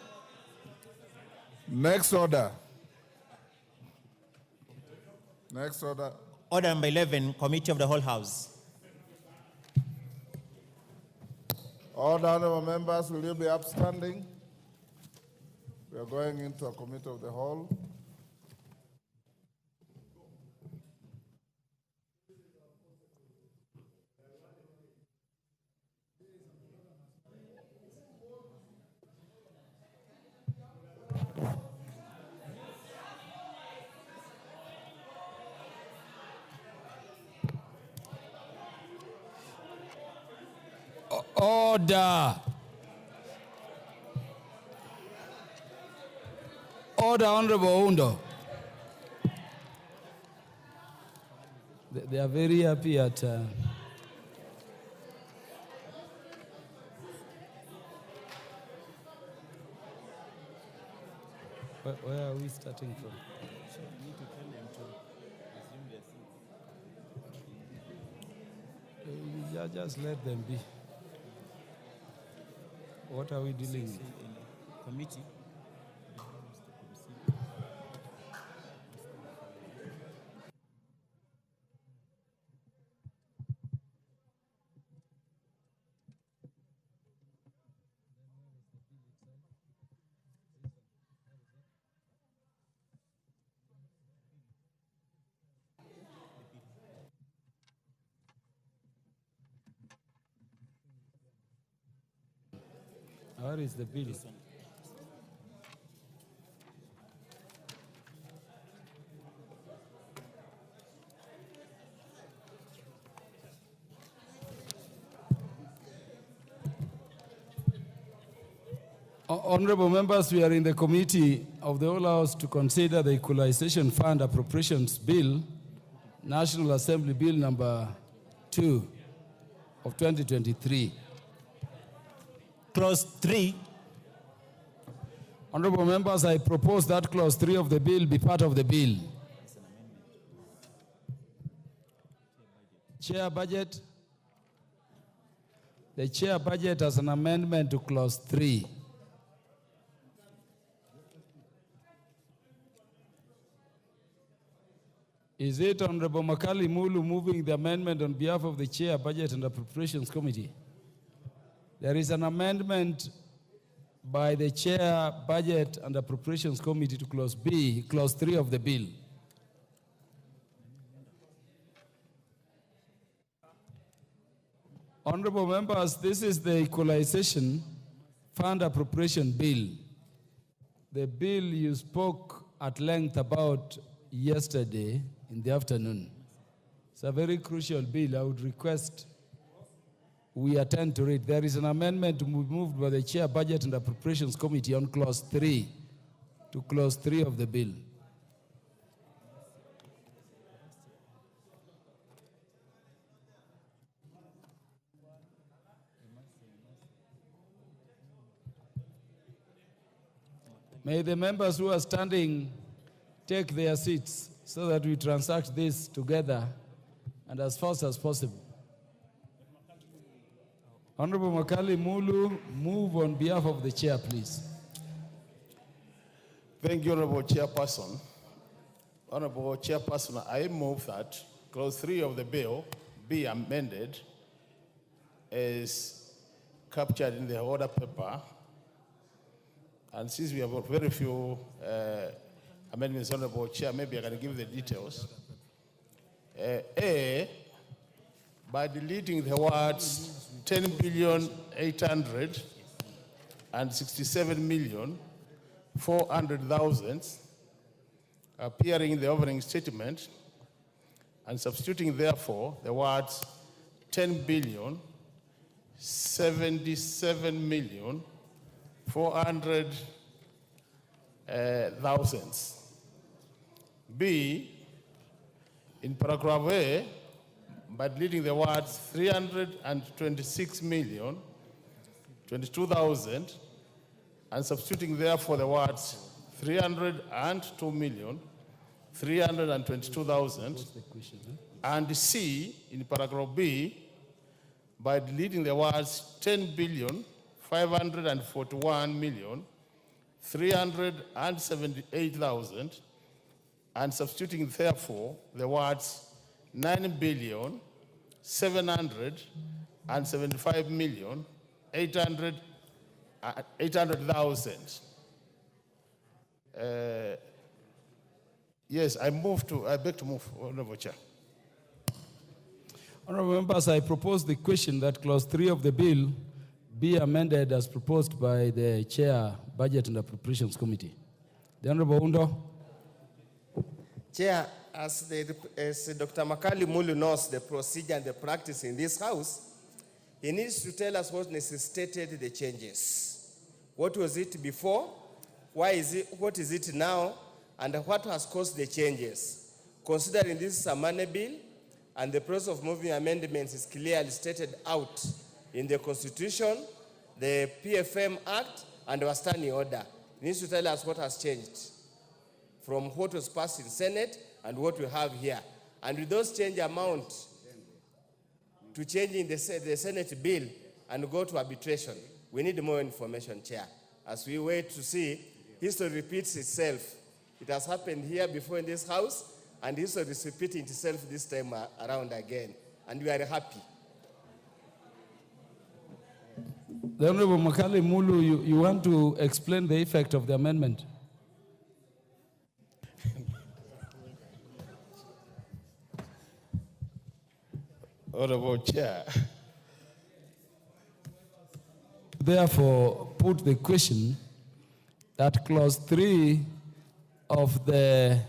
Next order. Next order. Order number 11, Committee of the Whole House. Order, honorable members, will you be upstanding? We are going into a committee of the whole. Order. Order, Honorable Oundo. They are very happy at... Where are we starting from? Just let them be. What are we dealing with? Committee. Where is the bill? Honorable members, we are in the committee of the Whole House to consider the Equalization Fund Appropriations Bill, National Assembly Bill number 2 of 2023. Clause 3. Honorable members, I propose that clause 3 of the bill be part of the bill. Chair budget. The chair budget has an amendment to clause 3. Is it Honorable Makali Mulu moving the amendment on behalf of the Chair, Budget and Appropriations Committee? There is an amendment by the Chair, Budget and Appropriations Committee to clause B, clause 3 of the bill. Honorable members, this is the Equalization Fund Appropriation Bill. The bill you spoke at length about yesterday in the afternoon. It's a very crucial bill. I would request we attend to it. There is an amendment moved by the Chair, Budget and Appropriations Committee on clause 3 to clause 3 of the bill. May the members who are standing take their seats so that we transact this together and as fast as possible. Honorable Makali Mulu, move on behalf of the chair, please. Thank you, Honorable Chairperson. Honorable Chairperson, I move that clause 3 of the bill be amended as captured in the order paper. And since we have very few amendments, Honorable Chair, maybe I can give the details. A, by deleting the words 10,867,400,000 appearing in the opening statement and substituting therefore the words 10,077,400,000. B, in paragraph A, by deleting the words 326,022,000 and substituting therefore the words 302,322,000 and C in paragraph B by deleting the words 10,541,378,000 and substituting therefore the words 9,775,800,000. Yes, I beg to move, Honorable Chair. Honorable members, I propose the question that clause 3 of the bill be amended as proposed by the Chair, Budget and Appropriations Committee. The Honorable Undo. Chair, as Dr. Makali Mulu knows the procedure and the practice in this house, he needs to tell us what necessitated the changes. What was it before? What is it now? And what has caused the changes? Considering this is a money bill, and the process of moving amendments is clearly stated out in the Constitution, the PFM Act, and our standing order. He needs to tell us what has changed from what was passed in Senate and what we have here. And with those change amount to changing the Senate bill and go to arbitration, we need more information, Chair. As we wait to see, history repeats itself. It has happened here before in this house, and history is repeating itself this time around again. And we are happy. The Honorable Makali Mulu, you want to explain the effect of the amendment? Honorable Chair. Therefore, put the question that clause 3 of the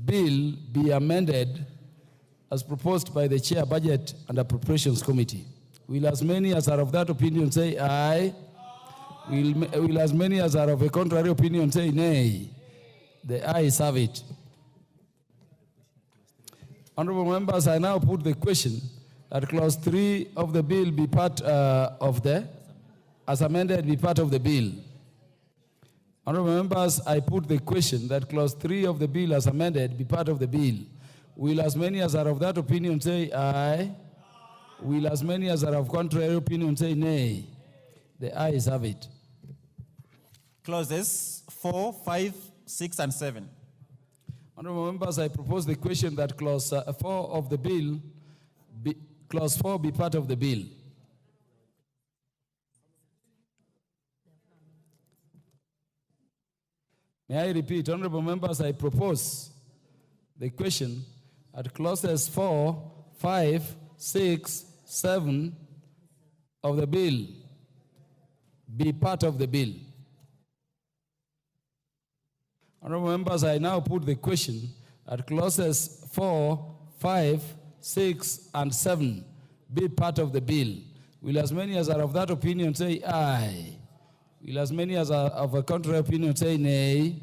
bill be amended as proposed by the Chair, Budget and Appropriations Committee. Will as many as are of that opinion say aye? Will as many as are of a contrary opinion say nay? The ayes have it. Honorable members, I now put the question that clause 3 of the bill be part as amended, be part of the bill. Honorable members, I put the question that clause 3 of the bill as amended be part of the bill. Will as many as are of that opinion say aye? Will as many as are of contrary opinion say nay? The ayes have it. Clauses 4, 5, 6, and 7. Honorable members, I propose the question that clause 4 of the bill, clause 4 be part of the bill. May I repeat, honorable members, I propose the question at clauses 4, 5, 6, 7 of the bill be part of the bill. Honorable members, I now put the question at clauses 4, 5, 6, and 7 be part of the bill. Will as many as are of that opinion say aye? Will as many as are of a contrary opinion say nay?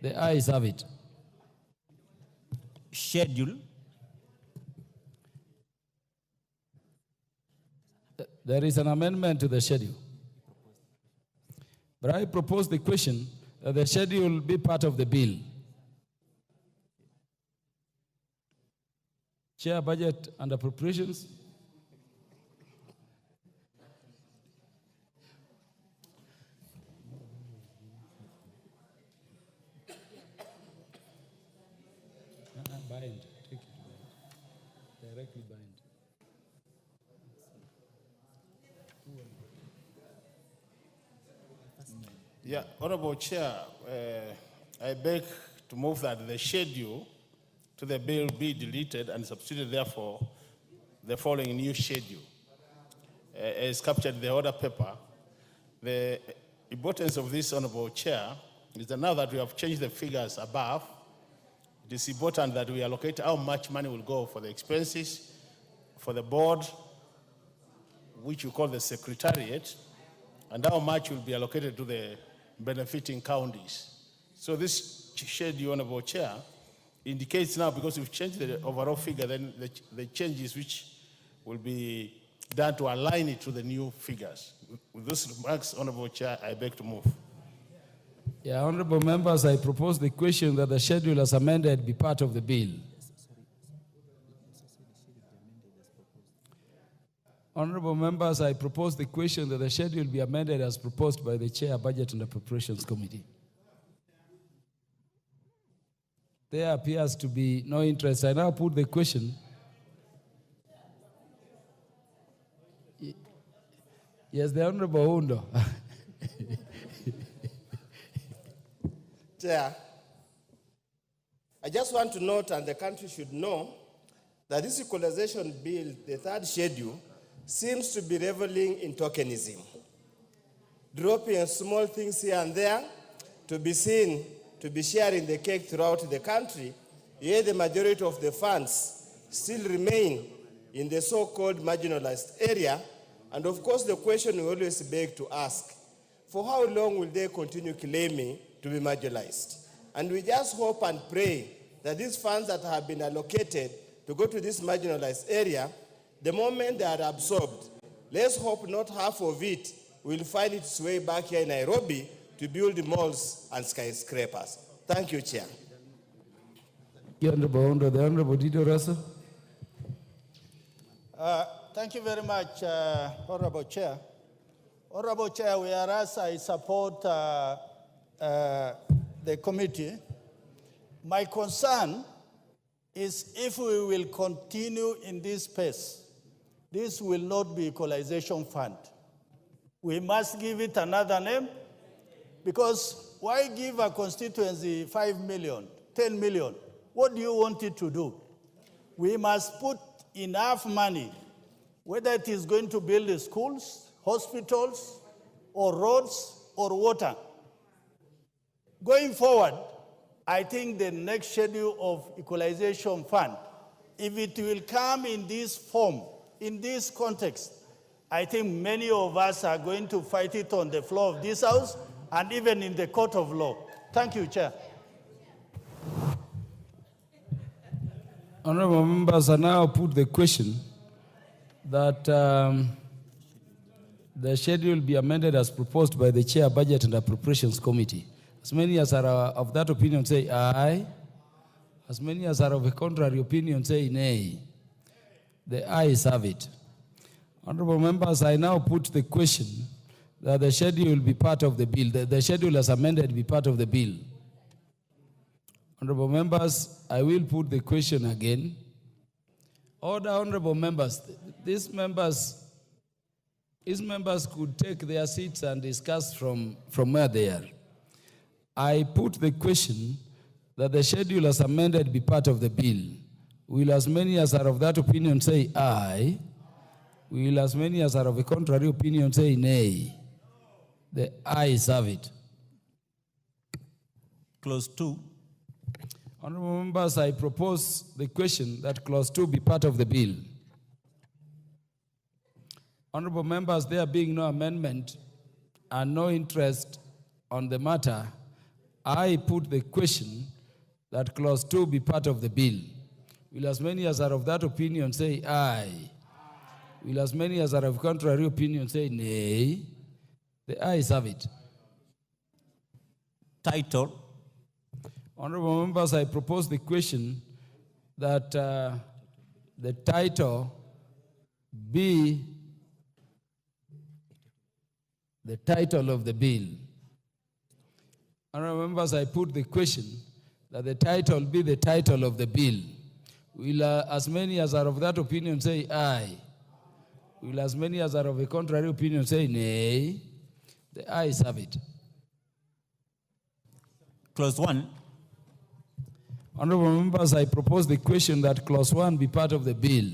The ayes have it. Schedule. There is an amendment to the schedule. But I propose the question that the schedule be part of the bill. Chair, Budget and Appropriations. Bind. Take it. Directly bind. Yeah, Honorable Chair, I beg to move that the schedule to the bill be deleted and substituted, therefore, the following new schedule. As captured in the order paper, the importance of this, Honorable Chair, is that now that we have changed the figures above, it is important that we allocate how much money will go for the expenses, for the board, which we call the secretariat, and how much will be allocated to the benefiting counties. So this schedule, Honorable Chair, indicates now, because we've changed the overall figure, then the changes which will be done to align it to the new figures. With those remarks, Honorable Chair, I beg to move. Yeah, honorable members, I propose the question that the schedule as amended be part of the bill. Honorable members, I propose the question that the schedule be amended as proposed by the Chair, Budget and Appropriations Committee. There appears to be no interest. I now put the question. Yes, the Honorable Undo. Chair, I just want to note, and the country should know, that this equalization bill, the third schedule, seems to be reveling in tokenism, dropping small things here and there to be seen to be sharing the cake throughout the country, yet the majority of the funds still remain in the so-called marginalized area. And of course, the question we always beg to ask, for how long will they continue claiming to be marginalized? And we just hope and pray that these funds that have been allocated to go to this marginalized area, the moment they are absorbed, let's hope not half of it will find its way back here in Nairobi to build malls and skyscrapers. Thank you, Chair. The Honorable Dido Rasa. Thank you very much, Honorable Chair. Honorable Chair, whereas I support the committee, my concern is if we will continue in this pace, this will not be equalization fund. We must give it another name, because why give a constituency 5 million, 10 million? What do you want it to do? We must put enough money, whether it is going to build the schools, hospitals, or roads, or water. Going forward, I think the next schedule of equalization fund, if it will come in this form, in this context, I think many of us are going to fight it on the floor of this House and even in the court of law. Thank you, Chair. Honorable members, I now put the question that the schedule be amended as proposed by the Chair, Budget and Appropriations Committee. As many as are of that opinion say aye. As many as are of a contrary opinion say nay. The ayes have it. Honorable members, I now put the question that the schedule be part of the bill, the schedule as amended be part of the bill. Honorable members, I will put the question again. Order, honorable members. These members could take their seats and discuss from where they are. I put the question that the schedule as amended be part of the bill. Will as many as are of that opinion say aye? Will as many as are of a contrary opinion say nay? The ayes have it. Clause 2. Honorable members, I propose the question that clause 2 be part of the bill. Honorable members, there being no amendment and no interest on the matter, I put the question that clause 2 be part of the bill. Will as many as are of that opinion say aye? Will as many as are of contrary opinion say nay? The ayes have it. Title. Honorable members, I propose the question that the title be the title of the bill. Honorable members, I put the question that the title be the title of the bill. Will as many as are of that opinion say aye? Will as many as are of a contrary opinion say nay? The ayes have it. Clause 1. Honorable members, I propose the question that clause 1 be part of the bill.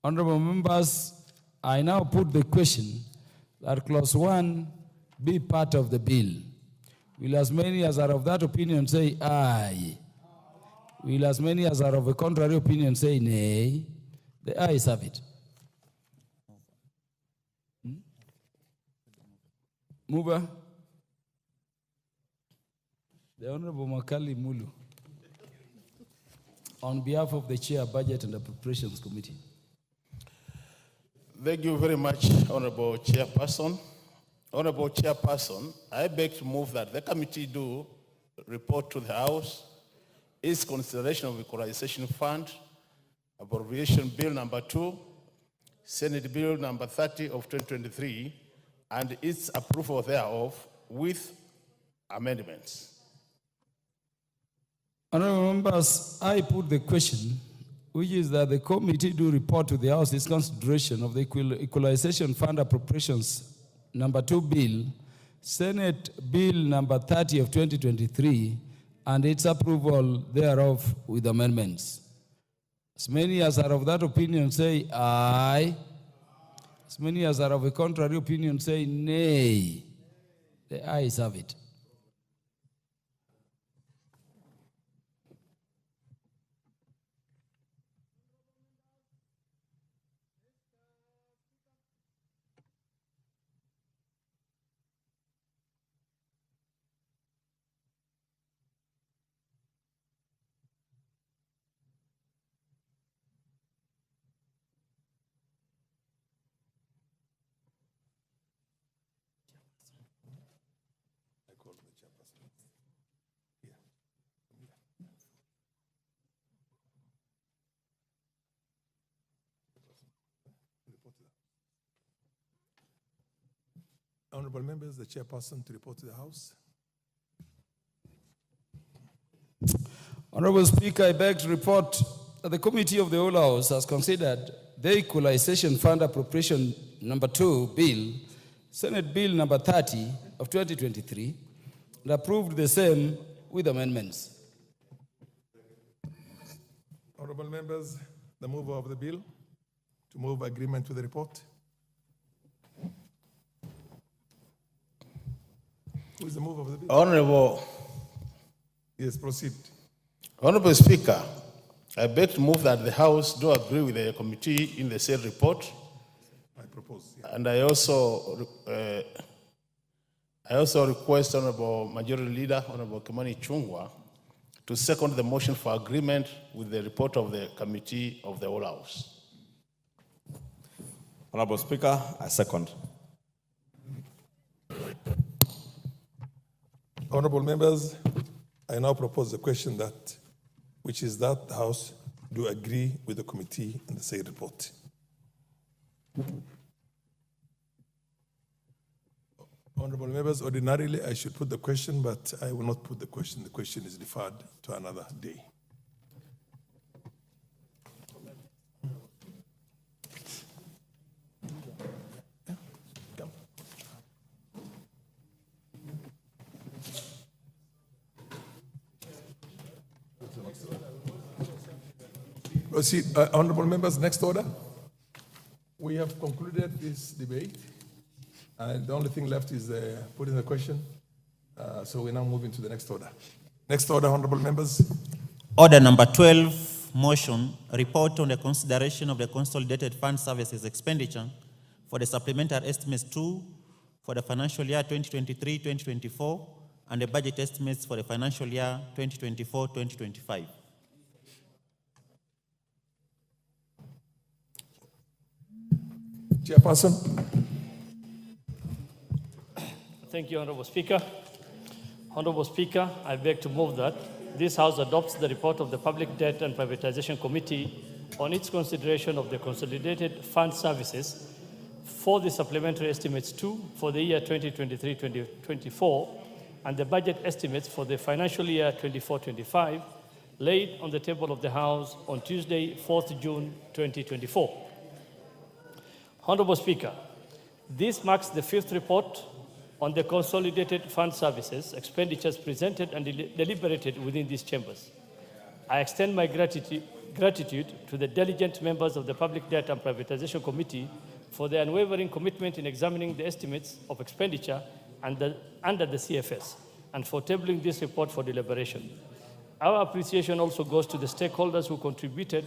Honorable members, I now put the question that clause 1 be part of the bill. Will as many as are of that opinion say aye? Will as many as are of a contrary opinion say nay? The ayes have it. Mover. The Honorable Makali Mulu, on behalf of the Chair, Budget and Appropriations Committee. Thank you very much, Honorable Chairperson. Honorable Chairperson, I beg to move that the committee do report to the House its consideration of Equalization Fund, Appropriation Bill number 2, Senate Bill number 30 of 2023, and its approval thereof with amendments. Honorable members, I put the question, which is that the committee do report to the House its consideration of the Equalization Fund Appropriations number 2 bill, Senate Bill number 30 of 2023, and its approval thereof with amendments. As many as are of that opinion say aye. As many as are of a contrary opinion say nay. The ayes have it. Honorable members, the chairperson to report to the House. Honorable Speaker, I beg to report that the Committee of the Whole House has considered the Equalization Fund Appropriation number 2 bill, Senate Bill number 30 of 2023, and approved the same with amendments. Honorable members, the mover of the bill to move agreement with the report. Who is the mover of the bill? Honorable. Yes, proceed. Honorable Speaker, I beg to move that the House do agree with the committee in the said report. I propose. Yeah. And I also request Honorable Majority Leader, Honorable Kimani Chungwa, to second the motion for agreement with the report of the Committee of the Whole House. Honorable Speaker, I second. Honorable members, I now propose the question which is that the House do agree with the committee in the said report. Honorable members, ordinarily I should put the question, but I will not put the question. The question is deferred to another day. Proceed. Honorable members, next order. We have concluded this debate, and the only thing left is putting the question. So we're now moving to the next order. Next order, honorable members. Order number 12, motion, report on the consideration of the Consolidated Fund Services expenditure for the supplementary estimates 2 for the financial year 2023-2024 and the budget estimates for the financial year 2024-2025. Chairperson. Thank you, Honorable Speaker. Honorable Speaker, I beg to move that this House adopts the report of the Public Debt and Privatization Committee on its consideration of the Consolidated Fund Services for the supplementary estimates 2 for the year 2023-2024 and the budget estimates for the financial year 24-25 laid on the table of the House on Tuesday, 4th June 2024. Honorable Speaker, this marks the 5th report on the Consolidated Fund Services expenditures presented and deliberated within these chambers. I extend my gratitude to the diligent members of the Public Debt and Privatization Committee for their unwavering commitment in examining the estimates of expenditure under the CFS and for tabling this report for deliberation. Our appreciation also goes to the stakeholders who contributed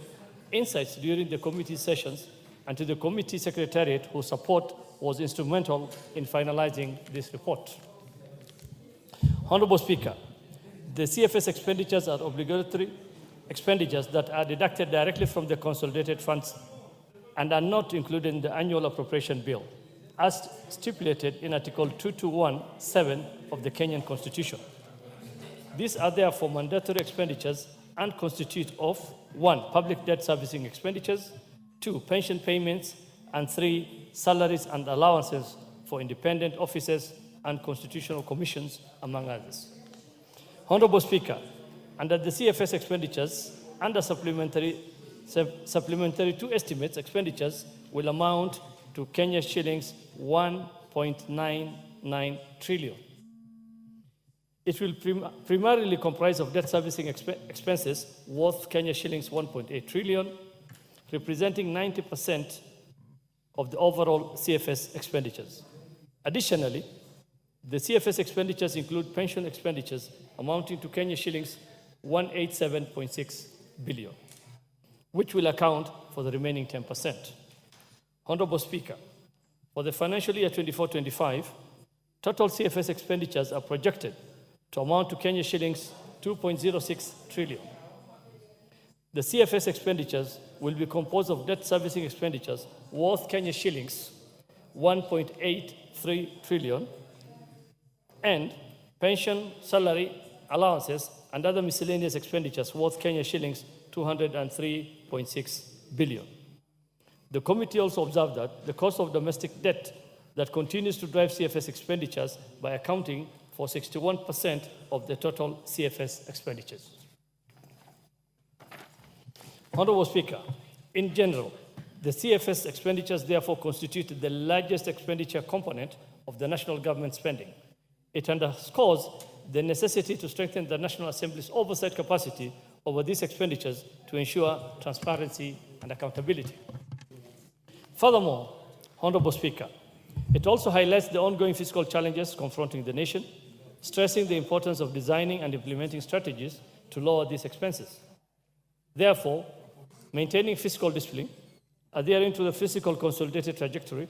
insights during the committee sessions and to the committee secretariat whose support was instrumental in finalizing this report. Honorable Speaker, the CFS expenditures are obligatory expenditures that are deducted directly from the consolidated funds and are not included in the annual appropriation bill. as stipulated in Article 221(7) of the Kenyan Constitution. These are therefore mandatory expenditures and constitute of 1. Public debt servicing expenditures, 2. Pension payments, and 3. Salaries and allowances for independent officers and constitutional commissions, among others. Honorable Speaker, under the CFS expenditures, under supplementary 2 estimates, expenditures will amount to Kenya shillings 1.99 trillion. It will primarily comprise of debt servicing expenses worth Kenya shillings 1.8 trillion, representing 90% of the overall CFS expenditures. Additionally, the CFS expenditures include pension expenditures amounting to Kenya shillings 187.6 billion, which will account for the remaining 10%. Honorable Speaker, for the financial year 24-25, total CFS expenditures are projected to amount to Kenya shillings 2.06 trillion. The CFS expenditures will be composed of debt servicing expenditures worth Kenya shillings 1.83 trillion and pension, salary, allowances, and other miscellaneous expenditures worth Kenya shillings 203.6 billion. The committee also observed that the cost of domestic debt that continues to drive CFS expenditures by accounting for 61% of the total CFS expenditures. Honorable Speaker, in general, the CFS expenditures therefore constitute the largest expenditure component of the national government spending. It underscores the necessity to strengthen the National Assembly's oversight capacity over these expenditures to ensure transparency and accountability. Furthermore, Honorable Speaker, it also highlights the ongoing fiscal challenges confronting the nation, stressing the importance of designing and implementing strategies to lower these expenses. Therefore, maintaining fiscal discipline, adhering to the fiscal consolidated trajectory,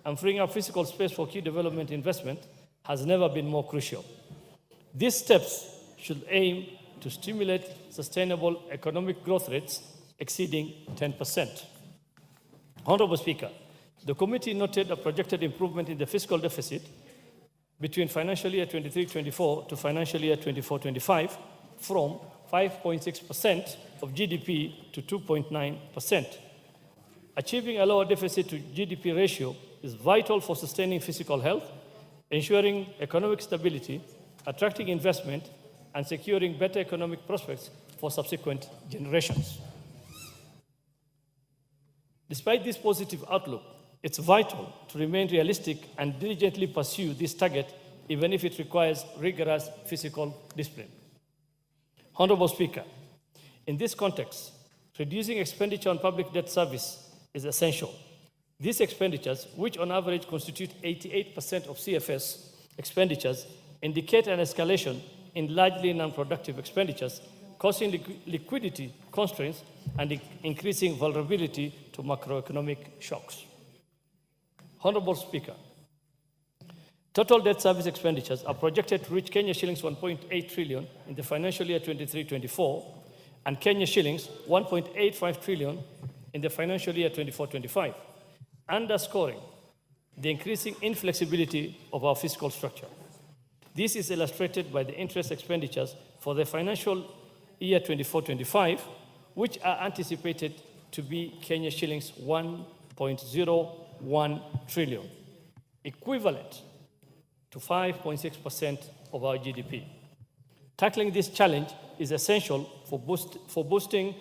and freeing up fiscal space for key development investment has never been more crucial. These steps should aim to stimulate sustainable economic growth rates exceeding 10%. Honorable Speaker, the committee noted a projected improvement in the fiscal deficit between financial year 23-24 to financial year 24-25 from 5.6% of GDP to 2.9%. Achieving a lower deficit to GDP ratio is vital for sustaining fiscal health, ensuring economic stability, attracting investment, and securing better economic prospects for subsequent generations. Despite this positive outlook, it's vital to remain realistic and diligently pursue this target, even if it requires rigorous fiscal discipline. Honorable Speaker, in this context, reducing expenditure on public debt service is essential. These expenditures, which on average constitute 88% of CFS expenditures, indicate an escalation in largely non-productive expenditures, causing liquidity constraints and increasing vulnerability to macroeconomic shocks. Honorable Speaker, total debt service expenditures are projected to reach Kenya shillings 1.8 trillion in the financial year 23-24 and Kenya shillings 1.85 trillion in the financial year 24-25, underscoring the increasing inflexibility of our fiscal structure. This is illustrated by the interest expenditures for the financial year 24-25, which are anticipated to be Kenya shillings 1.01 trillion, equivalent to 5.6% of our GDP. Tackling this challenge is essential for boosting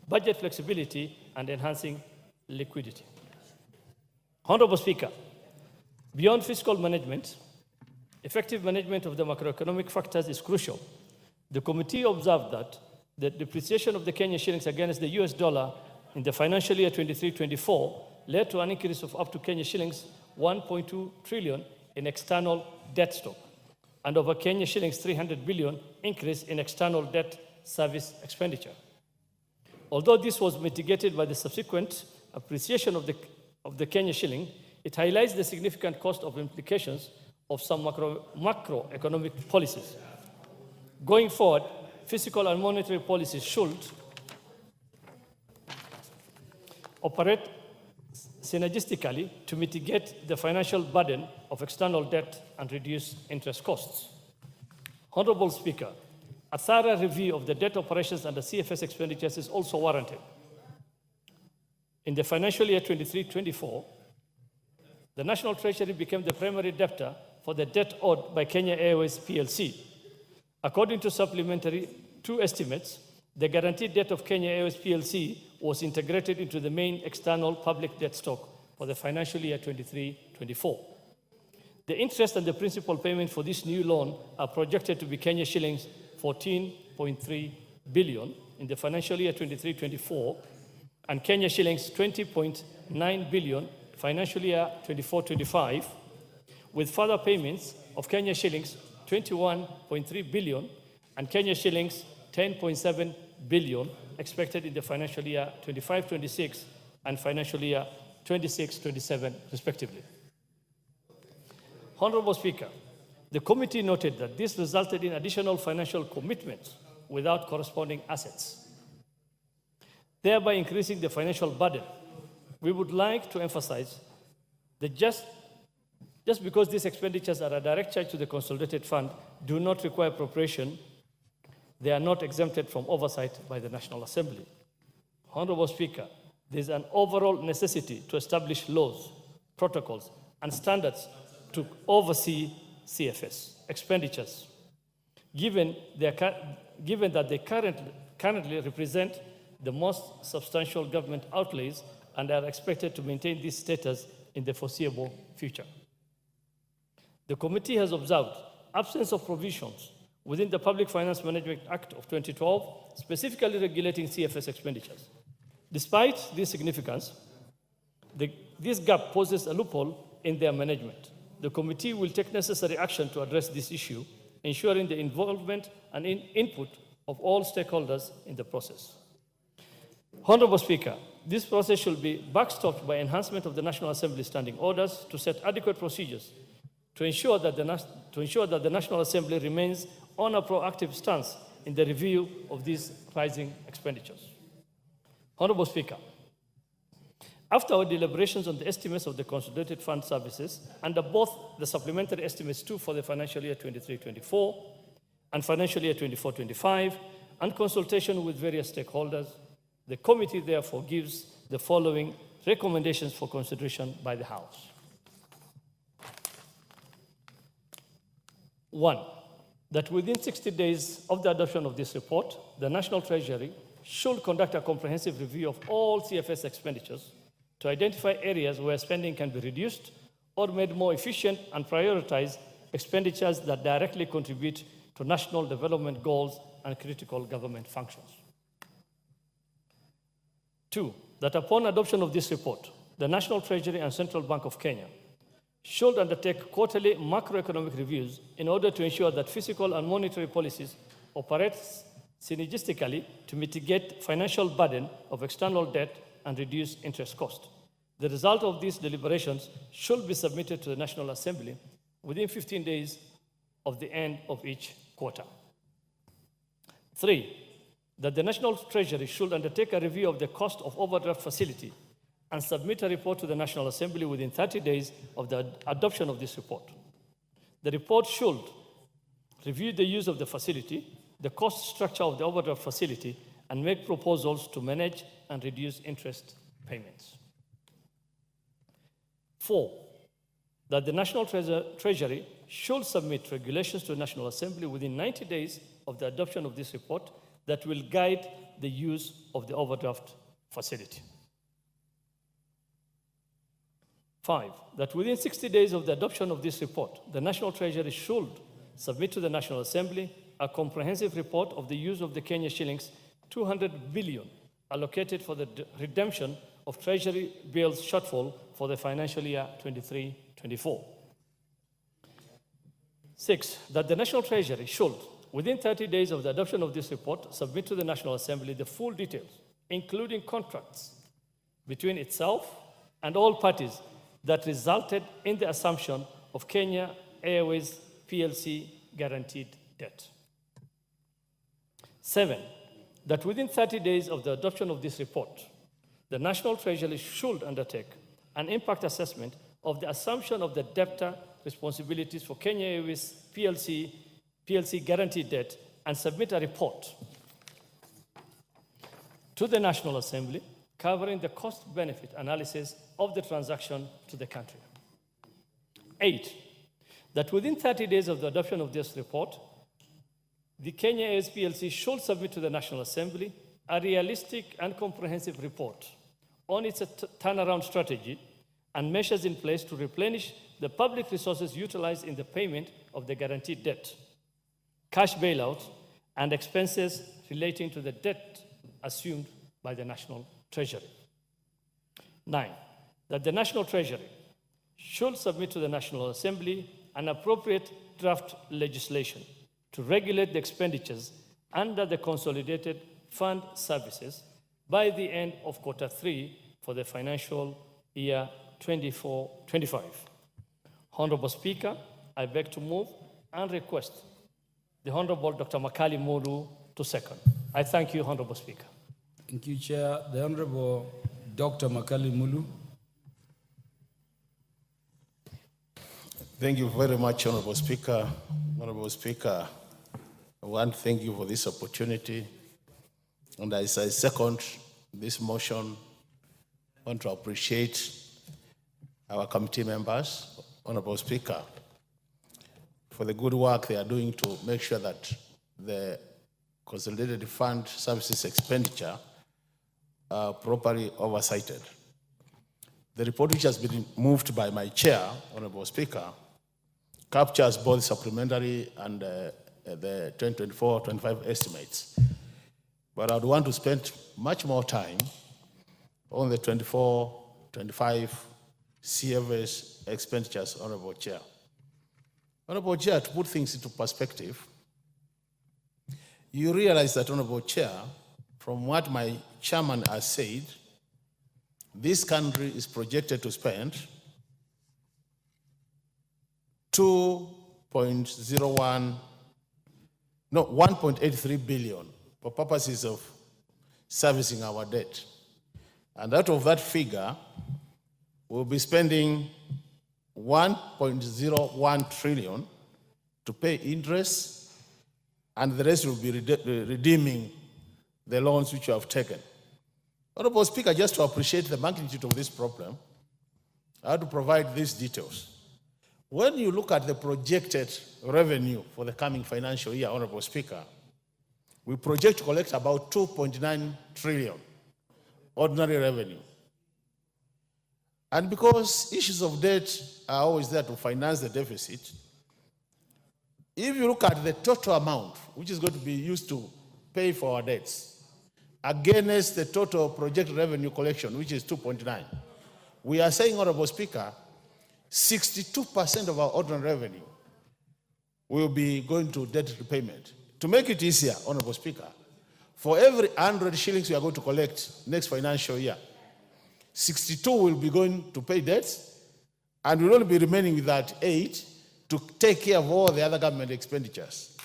budget flexibility and enhancing liquidity. Honorable Speaker, beyond fiscal management, effective management of the macroeconomic factors is crucial. The committee observed that the depreciation of the Kenyan shillings against the US dollar in the financial year 23-24 led to an increase of up to Kenya shillings 1.2 trillion in external debt stock and over Kenya shillings 300 billion increase in external debt service expenditure. Although this was mitigated by the subsequent appreciation of the Kenya shilling, it highlights the significant cost of implications of some macroeconomic policies. Going forward, fiscal and monetary policies should operate synergistically to mitigate the financial burden of external debt and reduce interest costs. Honorable Speaker, a thorough review of the debt operations and the CFS expenditures is also warranted. In the financial year 23-24, the National Treasury became the primary debtor for the debt owed by Kenya Airways PLC. According to supplementary 2 estimates, the guaranteed debt of Kenya Airways PLC was integrated into the main external public debt stock for the financial year 23-24. The interest and the principal payment for this new loan are projected to be Kenya shillings 14.3 billion in the financial year 23-24 and Kenya shillings 20.9 billion financial year 24-25, with further payments of Kenya shillings 21.3 billion and Kenya shillings 10.7 billion expected in the financial year 25-26 and financial year 26-27 respectively. Honorable Speaker, the committee noted that this resulted in additional financial commitments without corresponding assets, thereby increasing the financial burden. We would like to emphasize that just because these expenditures are a direct charge to the consolidated fund, do not require appropriation, they are not exempted from oversight by the National Assembly. Honorable Speaker, there is an overall necessity to establish laws, protocols, and standards to oversee CFS expenditures, given that they currently represent the most substantial government outlays and are expected to maintain this status in the foreseeable future. The committee has observed absence of provisions within the Public Finance Management Act of 2012, specifically regulating CFS expenditures. Despite this significance, this gap poses a loophole in their management. The committee will take necessary action to address this issue, ensuring the involvement and input of all stakeholders in the process. Honorable Speaker, this process should be backstopped by enhancement of the National Assembly standing orders to set adequate procedures to ensure that the National Assembly remains on a proactive stance in the review of these rising expenditures. Honorable Speaker, after our deliberations on the estimates of the consolidated fund services under both the supplementary estimates 2 for the financial year 23-24 and financial year 24-25 and consultation with various stakeholders, the committee therefore gives the following recommendations for consideration by the House. 1, that within 60 days of the adoption of this report, the National Treasury should conduct a comprehensive review of all CFS expenditures to identify areas where spending can be reduced or made more efficient and prioritize expenditures that directly contribute to national development goals and critical government functions. 2, that upon adoption of this report, the National Treasury and Central Bank of Kenya should undertake quarterly macroeconomic reviews in order to ensure that fiscal and monetary policies operate synergistically to mitigate financial burden of external debt and reduce interest cost. The result of these deliberations should be submitted to the National Assembly within 15 days of the end of each quarter. 3, that the National Treasury should undertake a review of the cost of overdraft facility and submit a report to the National Assembly within 30 days of the adoption of this report. The report should review the use of the facility, the cost structure of the overdraft facility, and make proposals to manage and reduce interest payments. 4, that the National Treasury should submit regulations to the National Assembly within 90 days of the adoption of this report that will guide the use of the overdraft facility. 5, that within 60 days of the adoption of this report, the National Treasury should submit to the National Assembly a comprehensive report of the use of the Kenya shillings 200 billion allocated for the redemption of Treasury bills shortfall for the financial year 23-24. 6, that the National Treasury should, within 30 days of the adoption of this report, submit to the National Assembly the full details, including contracts between itself and all parties that resulted in the assumption of Kenya Airways PLC guaranteed debt. 7, that within 30 days of the adoption of this report, the National Treasury should undertake an impact assessment of the assumption of the debtor responsibilities for Kenya Airways PLC guaranteed debt and submit a report to the National Assembly covering the cost-benefit analysis of the transaction to the country. 8, that within 30 days of the adoption of this report, the Kenya Airways PLC should submit to the National Assembly a realistic and comprehensive report on its turnaround strategy and measures in place to replenish the public resources utilized in the payment of the guaranteed debt, cash bailout, and expenses relating to the debt assumed by the National Treasury. 9, that the National Treasury should submit to the National Assembly an appropriate draft legislation to regulate the expenditures under the Consolidated Fund Services by the end of Q3 for the financial year 24-25. Honorable Speaker, I beg to move and request the Honorable Dr. Makali Mulu to second. I thank you, Honorable Speaker. Thank you, Chair. The Honorable Dr. Makali Mulu. Thank you very much, Honorable Speaker. Honorable Speaker, I want to thank you for this opportunity. And as I second this motion, I want to appreciate our committee members, Honorable Speaker, for the good work they are doing to make sure that the Consolidated Fund Services expenditure are properly oversighted. The report, which has been moved by my chair, Honorable Speaker, captures both supplementary and the 2024-25 estimates. But I would want to spend much more time on the 24-25 CFS expenditures, Honorable Chair. Honorable Chair, to put things into perspective, you realize that, Honorable Chair, from what my chairman has said, this country is projected to spend 1.83 billion for purposes of servicing our debt. And out of that figure, we'll be spending 1.01 trillion to pay interest, and the rest will be redeeming the loans which you have taken. Honorable Speaker, just to appreciate the magnitude of this problem, I have to provide these details. When you look at the projected revenue for the coming financial year, Honorable Speaker, we project to collect about 2.9 trillion ordinary revenue. And because issues of debt are always there to finance the deficit, if you look at the total amount which is going to be used to pay for our debts against the total projected revenue collection, which is 2.9, we are saying, Honorable Speaker, 62% of our ordinary revenue will be going to debt repayment. To make it easier, Honorable Speaker, for every 100 shillings we are going to collect next financial year, 62 will be going to pay debts, and will only be remaining with that 8 to take care of all the other government expenditures.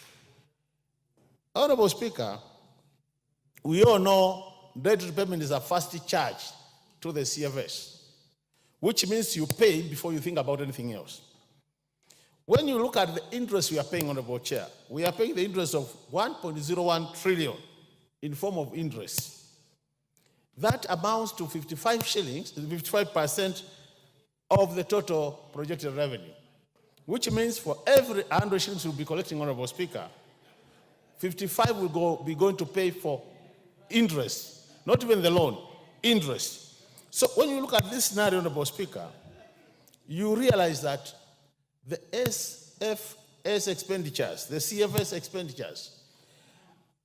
Honorable Speaker, we all know debt repayment is a first charge to the CFS, which means you pay before you think about anything else. When you look at the interest we are paying, Honorable Chair, we are paying the interest of 1.01 trillion in form of interest. That amounts to 55 shillings, 55% of the total projected revenue, which means for every 100 shillings we'll be collecting, Honorable Speaker, 55 will be going to pay for interest, not even the loan, interest. So when you look at this scenario, Honorable Speaker, you realize that the SFS expenditures, the CFS expenditures,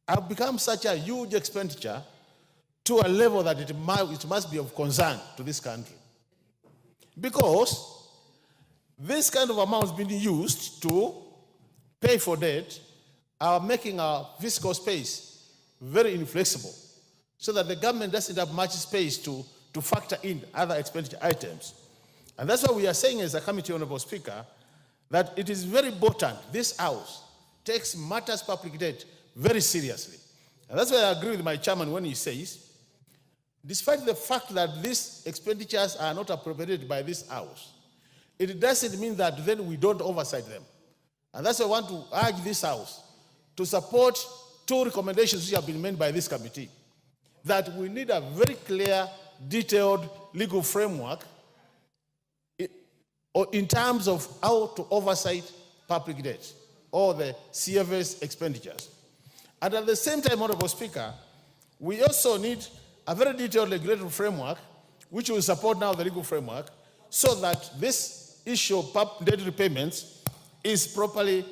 have become such a huge expenditure to a level that it must be of concern to this country. Because this kind of amounts being used to pay for debt are making our fiscal space very inflexible, so that the government doesn't have much space to factor in other expenditure items. And that's why we are saying as a committee, Honorable Speaker, that it is very important this House takes matters public debt very seriously. And that's why I agree with my chairman when he says despite the fact that these expenditures are not appropriated by this House, it doesn't mean that then we don't oversight them. And that's why I want to urge this House to support two recommendations which have been made by this committee, that we need a very clear, detailed legal framework in terms of how to oversight public debt or the CFS expenditures. And at the same time, Honorable Speaker, we also need a very detailed regulatory framework, which will support now the legal framework, so that this issue of debt repayments is properly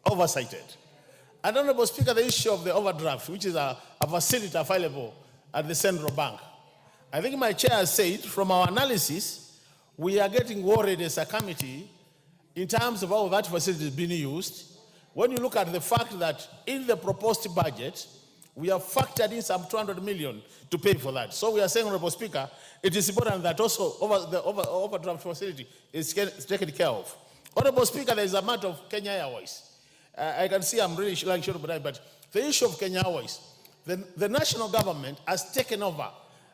oversighted. And Honorable Speaker, the issue of the overdraft, which is a facility available at the central bank. I think my chair has said, from our analysis, we are getting worried as a committee in terms of how that facility is being used. When you look at the fact that in the proposed budget, we have factored in some 200 million to pay for that. So we are saying, Honorable Speaker, it is important that also the overdraft facility is taken care of. Honorable Speaker, there is a matter of Kenya Airways. I can see I'm really short of time, but the issue of Kenya Airways, the national government has taken over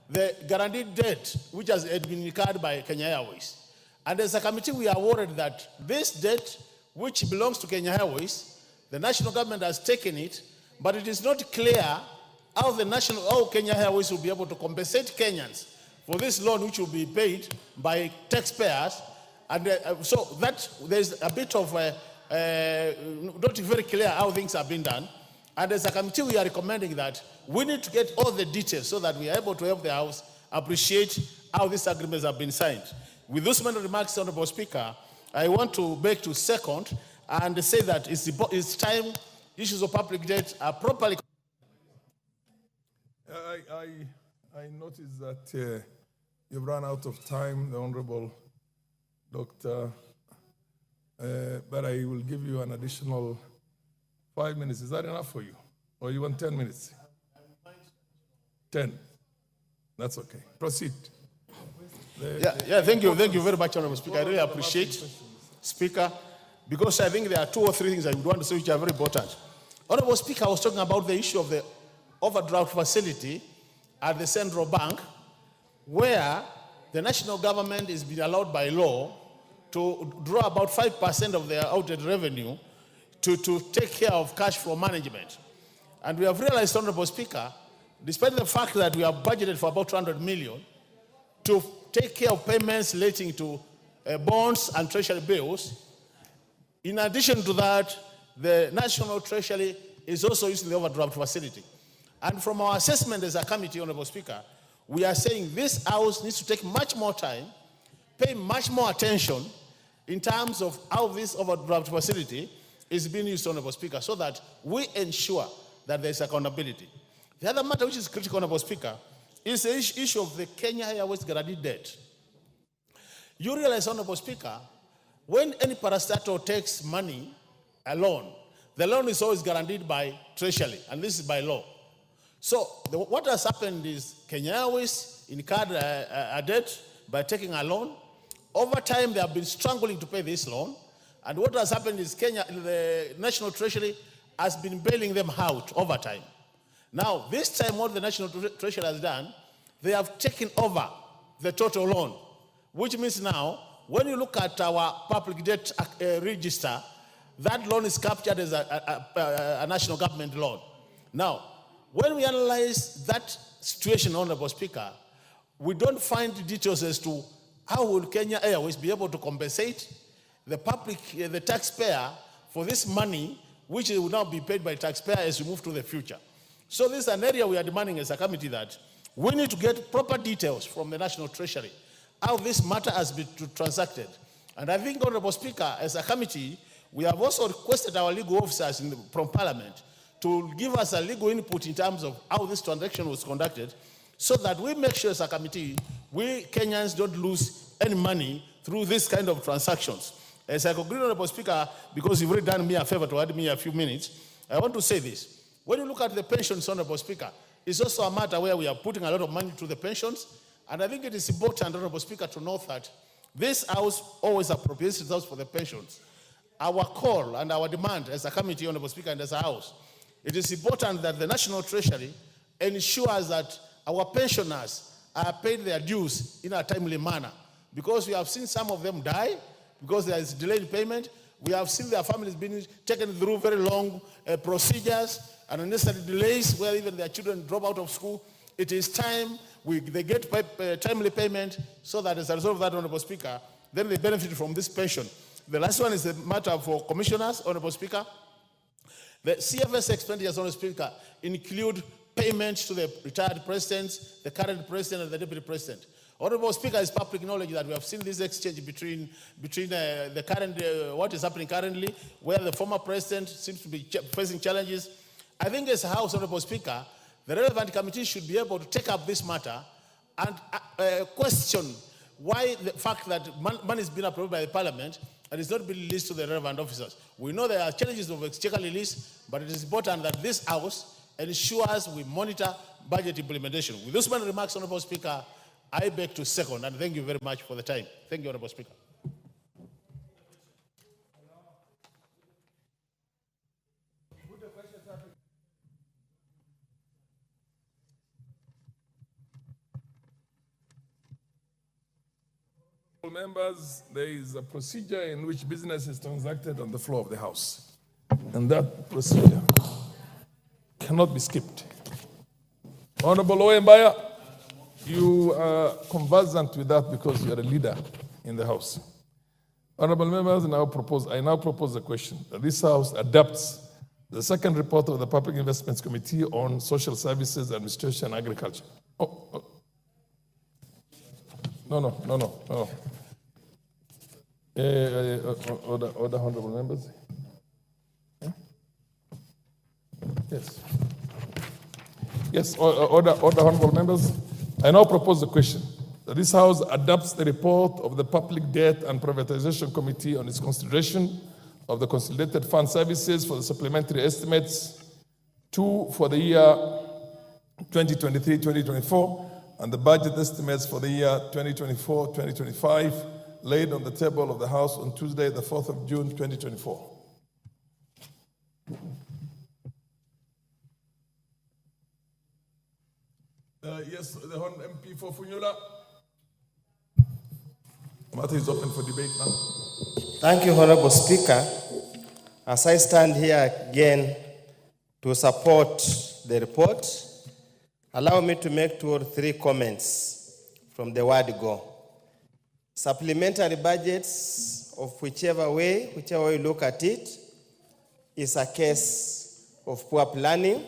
the guaranteed debt which has been incurred by Kenya Airways. And as a committee, we are worried that this debt, which belongs to Kenya Airways, the national government has taken it, but it is not clear how Kenya Airways will be able to compensate Kenyans for this loan which will be paid by taxpayers. And so that there's a bit of not very clear how things are being done. And as a committee, we are recommending that we need to get all the details so that we are able to help the House appreciate how these agreements have been signed. With those many remarks, Honorable Speaker, I want to beg to second and say that it's time issues of public debt are properly. I noticed that you've run out of time, the Honorable Doctor, but I will give you an additional 5 minutes. Is that enough for you? Or you want 10 minutes? 10. That's okay. Proceed. Thank you very much, Honorable Speaker. I really appreciate, Speaker, because I think there are 2 or 3 things I would want to say which are very important. Honorable Speaker, I was talking about the issue of the overdraft facility at the central bank, where the national government is being allowed by law to draw about 5% of their outed revenue to take care of cash flow management. And we have realized, Honorable Speaker, despite the fact that we have budgeted for about 200 million to take care of payments relating to bonds and treasury bills, in addition to that, the National Treasury is also using the overdraft facility. And from our assessment as a committee, Honorable Speaker, we are saying this House needs to take much more time, pay much more attention in terms of how this overdraft facility is being used, Honorable Speaker, so that we ensure that there is accountability. The other matter which is critical, Honorable Speaker, is the issue of the Kenya Airways guaranteed debt. You realize, Honorable Speaker, when any parastatal takes money, a loan, the loan is always guaranteed by Treasury, and this is by law. So what has happened is Kenya Airways incurred a debt by taking a loan. Over time, they have been struggling to pay this loan. And what has happened is the National Treasury has been bailing them out over time. Now, this time, what the National Treasury has done, they have taken over the total loan, which means now, when you look at our public debt register, that loan is captured as a national government loan. Now, when we analyze that situation, Honorable Speaker, we don't find details as to how will Kenya Airways be able to compensate the public, the taxpayer, for this money, which will now be paid by taxpayer as we move to the future. So this is an area we are demanding as a committee that we need to get proper details from the National Treasury, how this matter has been transacted. And I think, Honorable Speaker, as a committee, we have also requested our legal officers from Parliament to give us a legal input in terms of how this transaction was conducted, so that we make sure as a committee, we Kenyans don't lose any money through this kind of transactions. As I conclude, Honorable Speaker, because you've already done me a favor to add me a few minutes, I want to say this. When you look at the pensions, Honorable Speaker, it's also a matter where we are putting a lot of money to the pensions, and I think it is important, Honorable Speaker, to note that this House always appropriates results for the pensions. Our call and our demand as a committee, Honorable Speaker, and as a House, it is important that the National Treasury ensures that our pensioners are paid their dues in a timely manner, because we have seen some of them die because there is delayed payment. We have seen their families being taken through very long procedures and unnecessary delays where even their children drop out of school. It is time they get timely payment so that as a result of that, Honorable Speaker, then they benefit from this pension. The last one is the matter for commissioners, Honorable Speaker. The CFS expenditures, Honorable Speaker, include payments to the retired presidents, the current president, and the deputy president. Honorable Speaker, it's public knowledge that we have seen this exchange between the current, what is happening currently, where the former president seems to be facing challenges. I think as a House, Honorable Speaker, the relevant committee should be able to take up this matter and question why the fact that money is being approved by the Parliament and it's not being released to the relevant officers. We know there are challenges of exchequer release, but it is important that this House ensures we monitor budget implementation. With those many remarks, Honorable Speaker, I beg to second, and thank you very much for the time. Thank you, Honorable Speaker. Members, there is a procedure in which business is transacted on the floor of the House. And that procedure cannot be skipped. Honorable Oyembaya, you are conversant with that because you are a leader in the House. Honorable members, I now propose a question that this House adopts the second report of the Public Investments Committee on Social Services, Administration, and Agriculture. No. Order, honorable members. Yes, order, honorable members. I now propose the question that this House adopts the report of the Public Debt and Privatization Committee on its consideration of the Consolidated Fund Services for the supplementary estimates 2 for the year 2023-2024 and the budget estimates for the year 2024-2025 laid on the table of the House on Tuesday, the 4th of June, 2024. Yes, the Honorable MP for Funyula. Matter is open for debate now. Thank you, Honorable Speaker. As I stand here again to support the report, allow me to make 2 or 3 comments from the word go. Supplementary budgets of whichever way you look at it, is a case of poor planning,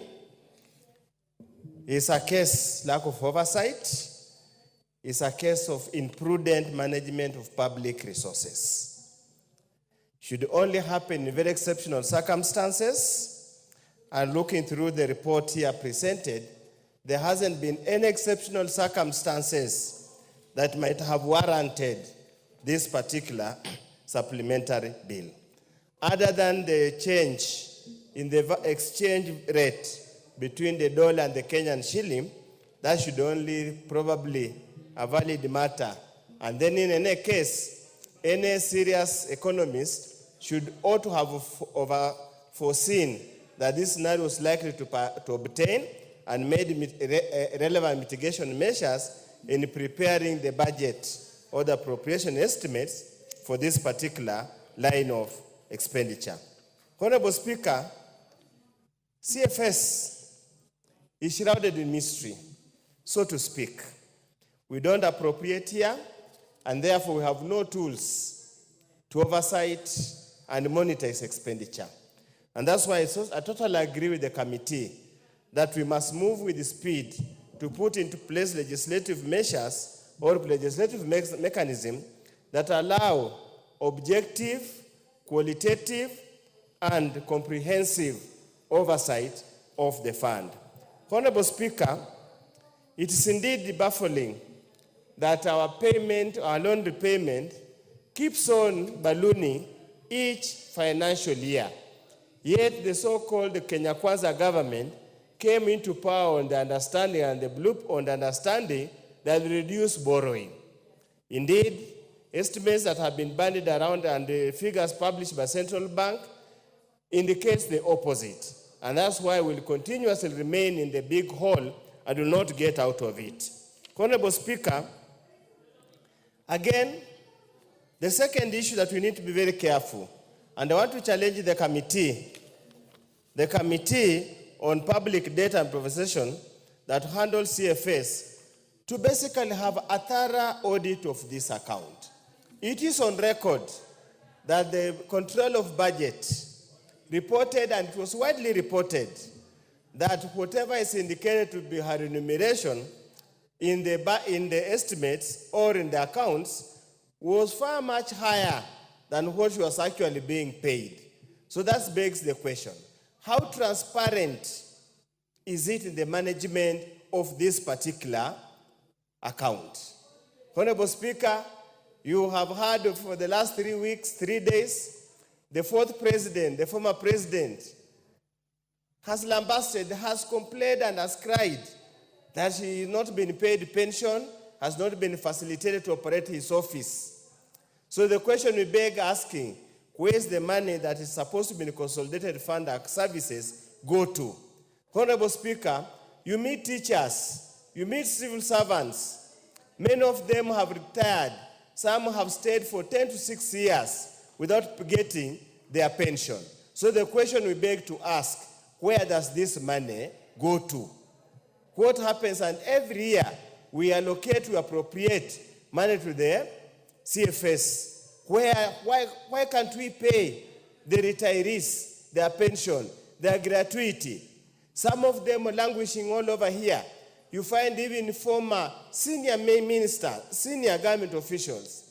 is a case lack of oversight, is a case of imprudent management of public resources. Should only happen in very exceptional circumstances, and looking through the report here presented, there hasn't been any exceptional circumstances that might have warranted this particular supplementary bill. Other than the change in the exchange rate between the dollar and the Kenyan shilling, that should only probably a valid matter. And then in any case, any serious economist ought to have foreseen that this scenario was likely to obtain and made relevant mitigation measures in preparing the budget or the appropriation estimates for this particular line of expenditure. Honorable Speaker, CFS is shrouded in mystery, so to speak. We don't appropriate here, and therefore we have no tools to oversight and monitor its expenditure. And that's why I totally agree with the committee that we must move with speed to put into place legislative measures or legislative mechanism that allow objective, qualitative, and comprehensive oversight of the fund. Honorable Speaker, it is indeed baffling that our loan repayment keeps on ballooning each financial year. Yet the so-called Kenya Kwanza government came into power on the understanding that reduce borrowing. Indeed, estimates that have been bandied around and the figures published by Central Bank indicates the opposite. And that's why we'll continuously remain in the big hole and will not get out of it. Honorable Speaker, again, the second issue that we need to be very careful, and I want to challenge the Committee on Public Data and Privatization that handles CFS to basically have a thorough audit of this account. It is on record that the Control of Budget reported, and it was widely reported, that whatever is indicated to be her remuneration in the estimates or in the accounts was far much higher than what was actually being paid. So that begs the question, how transparent is it in the management of this particular account? Honorable Speaker, you have heard for the last 3 days, the fourth president, the former president, has lambasted, has complained and has cried that he has not been paid pension, has not been facilitated to operate his office. So the question we beg asking, where is the money that is supposed to be in consolidated fund services go to? Honorable Speaker, you meet teachers, you meet civil servants. Many of them have retired. Some have stayed for 10 to 6 years without getting their pension. So the question we beg to ask, where does this money go to? What happens? And every year we allocate, we appropriate money to the CFS. Why can't we pay the retirees their pension, their gratuity? Some of them are languishing all over here. You find even former senior minister, senior government officials.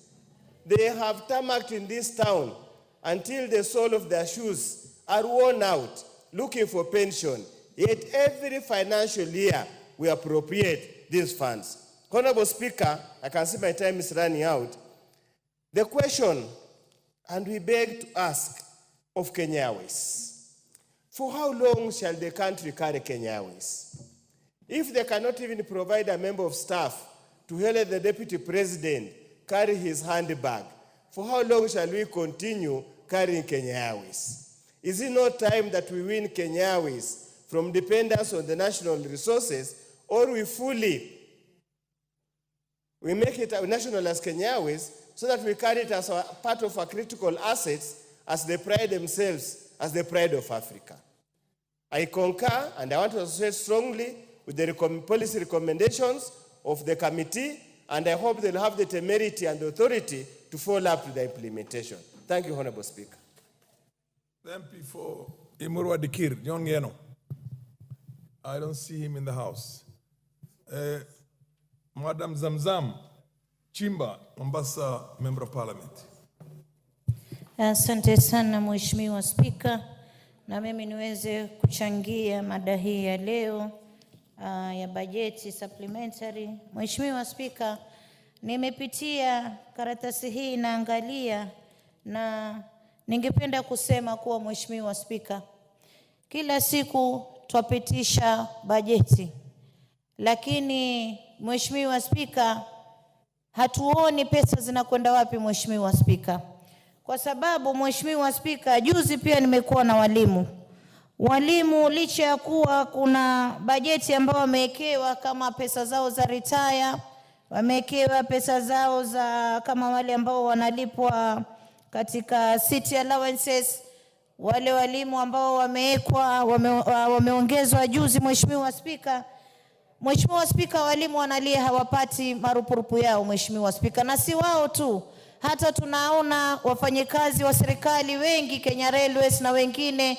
They have tarmacked in this town until the sole of their shoes are worn out, looking for pension. Yet every financial year we appropriate these funds. Honorable Speaker, I can see my time is running out. The question, and we beg to ask of Kenya Airways, for how long shall the country carry Kenya Airways? If they cannot even provide a member of staff to help the deputy president carry his handbag, for how long shall we continue carrying Kenya Airways? Is it not time that we win Kenya Airways from dependence on the national resources, or we make it a national as Kenya Airways, so that we carry it as a part of our critical assets, as they pride themselves as the pride of Africa? I concur, and I want to say strongly with the policy recommendations of the committee, and I hope they'll have the temerity and the authority to follow up to the implementation. Thank you, Honorable Speaker. The MP for Imurwa Dikir, John Ngeno. I don't see him in the house. Madam Zamzam Chimba, Mombasa Member of Parliament. Asante sana Mheshimiwa Spika, na mimi niweze kuchangia mada hii ya leo ya bajeti supplementary. Mheshimiwa Spika, nimepitia karatasi hii naangalia, na ningependa kusema kuwa Mheshimiwa Spika, kila siku twapitisha bajeti, lakini Mheshimiwa Spika, hatuoni pesa zinakwenda wapi Mheshimiwa Spika. Kwa sababu Mheshimiwa Spika, juzi pia nimekuwa na walimu licha ya kuwa kuna bajeti ambao wamewekewa kama pesa zao za retire, wamewekewa pesa zao za kama wale ambao wanalipwa katika city allowances, wale walimu ambao wamewekwa wameongezwa juzi Mheshimiwa Spika. Mheshimiwa Spika, walimu wanalia hawapati marupurupu yao Mheshimiwa Spika, na si wao tu, hata tunaona wafanyikazi wa serikali wengi, Kenya Railways na wengine,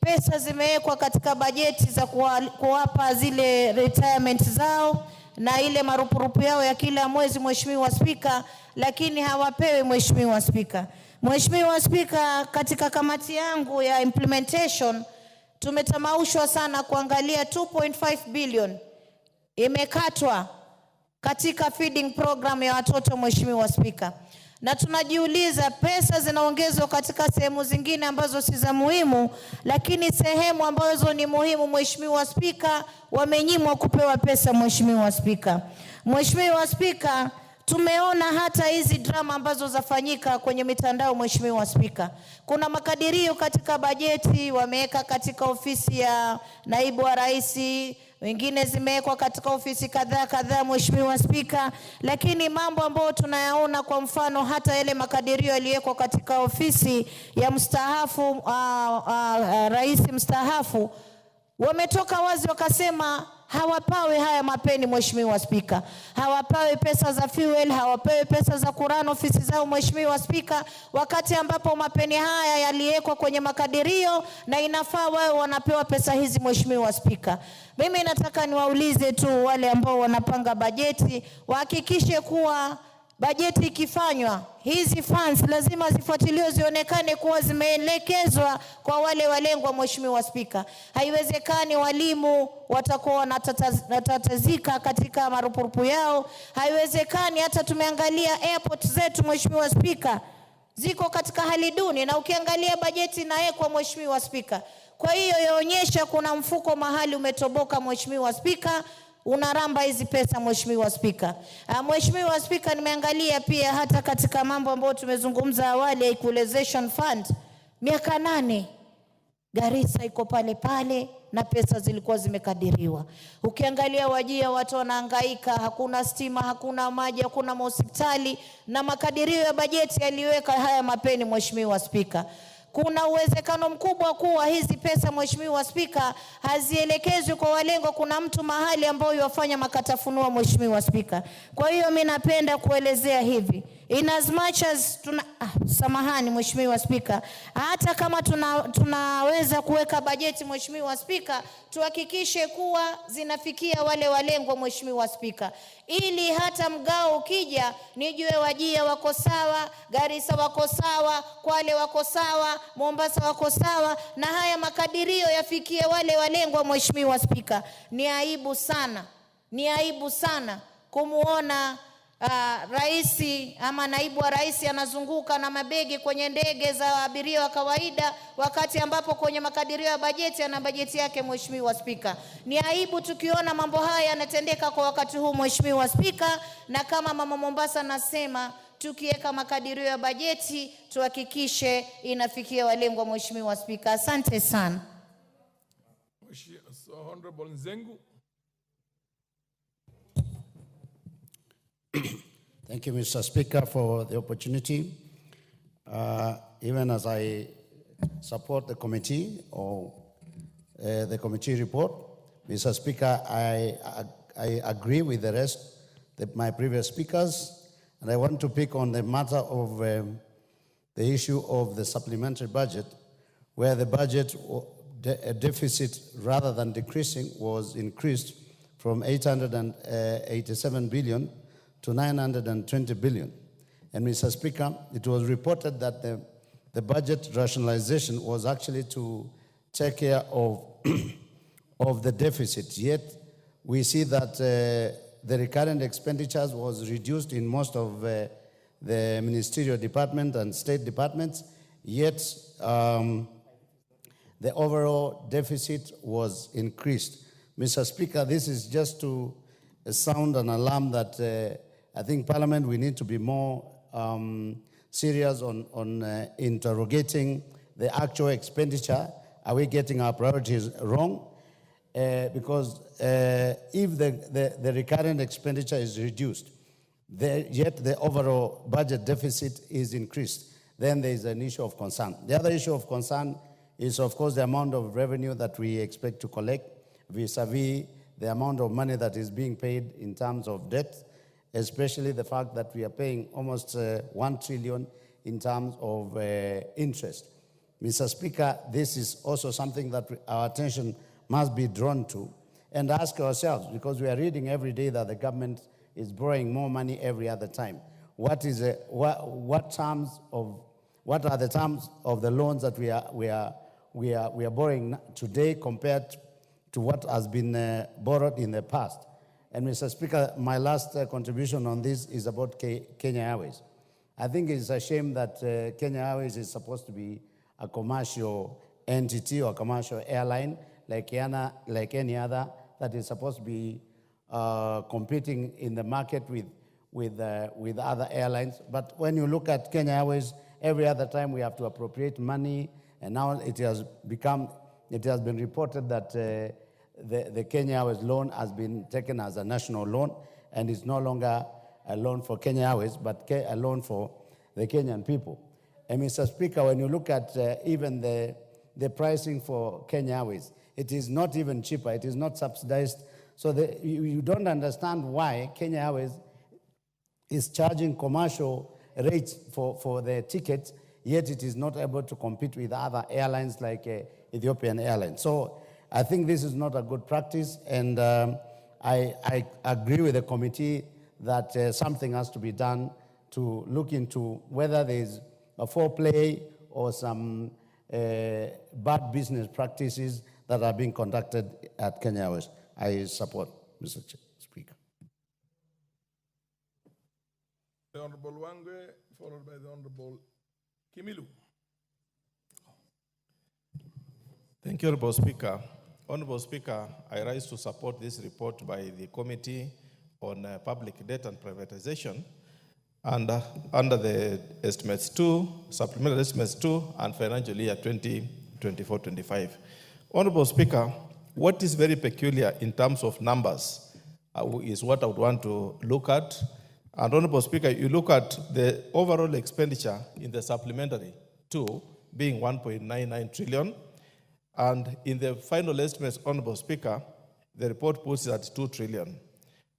pesa zimewekwa katika bajeti za kuwapa zile retirement zao na ile marupurupu yao ya kila mwezi Mheshimiwa Spika, lakini hawapewi Mheshimiwa Spika. Mheshimiwa Spika, katika kamati yangu ya implementation tumetamaushwa sana kuangalia 2.5 billion imekatwa katika feeding program ya watoto Mheshimiwa Spika. Na tunajiuliza, pesa zinaongezwa katika sehemu zingine ambazo si za muhimu, lakini sehemu ambazo ni muhimu Mheshimiwa Spika wamenyimwa kupewa pesa Mheshimiwa Spika. Mheshimiwa Spika, tumeona hata hizi drama ambazo zafanyika kwenye mitandao Mheshimiwa Spika. Kuna makadirio katika bajeti wameweka katika ofisi ya naibu wa rais, wengine zimewekwa katika ofisi kadhaa Mheshimiwa Spika, lakini mambo ambayo tunayaona, kwa mfano hata yale makadirio yaliyowekwa katika ofisi ya mstaafu rais mstaafu, wametoka wazi wakasema hawapawi haya mapeni Mheshimiwa Spika. Hawapawi pesa za fuel, hawapawi pesa za kurana ofisi zao Mheshimiwa Spika, wakati ambapo mapeni haya yaliwekwa kwenye makadirio na inafaa wao wanapewa pesa hizi Mheshimiwa Spika. Mimi nataka niwaulize tu wale ambao wanapanga bajeti, wahakikishe kuwa bajeti ikifanywa, hizi funds lazima zifuatiliwe, zionekane kuwa zimeelekezwa kwa wale walengwa Mheshimiwa Spika. Haiwezekani walimu watakuwa wanatatizika katika marupurupu yao. Haiwezekani, hata tumeangalia airport zetu Mheshimiwa Spika ziko katika hali duni, na ukiangalia bajeti inawekwa Mheshimiwa Spika. Kwa hiyo yaonyesha kuna mfuko mahali umetoboka Mheshimiwa Spika, unaramba hizi pesa Mheshimiwa Spika. Mheshimiwa Spika, nimeangalia pia hata katika mambo ambayo tumezungumza awali ya equalization fund, miaka 8 Garissa iko pale pale na pesa zilikuwa zimekadiriwa. Ukiangalia Wajia watu wanahangaika, hakuna stima, hakuna maji, hakuna hospitali, na makadirio ya bajeti yaliweka haya mapeni Mheshimiwa Spika. Kuna uwezekano mkubwa kuwa hizi pesa Mheshimiwa Spika hazielekezwi kwa walengwa. Kuna mtu mahali ambao yafanya makatafunua Mheshimiwa Spika. Kwa hiyo mimi napenda kuelezea hivi, in as much as samahani Mheshimiwa Spika, hata kama tunaweza kuweka bajeti Mheshimiwa Spika, tuhakikishe kuwa zinafikia wale walengwa Mheshimiwa Spika, ili hata mgao ukija nijue Wajia wako sawa, Garissa wako sawa, Kwale wako sawa, Mombasa wako sawa, na haya makadirio yafikie wale walengwa Mheshimiwa Spika. Ni aibu sana kumuona raisi ama naibu wa rais anazunguka na mabegi kwenye ndege za abiria wa kawaida, wakati ambapo kwenye makadirio ya bajeti ana bajeti yake Mheshimiwa Spika. Ni aibu tukiona mambo haya yanatendeka kwa wakati huu Mheshimiwa Spika, na kama Mama Mombasa nasema tukiweka makadirio ya bajeti tuhakikishe inafikia walengwa Mheshimiwa Spika. Asante sana. Honorable Nzengu. Thank you, Mr. Speaker, for the opportunity. Even as I support the committee or the committee report, Mr. Speaker, I agree with the rest of my previous speakers, and I want to pick on the matter of the issue of the supplementary budget, where the budget deficit, rather than decreasing, was increased from 887 billion to 920 billion. And Mr. Speaker, it was reported that the budget rationalization was actually to take care of, of the deficit. Yet we see that the recurrent expenditures was reduced in most of the ministerial department and state departments, yet the overall deficit was increased. Mr. Speaker, this is just to sound an alarm that I think Parliament, we need to be more serious on interrogating the actual expenditure. Are we getting our priorities wrong? Because if the recurrent expenditure is reduced, yet the overall budget deficit is increased, then there is an issue of concern. The other issue of concern is, of course, the amount of revenue that we expect to collect vis-a-vis the amount of money that is being paid in terms of debt, especially the fact that we are paying almost 1 trillion in terms of interest. Mr. Speaker, this is also something that our attention must be drawn to and ask ourselves, because we are reading every day that the government is borrowing more money every other time. What are the terms of the loans that we are borrowing today compared to what has been borrowed in the past? And Mr. Speaker, my last contribution on this is about Kenya Airways. I think it's a shame that Kenya Airways is supposed to be a commercial entity or commercial airline like any other that is supposed to be competing in the market with other airlines. But when you look at Kenya Airways, every other time we have to appropriate money, and now it has been reported that the Kenya Airways loan has been taken as a national loan and is no longer a loan for Kenya Airways, but a loan for the Kenyan people. And Mr. Speaker, when you look at even the pricing for Kenya Airways, it is not even cheaper. It is not subsidized. So you don't understand why Kenya Airways is charging commercial rates for the tickets, yet it is not able to compete with other airlines like Ethiopian Airlines. So I think this is not a good practice, and I agree with the committee that something has to be done to look into whether there's a foreplay or some bad business practices that are being conducted at Kenya Airways. I support, Mr. Speaker. The Honorable Wangwe, followed by the Honorable Kimilu. Thank you, Honorable Speaker. Honorable Speaker, I rise to support this report by the Committee on Public Debt and Privatization under the Estimates 2, Supplementary Estimates 2, and Financial Year 2024-25. Honorable Speaker, what is very peculiar in terms of numbers is what I would want to look at. And Honorable Speaker, you look at the overall expenditure in the Supplementary 2 being 1.99 trillion, and in the final estimates, Honorable Speaker, the report puts it at 2 trillion.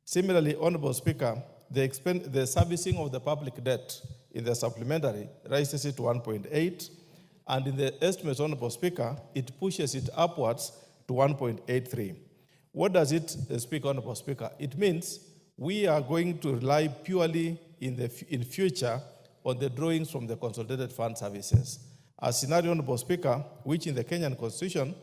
Similarly, Honorable Speaker, the servicing of the public debt in the supplementary rises it to 1.8, and in the estimates, Honorable Speaker, it pushes it upwards to 1.83. What does it speak, Honorable Speaker? It means we are going to rely purely in future on the drawings from the Consolidated Fund Services. A scenario, Honorable Speaker, which in the Kenyan Constitution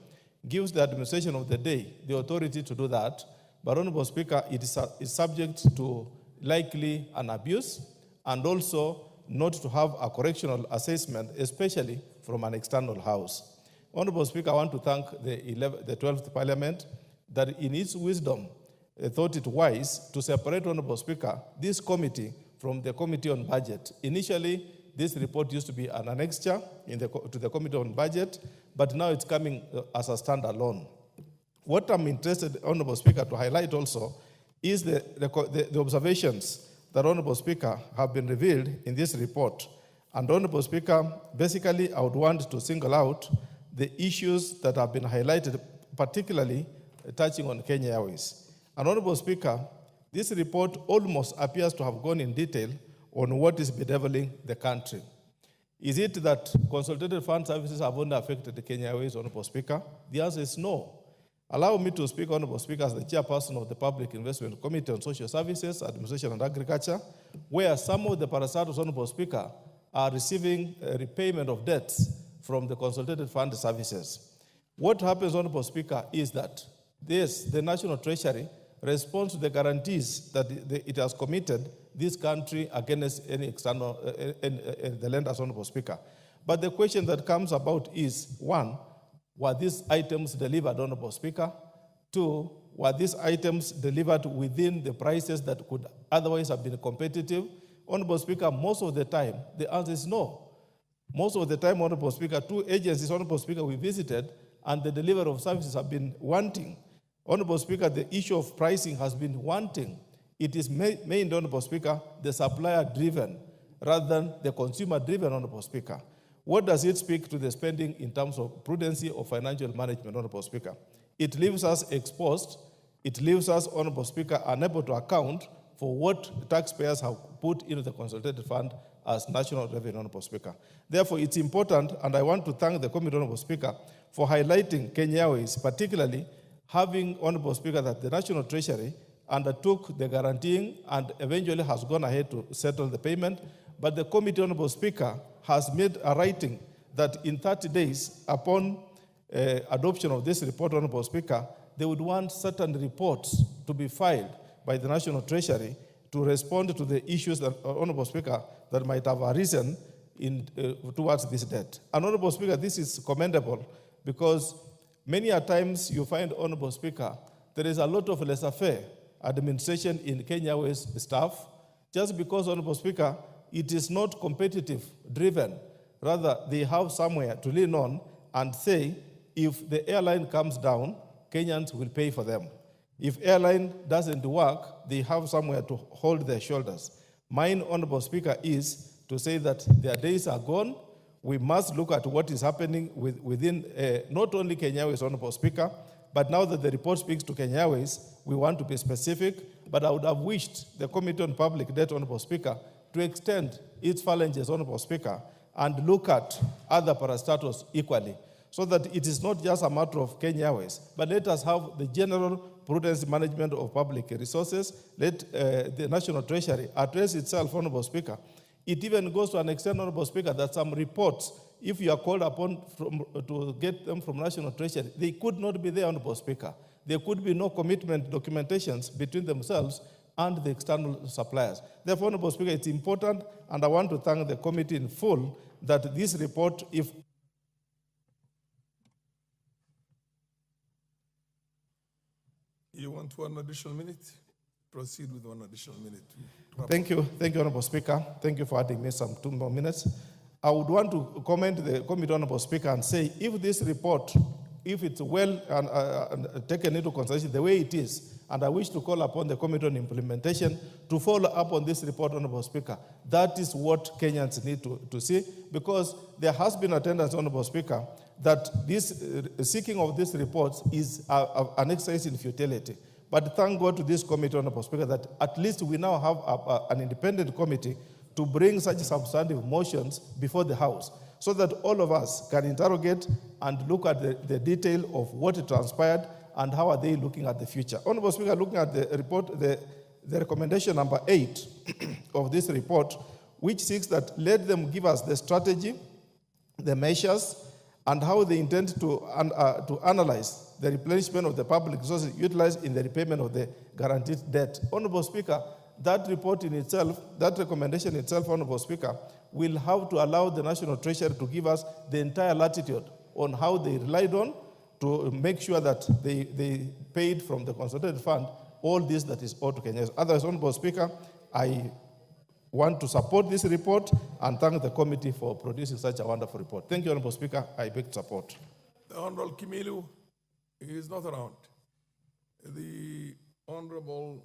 gives the administration of the day the authority to do that, but Honorable Speaker, it is subject to likely an abuse and also not to have a correctional assessment, especially from an external house. Honorable Speaker, I want to thank the 12th Parliament that in its wisdom thought it wise to separate, Honorable Speaker, this committee from the Committee on Budget. Initially, this report used to be an annexure to the Committee on Budget, but now it's coming as a standalone. What I'm interested, Honorable Speaker, to highlight also is the observations that, Honorable Speaker, have been revealed in this report. And Honorable Speaker, basically I would want to single out the issues that have been highlighted, particularly touching on Kenya Airways. And Honorable Speaker, this report almost appears to have gone in detail on what is bedeviling the country. Is it that Consolidated Fund Services have only affected the Kenya Airways, Honorable Speaker? The answer is no. Allow me to speak, Honorable Speaker, as the chairperson of the Public Investment Committee on Social Services, Administration and Agriculture, where some of the parastatals, Honorable Speaker, are receiving repayment of debts from the Consolidated Fund Services. What happens, Honorable Speaker, is that the National Treasury responds to the guarantees that it has committed this country against any external, the lenders, Honorable Speaker. But the question that comes about is, one, were these items delivered, Honorable Speaker? Two, were these items delivered within the prices that could otherwise have been competitive? Honorable Speaker, most of the time, the answer is no. Most of the time, Honorable Speaker, 2 agencies, Honorable Speaker, we visited, and the delivery of services have been wanting. Honorable Speaker, the issue of pricing has been wanting. It is made, Honorable Speaker, the supplier-driven rather than the consumer-driven, Honorable Speaker. What does it speak to the spending in terms of prudency or financial management, Honorable Speaker? It leaves us exposed. It leaves us, Honorable Speaker, unable to account for what taxpayers have put into the Consolidated Fund as national revenue, Honorable Speaker. Therefore, it's important, and I want to thank the Committee, Honorable Speaker, for highlighting Kenya Airways, particularly having, Honorable Speaker, that the National Treasury undertook the guaranteeing and eventually has gone ahead to settle the payment. But the Committee, Honorable Speaker, has made a writing that in 30 days upon adoption of this report, Honorable Speaker, they would want certain reports to be filed by the National Treasury to respond to the issues that, Honorable Speaker, that might have arisen towards this debt. And Honorable Speaker, this is commendable because many a times you find, Honorable Speaker, there is a lot of laissez-faire administration in Kenya Airways staff, just because, Honorable Speaker, it is not competitive driven. Rather, they have somewhere to lean on and say, if the airline comes down, Kenyans will pay for them. If airline doesn't work, they have somewhere to hold their shoulders. Mine, Honorable Speaker, is to say that their days are gone. We must look at what is happening within not only Kenya Airways, Honorable Speaker, but now that the report speaks to Kenya Airways, we want to be specific. But I would have wished the Committee on Public Debt, Honorable Speaker, to extend its phalanges, Honorable Speaker, and look at other parastatals equally, so that it is not just a matter of Kenya Airways, but let us have the general prudence management of public resources. Let the National Treasury address itself, Honorable Speaker. It even goes to an extent, Honorable Speaker, that some reports, if you are called upon to get them from National Treasury, they could not be there, Honorable Speaker. There could be no commitment documentations between themselves and the external suppliers. Therefore, Honorable Speaker, it's important, and I want to thank the committee in full that this report, if You want 1 additional minute? Proceed with 1 additional minute. Thank you, Honorable Speaker. Thank you for adding me some 2 more minutes. I would want to comment the committee, Honorable Speaker, and say if this report, if it's well taken into consideration the way it is, and I wish to call upon the Committee on Implementation to follow up on this report, Honorable Speaker. That is what Kenyans need to see, because there has been a tendency, Honorable Speaker, that this seeking of these reports is an exercise in futility. But thank God to this committee, Honorable Speaker, that at least we now have an independent committee to bring such substantive motions before the House, so that all of us can interrogate and look at the detail of what transpired and how are they looking at the future. Honorable Speaker, looking at the report, the recommendation number 8 of this report, which seeks that let them give us the strategy, the measures, and how they intend to analyze the replenishment of the public resources utilized in the repayment of the guaranteed debt. Honorable Speaker, that report in itself, that recommendation itself, Honorable Speaker, will have to allow the National Treasury to give us the entire latitude on how they relied on to make sure that they paid from the consolidated fund all this that is owed to Kenyans. Otherwise, Honorable Speaker, I want to support this report and thank the committee for producing such a wonderful report. Thank you, Honorable Speaker. I beg support. The Honorable Kimilu is not around. The Honorable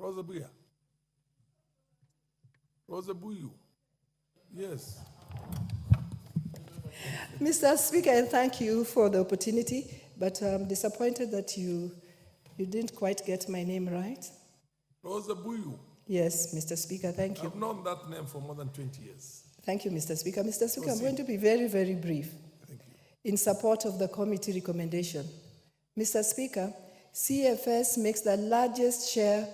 Rosabuya. Rosabuyu. Yes. Mr. Speaker, and thank you for the opportunity, but I'm disappointed that you didn't quite get my name right. Rosabuyu. Yes, Mr. Speaker, thank you. I've known that name for more than 20 years. Thank you, Mr. Speaker. Mr. Speaker, I'm going to be very, very brief in support of the committee recommendation. Mr. Speaker, CFS makes the largest share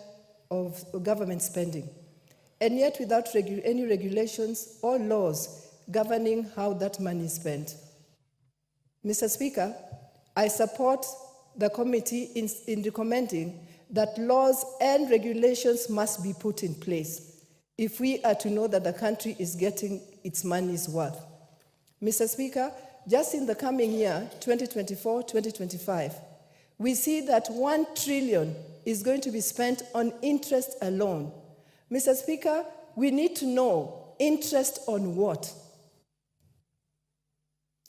of government spending, and yet without any regulations or laws governing how that money is spent. Mr. Speaker, I support the committee in recommending that laws and regulations must be put in place if we are to know that the country is getting its money's worth. Mr. Speaker, just in the coming year, 2024-2025, we see that 1 trillion is going to be spent on interest alone. Mr. Speaker, we need to know interest on what?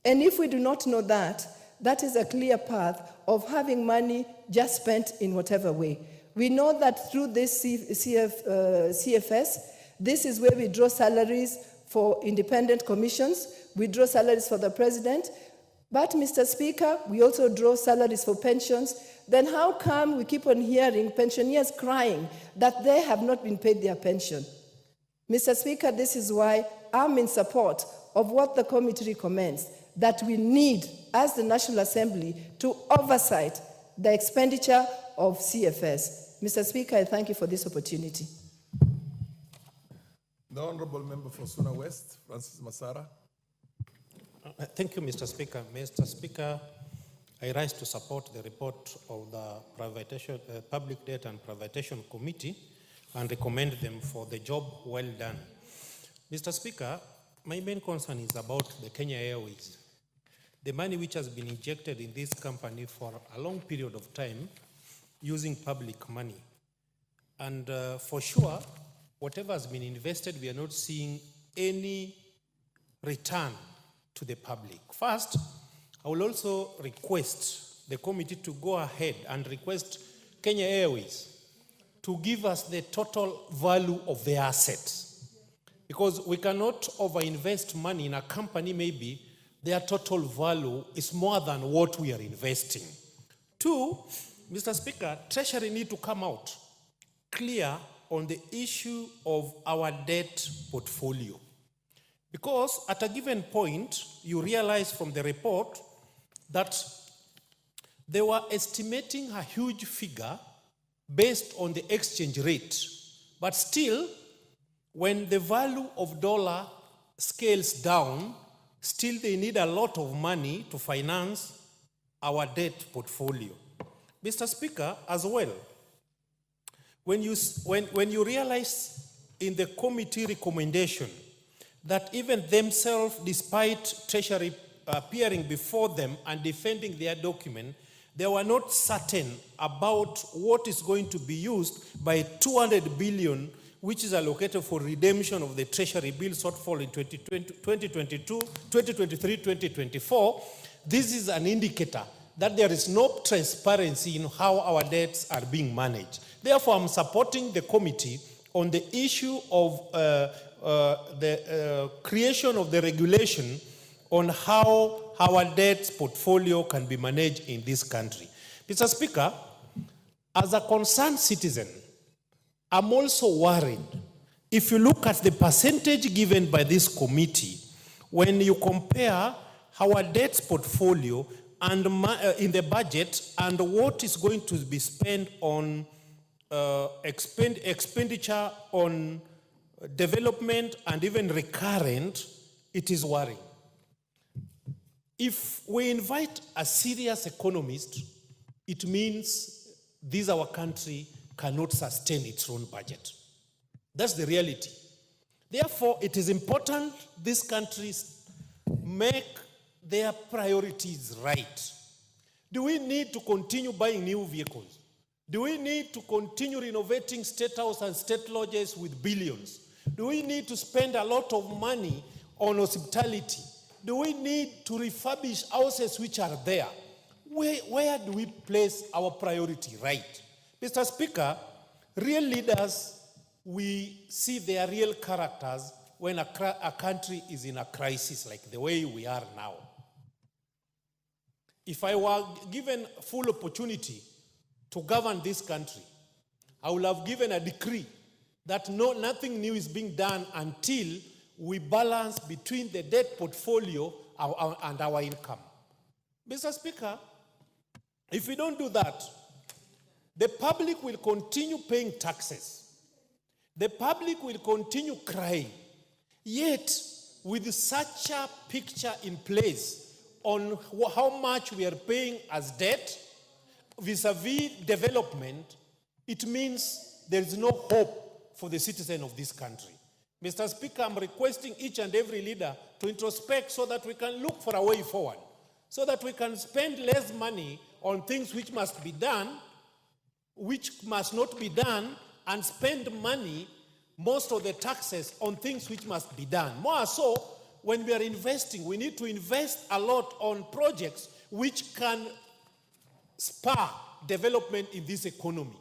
And if we do not know that, that is a clear path of having money just spent in whatever way. We know that through this CFS, this is where we draw salaries for independent commissions, we draw salaries for the president, but Mr. Speaker, we also draw salaries for pensions. Then how come we keep on hearing pensioners crying that they have not been paid their pension? Mr. Speaker, this is why I'm in support of what the committee recommends, that we need, as the National Assembly, to oversight the expenditure of CFS. Mr. Speaker, I thank you for this opportunity. The Honorable Member for Suna West, Francis Masara. Thank you, Mr. Speaker. Mr. Speaker, I rise to support the report of the Public Debt and Privatization Committee and recommend them for the job well done. Mr. Speaker, my main concern is about the Kenya Airways. The money which has been injected in this company for a long period of time using public money. And for sure, whatever has been invested, we are not seeing any return to the public. First, I will also request the committee to go ahead and request Kenya Airways to give us the total value of the assets. Because we cannot overinvest money in a company, maybe their total value is more than what we are investing. Two, Mr. Speaker, Treasury need to come out clear on the issue of our debt portfolio. Because at a given point, you realize from the report that they were estimating a huge figure based on the exchange rate. But still, when the value of dollar scales down, still they need a lot of money to finance our debt portfolio. Mr. Speaker, as well, when you realize in the committee recommendation that even themselves, despite Treasury appearing before them and defending their document, they were not certain about what is going to be used by 200 billion, which is allocated for redemption of the Treasury bill shortfall in 2022, 2023, 2024. This is an indicator that there is no transparency in how our debts are being managed. Therefore, I'm supporting the committee on the issue of the creation of the regulation on how our debt portfolio can be managed in this country. Mr. Speaker, as a concerned citizen, I'm also worried. If you look at the percentage given by this committee, when you compare our debt portfolio and in the budget and what is going to be spent on expenditure on development and even recurrent, it is worrying. If we invite a serious economist, it means this our country cannot sustain its own budget. That's the reality. Therefore, it is important these countries make their priorities right. Do we need to continue buying new vehicles? Do we need to continue renovating state houses and state lodges with billions? Do we need to spend a lot of money on hospitality? Do we need to refurbish houses which are there? Where do we place our priority right? Mr. Speaker, real leaders, we see their real characters when a country is in a crisis like the way we are now. If I were given full opportunity to govern this country, I would have given a decree that nothing new is being done until we balance between the debt portfolio and our income. Mr. Speaker, if we don't do that, the public will continue paying taxes. The public will continue crying. Yet, with such a picture in place on how much we are paying as debt vis-a-vis development, it means there is no hope for the citizen of this country. Mr. Speaker, I'm requesting each and every leader to introspect so that we can look for a way forward, so that we can spend less money on things which must be done, which must not be done, and spend money, most of the taxes, on things which must be done. More so, when we are investing, we need to invest a lot on projects which can spur development in this economy.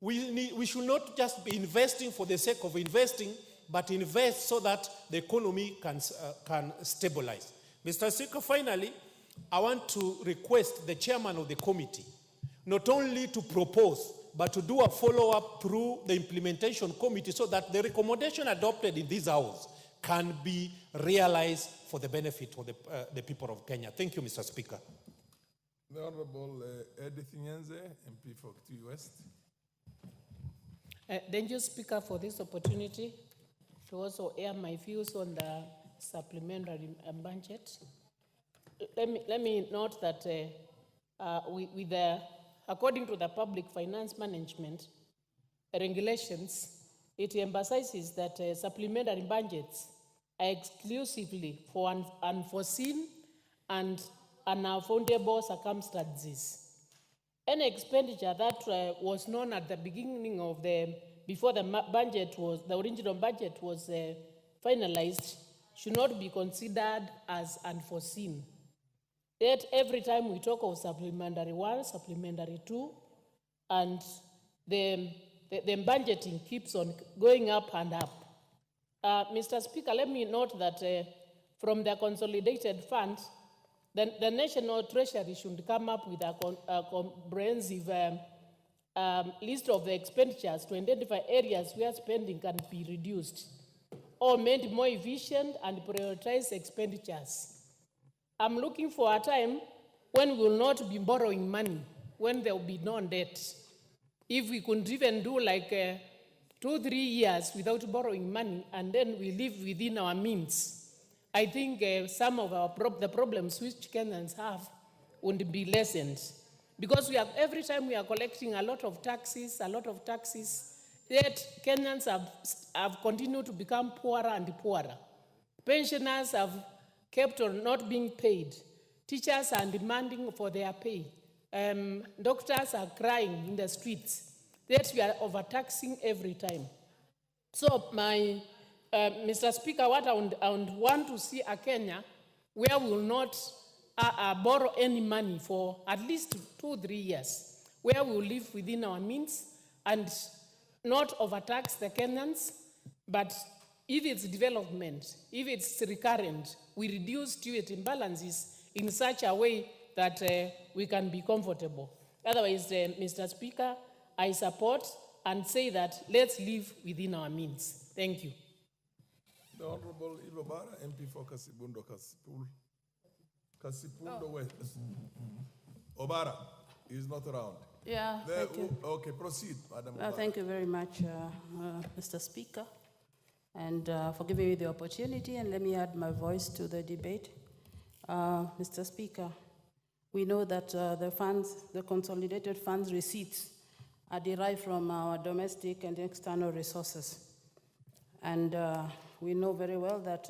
We should not just be investing for the sake of investing, but invest so that the economy can stabilize. Mr. Speaker, finally, I want to request the chairman of the committee not only to propose, but to do a follow-up through the implementation committee so that the recommendation adopted in this house can be realized for the benefit of the people of Kenya. Thank you, Mr. Speaker. The Honorable Edith Nyenze, MP for Kitui West. Thank you, Speaker, for this opportunity to also air my views on the supplementary budget. Let me note that according to the Public Finance Management regulations, it emphasizes that supplementary budgets are exclusively for unforeseen and unaffordable circumstances. Any expenditure that was known at the beginning of before the original budget was finalized, should not be considered as unforeseen. Yet every time we talk of supplementary 1, supplementary 2, and the budgeting keeps on going up and up. Mr. Speaker, let me note that from the consolidated fund, the National Treasury should come up with a comprehensive list of the expenditures to identify areas where spending can be reduced or made more efficient and prioritize expenditures. I'm looking for a time when we will not be borrowing money, when there will be no debt. If we could even do like 2-3 years without borrowing money and then we live within our means, I think some of the problems which Kenyans have would be lessened. Because every time we are collecting a lot of taxes, yet Kenyans have continued to become poorer and poorer. Pensioners have kept on not being paid. Teachers are demanding for their pay. Doctors are crying in the streets. Yet we are overtaxing every time. So Mr. Speaker, what I would want to see a Kenya where we will not borrow any money for at least 2-3 years, where we will live within our means and not overtax the Kenyans, but if it's development, if it's recurrent, we reduce steward imbalances in such a way that we can be comfortable. Otherwise, Mr. Speaker, I support and say that let's live within our means. Thank you. The Honorable Ilobara, MP for Kasibundo Kasipundo West. Obara is not around. Yeah, thank you. Okay, proceed, Madam. Thank you very much, Mr. Speaker, and for giving me the opportunity, and let me add my voice to the debate. Mr. Speaker, we know that the consolidated funds receipts are derived from our domestic and external resources. And we know very well that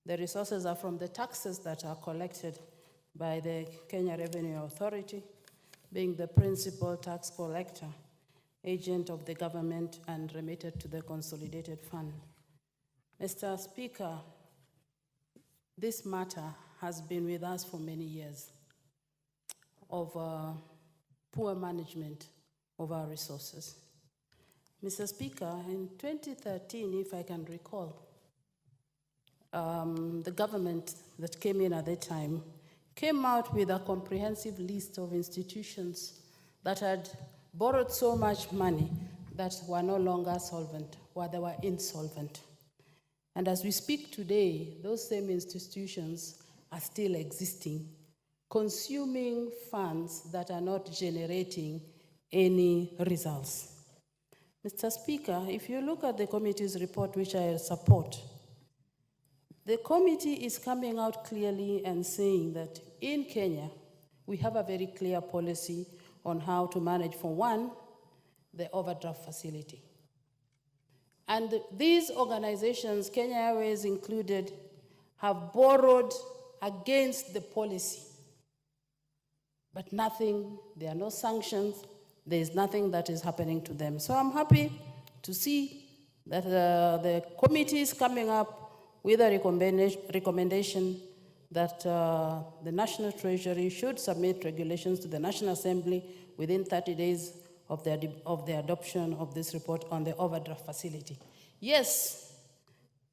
the resources are from the taxes that are collected by the Kenya Revenue Authority, being the principal tax collector, agent of the government, and remitted to the consolidated fund. Mr. Speaker, this matter has been with us for many years of poor management of our resources. Mr. Speaker, in 2013, if I can recall, the government that came in at that time came out with a comprehensive list of institutions that had borrowed so much money that were no longer solvent, or they were insolvent. And as we speak today, those same institutions are still existing, consuming funds that are not generating any results. Mr. Speaker, if you look at the committee's report, which I support, the committee is coming out clearly and saying that in Kenya, we have a very clear policy on how to manage, for one, the overdraft facility. And these organizations, Kenya Airways included, have borrowed against the policy. But nothing, there are no sanctions, there is nothing that is happening to them. So I'm happy to see that the committee is coming up with a recommendation that the National Treasury should submit regulations to the National Assembly within 30 days of the adoption of this report on the overdraft facility. Yes,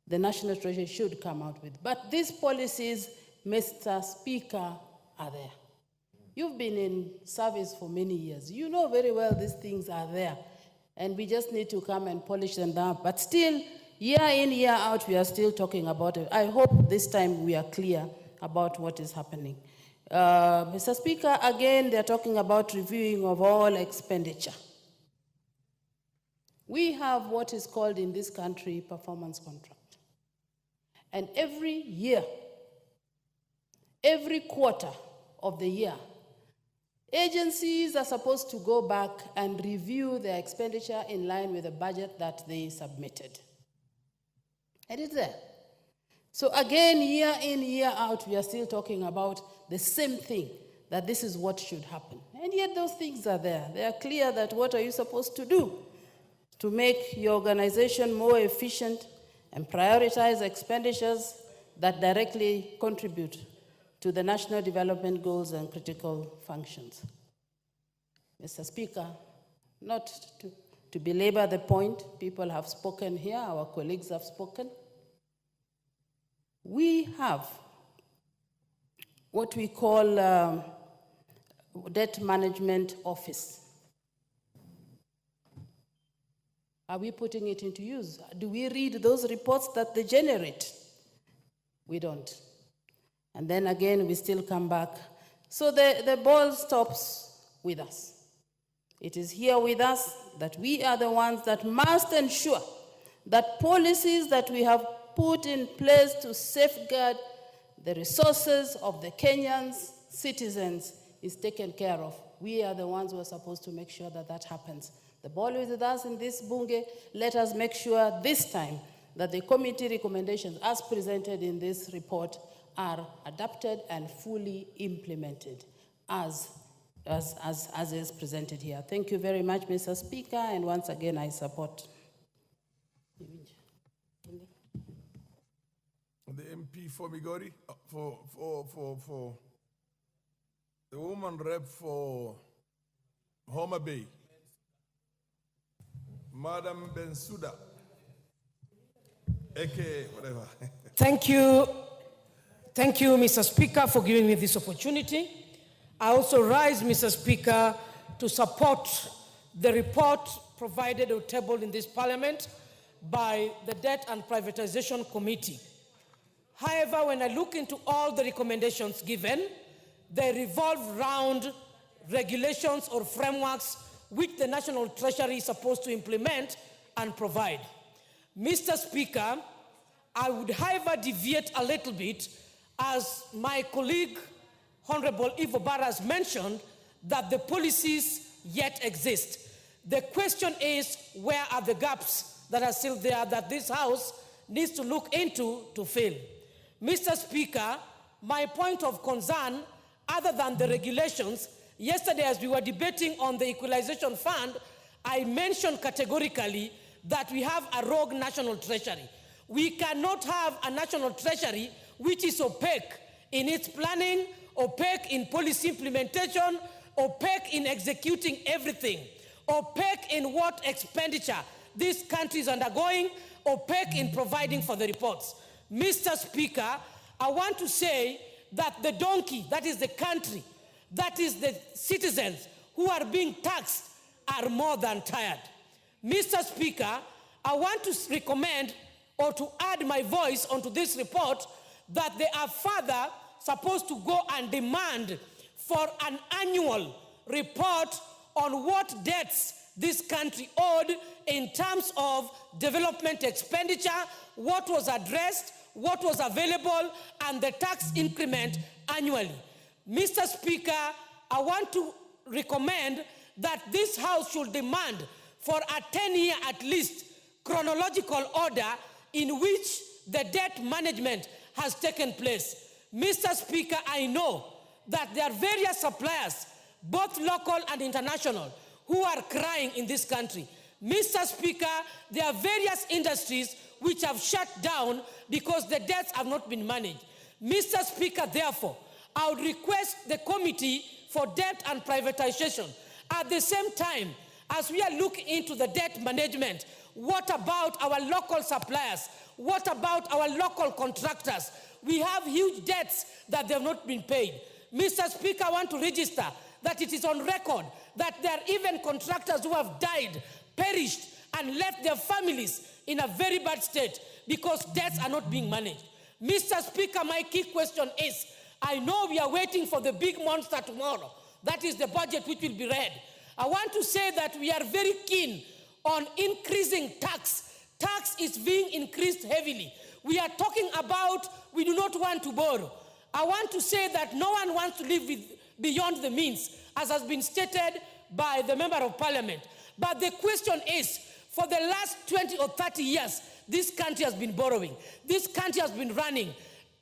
the National Treasury should come out with, but these policies, Mr. Speaker, are there. You've been in service for many years. You know very well these things are there, and we just need to come and polish them down. But still, year in, year out, we are still talking about it. I hope this time we are clear about what is happening. Mr. Speaker, again, they're talking about reviewing of all expenditure. We have what is called in this country performance contract. And every year, every quarter of the year, agencies are supposed to go back and review their expenditure in line with the budget that they submitted. And it's there. So again, year in, year out, we are still talking about the same thing, that this is what should happen. And yet those things are there. They are clear that what are you supposed to do to make your organization more efficient and prioritize expenditures that directly contribute to the national development goals and critical functions. Mr. Speaker, not to belabor the point, people have spoken here, our colleagues have spoken. We have what we call debt management office. Are we putting it into use? Do we read those reports that they generate? We don't. And then again, we still come back. So the ball stops with us. It is here with us that we are the ones that must ensure that policies that we have put in place to safeguard the resources of the Kenyans, citizens, is taken care of. We are the ones who are supposed to make sure that that happens. The ball is with us in this bunge. Let us make sure this time that the committee recommendations as presented in this report are adopted and fully implemented as is presented here. Thank you very much, Mr. Speaker, and once again, I support. The MP for Migori, for the woman rep for Homa Bay, Madam Bensouda, aka whatever. Thank you, Mr. Speaker, for giving me this opportunity. I also rise, Mr. Speaker, to support the report provided or tabled in this Parliament by the Debt and Privatization Committee. However, when I look into all the recommendations given, they revolve around regulations or frameworks which the National Treasury is supposed to implement and provide. Mr. Speaker, I would, however, deviate a little bit, as my colleague, Honorable Ivo Barras, mentioned that the policies yet exist. The question is, where are the gaps that are still there that this House needs to look into to fill? Mr. Speaker, my point of concern, other than the regulations, yesterday as we were debating on the Equalization Fund, I mentioned categorically that we have a rogue national treasury. We cannot have a national treasury which is opaque in its planning, opaque in policy implementation, opaque in executing everything, opaque in what expenditure this country is undergoing, opaque in providing for the reports. Mr. Speaker, I want to say that the donkey, that is the country, that is the citizens who are being taxed, are more than tired. Mr. Speaker, I want to recommend or to add my voice onto this report that they are further supposed to go and demand for an annual report on what debts this country owed in terms of development expenditure, what was addressed, what was available, and the tax increment annually. Mr. Speaker, I want to recommend that this House should demand for a 10-year at least chronological order in which the debt management has taken place. Mr. Speaker, I know that there are various suppliers, both local and international, who are crying in this country. Mr. Speaker, there are various industries which have shut down because the debts have not been managed. Mr. Speaker, therefore, I would request the Committee for Debt and Privatization, at the same time as we are looking into the debt management, what about our local suppliers? What about our local contractors? We have huge debts that they have not been paid. Mr. Speaker, I want to register that it is on record that there are even contractors who have died, perished, and left their families in a very bad state because debts are not being managed. Mr. Speaker, my key question is, I know we are waiting for the big monster tomorrow. That is the budget which will be read. I want to say that we are very keen on increasing tax. Tax is being increased heavily. We are talking about we do not want to borrow. I want to say that no one wants to live beyond the means, as has been stated by the Member of Parliament. But the question is, for the last 20 or 30 years, this country has been borrowing. This country has been running.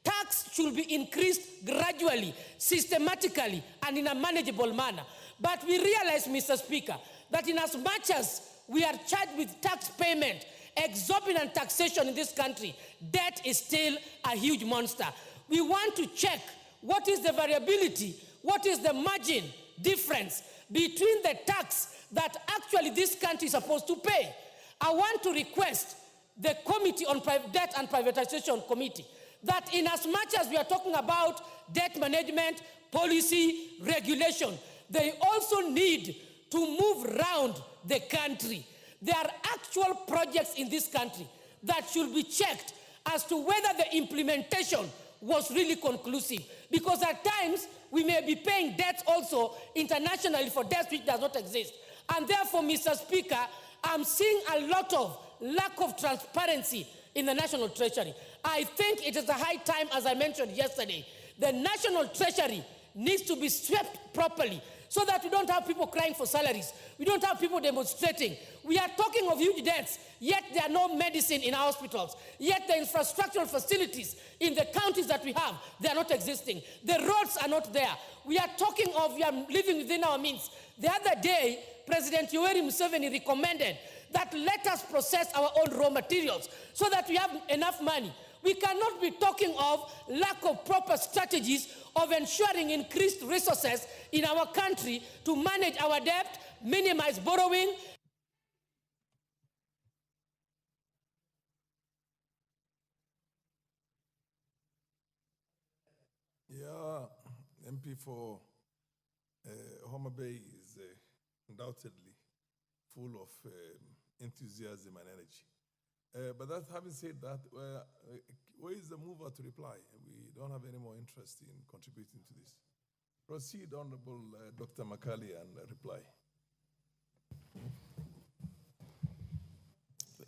Tax should be increased gradually, systematically, and in a manageable manner. But we realize, Mr. Speaker, that in as much as we are charged with tax payment, exorbitant taxation in this country, debt is still a huge monster. We want to check what is the variability, what is the margin difference between the tax that actually this country is supposed to pay. I want to request the Committee on Debt and Privatization Committee that in as much as we are talking about debt management, policy, regulation, they also need to move around the country. There are actual projects in this country that should be checked as to whether the implementation was really conclusive. Because at times, we may be paying debts also internationally for debts which does not exist. And therefore, Mr. Speaker, I'm seeing a lot of lack of transparency in the National Treasury. I think it is a high time, as I mentioned yesterday, the National Treasury needs to be swept properly so that we don't have people crying for salaries. We don't have people demonstrating. We are talking of huge debts, yet there are no medicine in our hospitals. Yet the infrastructural facilities in the counties that we have, they are not existing. The roads are not there. We are talking of we are living within our means. The other day, President Yoweri Museveni recommended that let us process our own raw materials so that we have enough money. We cannot be talking of lack of proper strategies of ensuring increased resources in our country to manage our debt, minimize borrowing. Yeah, MP for Homa Bay is undoubtedly full of enthusiasm and energy. But that, having said that, where is the mover to reply? We don't have any more interest in contributing to this. Proceed, Honorable Dr. Makali, and reply.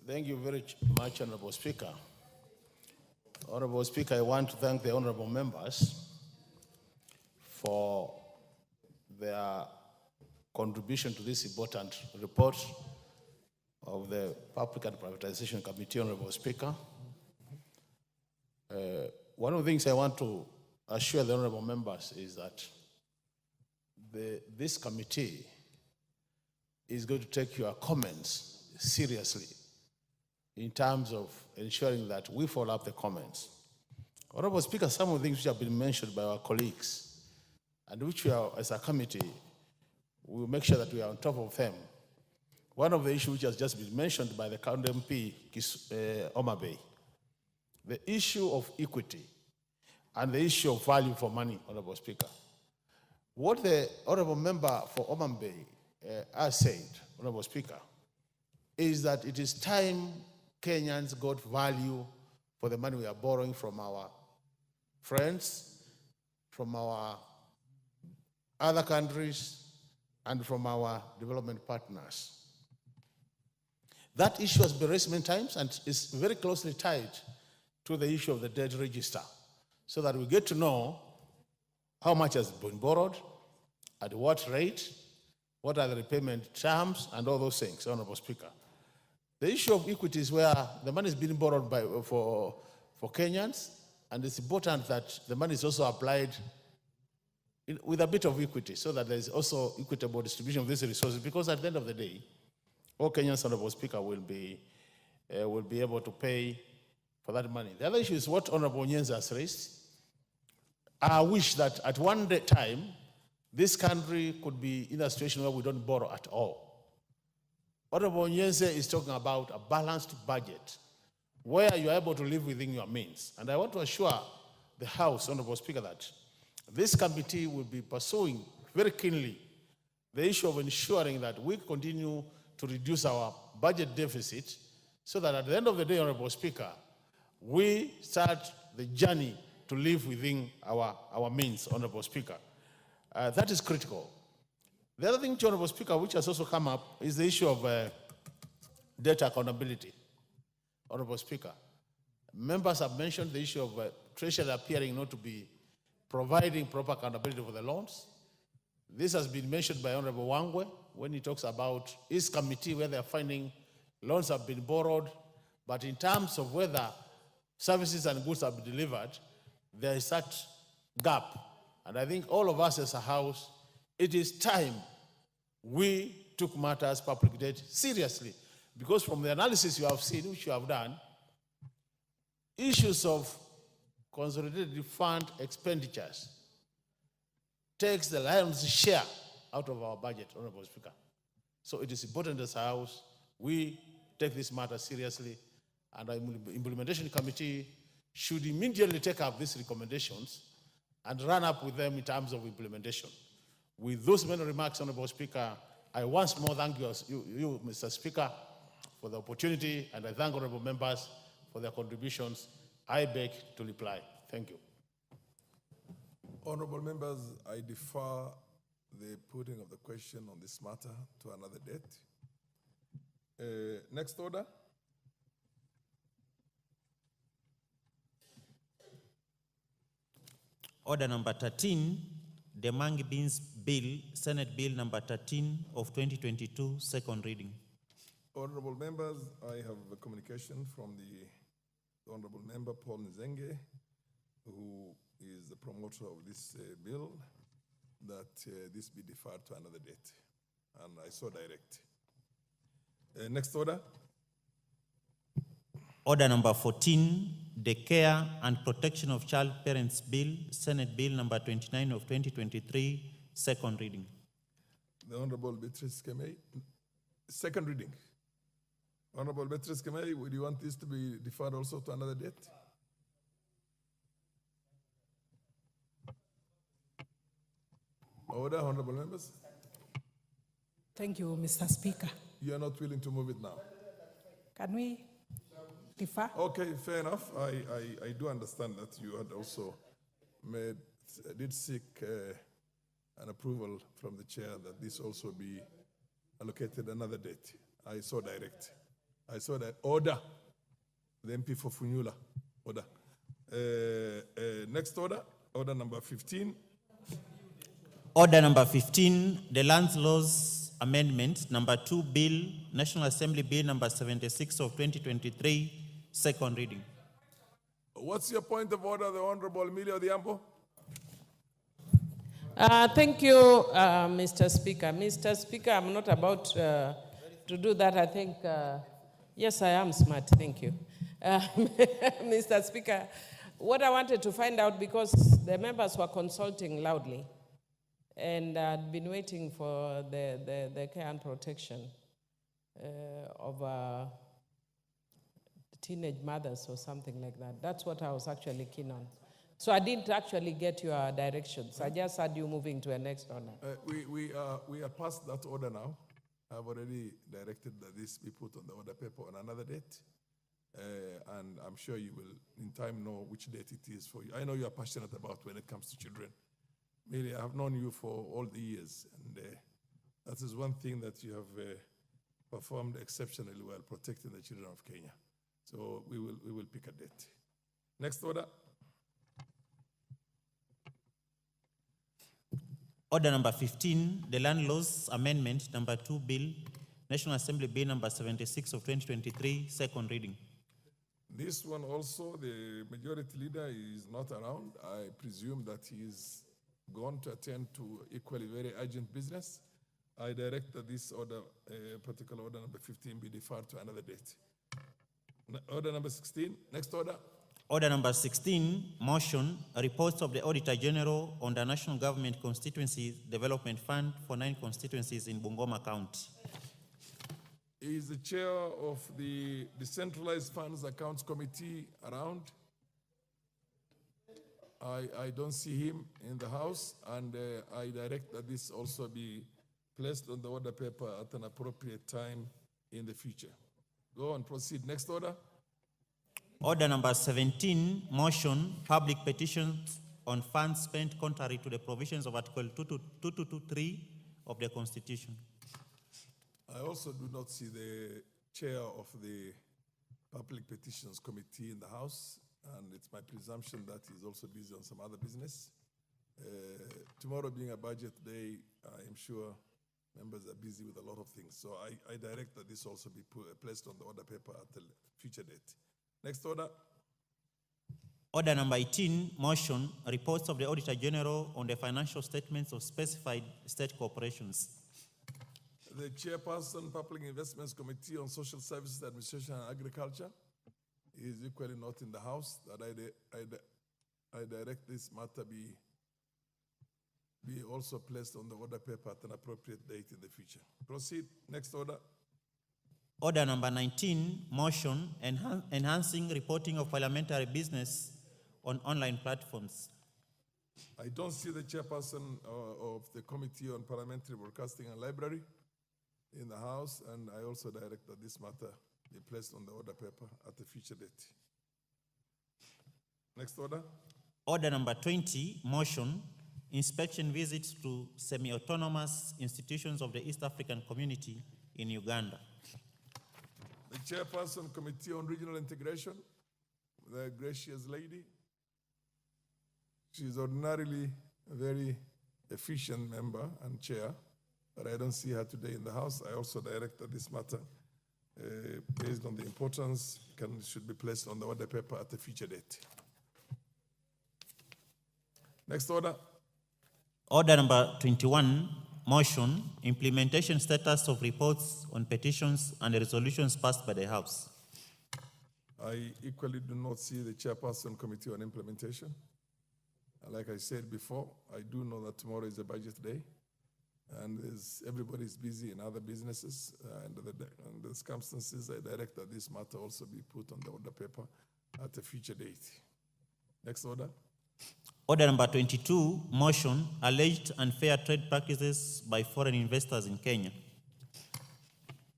Thank you very much, Honorable Speaker. Honorable Speaker, I want to thank the honorable members for their contribution to this important report of the Public and Privatization Committee, Honorable Speaker. One of the things I want to assure the honorable members is that this committee is going to take your comments seriously in terms of ensuring that we follow up the comments. Honorable Speaker, some of the things which have been mentioned by our colleagues and which we are, as a committee, we will make sure that we are on top of them. One of the issues which has just been mentioned by the County MP, Homa Bay, the issue of equity and the issue of value for money, Honorable Speaker. What the honorable member for Homa Bay has said, Honorable Speaker, is that it is time Kenyans got value for the money we are borrowing from our friends, from our other countries, and from our development partners. That issue has been raised many times and is very closely tied to the issue of the debt register, so that we get to know how much has been borrowed, at what rate, what are the repayment terms, and all those things, Honorable Speaker. The issue of equity is where the money is being borrowed for Kenyans, and it's important that the money is also applied with a bit of equity, so that there is also equitable distribution of these resources, because at the end of the day, all Kenyans, Honorable Speaker, will be able to pay for that money. The other issue is what Honorable Nyenze has raised. I wish that at one time, this country could be in a situation where we don't borrow at all. Honorable Nyenze is talking about a balanced budget, where you are able to live within your means. And I want to assure the House, Honorable Speaker, that this committee will be pursuing very keenly the issue of ensuring that we continue to reduce our budget deficit, so that at the end of the day, Honorable Speaker, we start the journey to live within our means, Honorable Speaker. That is critical. The other thing, Honorable Speaker, which has also come up is the issue of debt accountability, Honorable Speaker. Members have mentioned the issue of Treasury appearing not to be providing proper accountability for the loans. This has been mentioned by Honorable Wangwe when he talks about his committee, where they're finding loans have been borrowed, but in terms of whether services and goods have been delivered, there is that gap. And I think all of us as a House, it is time we took matters public debt seriously, because from the analysis you have seen, which you have done, issues of consolidated fund expenditures takes the lion's share out of our budget, Honorable Speaker. So it is important as a House, we take this matter seriously, and the implementation committee should immediately take up these recommendations and run up with them in terms of implementation. With those many remarks, Honorable Speaker, I once more thank you, Mr. Speaker, for the opportunity, and I thank honorable members for their contributions. I beg to reply. Thank you. Honorable members, I defer the putting of the question on this matter to another date. Next order. Order number 13, the Mangi Beans Bill, Senate Bill number 13 of 2022, second reading. Honorable members, I have a communication from the Honorable Member Paul Nzenge, who is the promoter of this bill, that this be deferred to another date. And I so direct. Next order. Order number 14, the Care and Protection of Child Parents Bill, Senate Bill number 29 of 2023, second reading. The Honorable Beatrice Kemei, second reading. Honorable Beatrice Kemei, would you want this to be deferred also to another date? Order, honorable members. Thank you, Mr. Speaker. You are not willing to move it now? Can we defer? Okay, fair enough. I do understand that you had also did seek an approval from the chair that this also be allocated another date. I saw direct. I saw that order. The MP for Funyula. Order. Next order. Order number 15. Order number 15, the Land Laws Amendment number 2 Bill, National Assembly Bill number 76 of 2023, second reading. What's your point of order, the Honorable Emilio Odhiambo? Thank you, Mr. Speaker. Mr. Speaker, I'm not about to do that. I think, yes, I am smart. Thank you. Mr. Speaker, what I wanted to find out, because the members were consulting loudly, and I'd been waiting for the care and protection of teenage mothers or something like that. That's what I was actually keen on. So I didn't actually get your directions. I just had you moving to a next order. We are past that order now. I've already directed that this be put on the order paper on another date. And I'm sure you will in time know which date it is for you. I know you are passionate about when it comes to children. Really, I have known you for all the years, and that is one thing that you have performed exceptionally well, protecting the children of Kenya. So we will pick a date. Next order. Order number 15, the Land Laws Amendment number 2 Bill, National Assembly Bill number 76 of 2023, second reading. This one also, the majority leader is not around. I presume that he is gone to attend to equally very urgent business. I direct that this order, particular order number 15, be deferred to another date. Order number 16, next order. Order number 16, motion, reports of the Auditor General on the National Government Constituency Development Fund for 9 constituencies in Bungoma County. He is the chair of the Decentralized Funds Accounts Committee around. I don't see him in the house, and I direct that this also be placed on the order paper at an appropriate time in the future. Go on, proceed. Next order. Order number 17, motion, public petitions on funds spent contrary to the provisions of Article 2223 of the Constitution. I also do not see the chair of the Public Petitions Committee in the House, and it's my presumption that he's also busy on some other business. Tomorrow being a budget day, I am sure members are busy with a lot of things. So I direct that this also be placed on the order paper at a future date. Next order. Order number 18, motion, reports of the Auditor General on the financial statements of specified state corporations. The chairperson, Public Investments Committee on Social Services, Administration and Agriculture, is equally not in the house. That I direct this matter be be also placed on the order paper at an appropriate date in the future. Proceed. Next order. Order number 19, motion enhancing reporting of parliamentary business on online platforms. I don't see the chairperson of the Committee on Parliamentary Broadcasting and Library in the House, and I also direct that this matter be placed on the order paper at a future date. Next order. Order number 20, motion, inspection visits to semi-autonomous institutions of the East African Community in Uganda. The chairperson, Committee on Regional Integration, the gracious lady. She is ordinarily a very efficient member and chair, but I don't see her today in the House. I also direct that this matter, based on the importance, should be placed on the order paper at a future date. Next order. Order number 21, motion, implementation status of reports on petitions and resolutions passed by the House. I equally do not see the chairperson, Committee on Implementation. Like I said before, I do know that tomorrow is a budget day, and everybody's busy in other businesses. Under the circumstances, I direct that this matter also be put on the order paper at a future date. Next order. Order number 22, motion, alleged unfair trade practices by foreign investors in Kenya.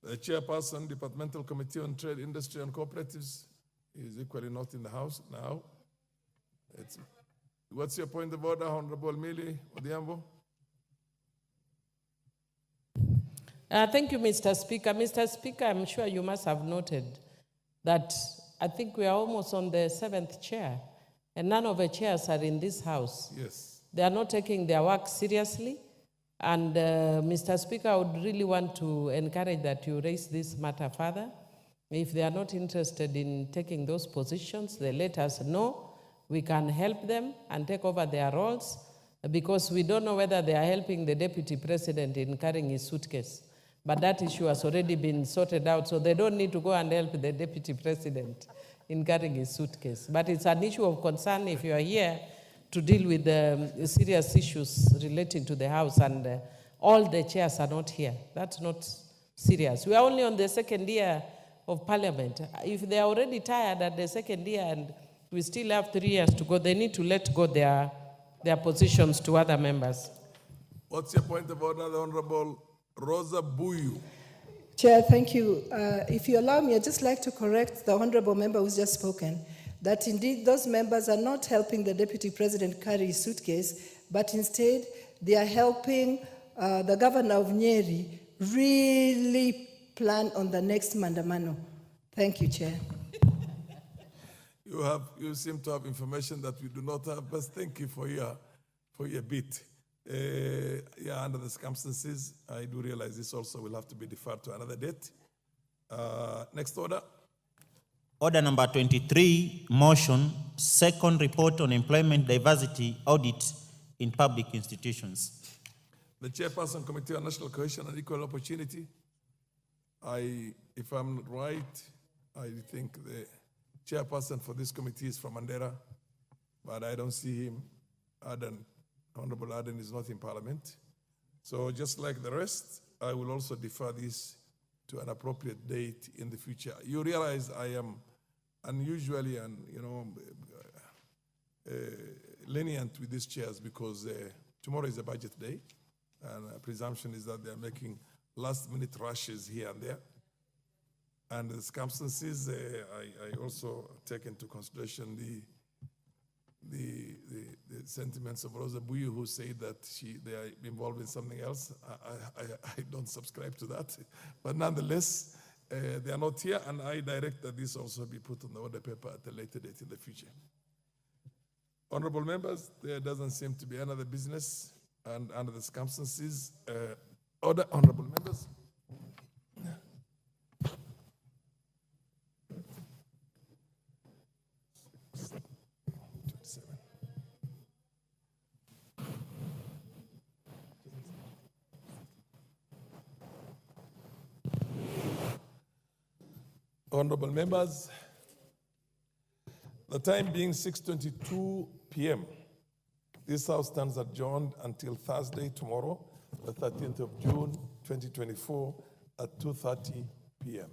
The chairperson, Departmental Committee on Trade, Industry and Cooperatives, is equally not in the House now. What's your point of order, Honorable Millie Odhiambo? Thank you, Mr. Speaker. Mr. Speaker, I'm sure you must have noted that I think we are almost on the 7th chair, and none of the chairs are in this House. Yes. They are not taking their work seriously, and Mr. Speaker, I would really want to encourage that you raise this matter further. If they are not interested in taking those positions, they let us know. We can help them and take over their roles, because we don't know whether they are helping the Deputy President in carrying his suitcase. But that issue has already been sorted out, so they don't need to go and help the Deputy President in carrying his suitcase. But it's an issue of concern if you are here to deal with the serious issues relating to the House, and all the chairs are not here. That's not serious. We are only on the 2nd year of Parliament. If they are already tired at the 2nd year and we still have 3 years to go, they need to let go their positions to other members. What's your point of order, the Honorable Rosa Buyu? Chair, thank you. If you allow me, I'd just like to correct the honorable member who's just spoken, that indeed those members are not helping the Deputy President carry his suitcase, but instead they are helping the governor of Nyeri really plan on the next Mandamano. Thank you, Chair. You seem to have information that we do not have, but thank you for your bit. Under the circumstances, I do realize this also will have to be deferred to another date. Next order. Order number 23, motion, second report on employment diversity audit in public institutions. The chairperson, Committee on National Cohesion and Equal Opportunity. If I'm right, I think the chairperson for this committee is from Mandera, but I don't see him. Honorable Aden is not in Parliament. So just like the rest, I will also defer this to an appropriate date in the future. You realize I am unusually and lenient with these chairs because tomorrow is a budget day, and presumption is that they are making last-minute rushes here and there. And the circumstances, I also take into consideration the sentiments of Rosa Buyu, who say that they are involved in something else. I don't subscribe to that. But nonetheless, they are not here, and I direct that this also be put on the order paper at a later date in the future. Honorable members, there doesn't seem to be another business, and under the circumstances, honorable members. Honorable members, the time being 6:22 p.m., This House stands adjourned until Thursday, tomorrow, the 13th of June, 2024, at 2:30 p.m.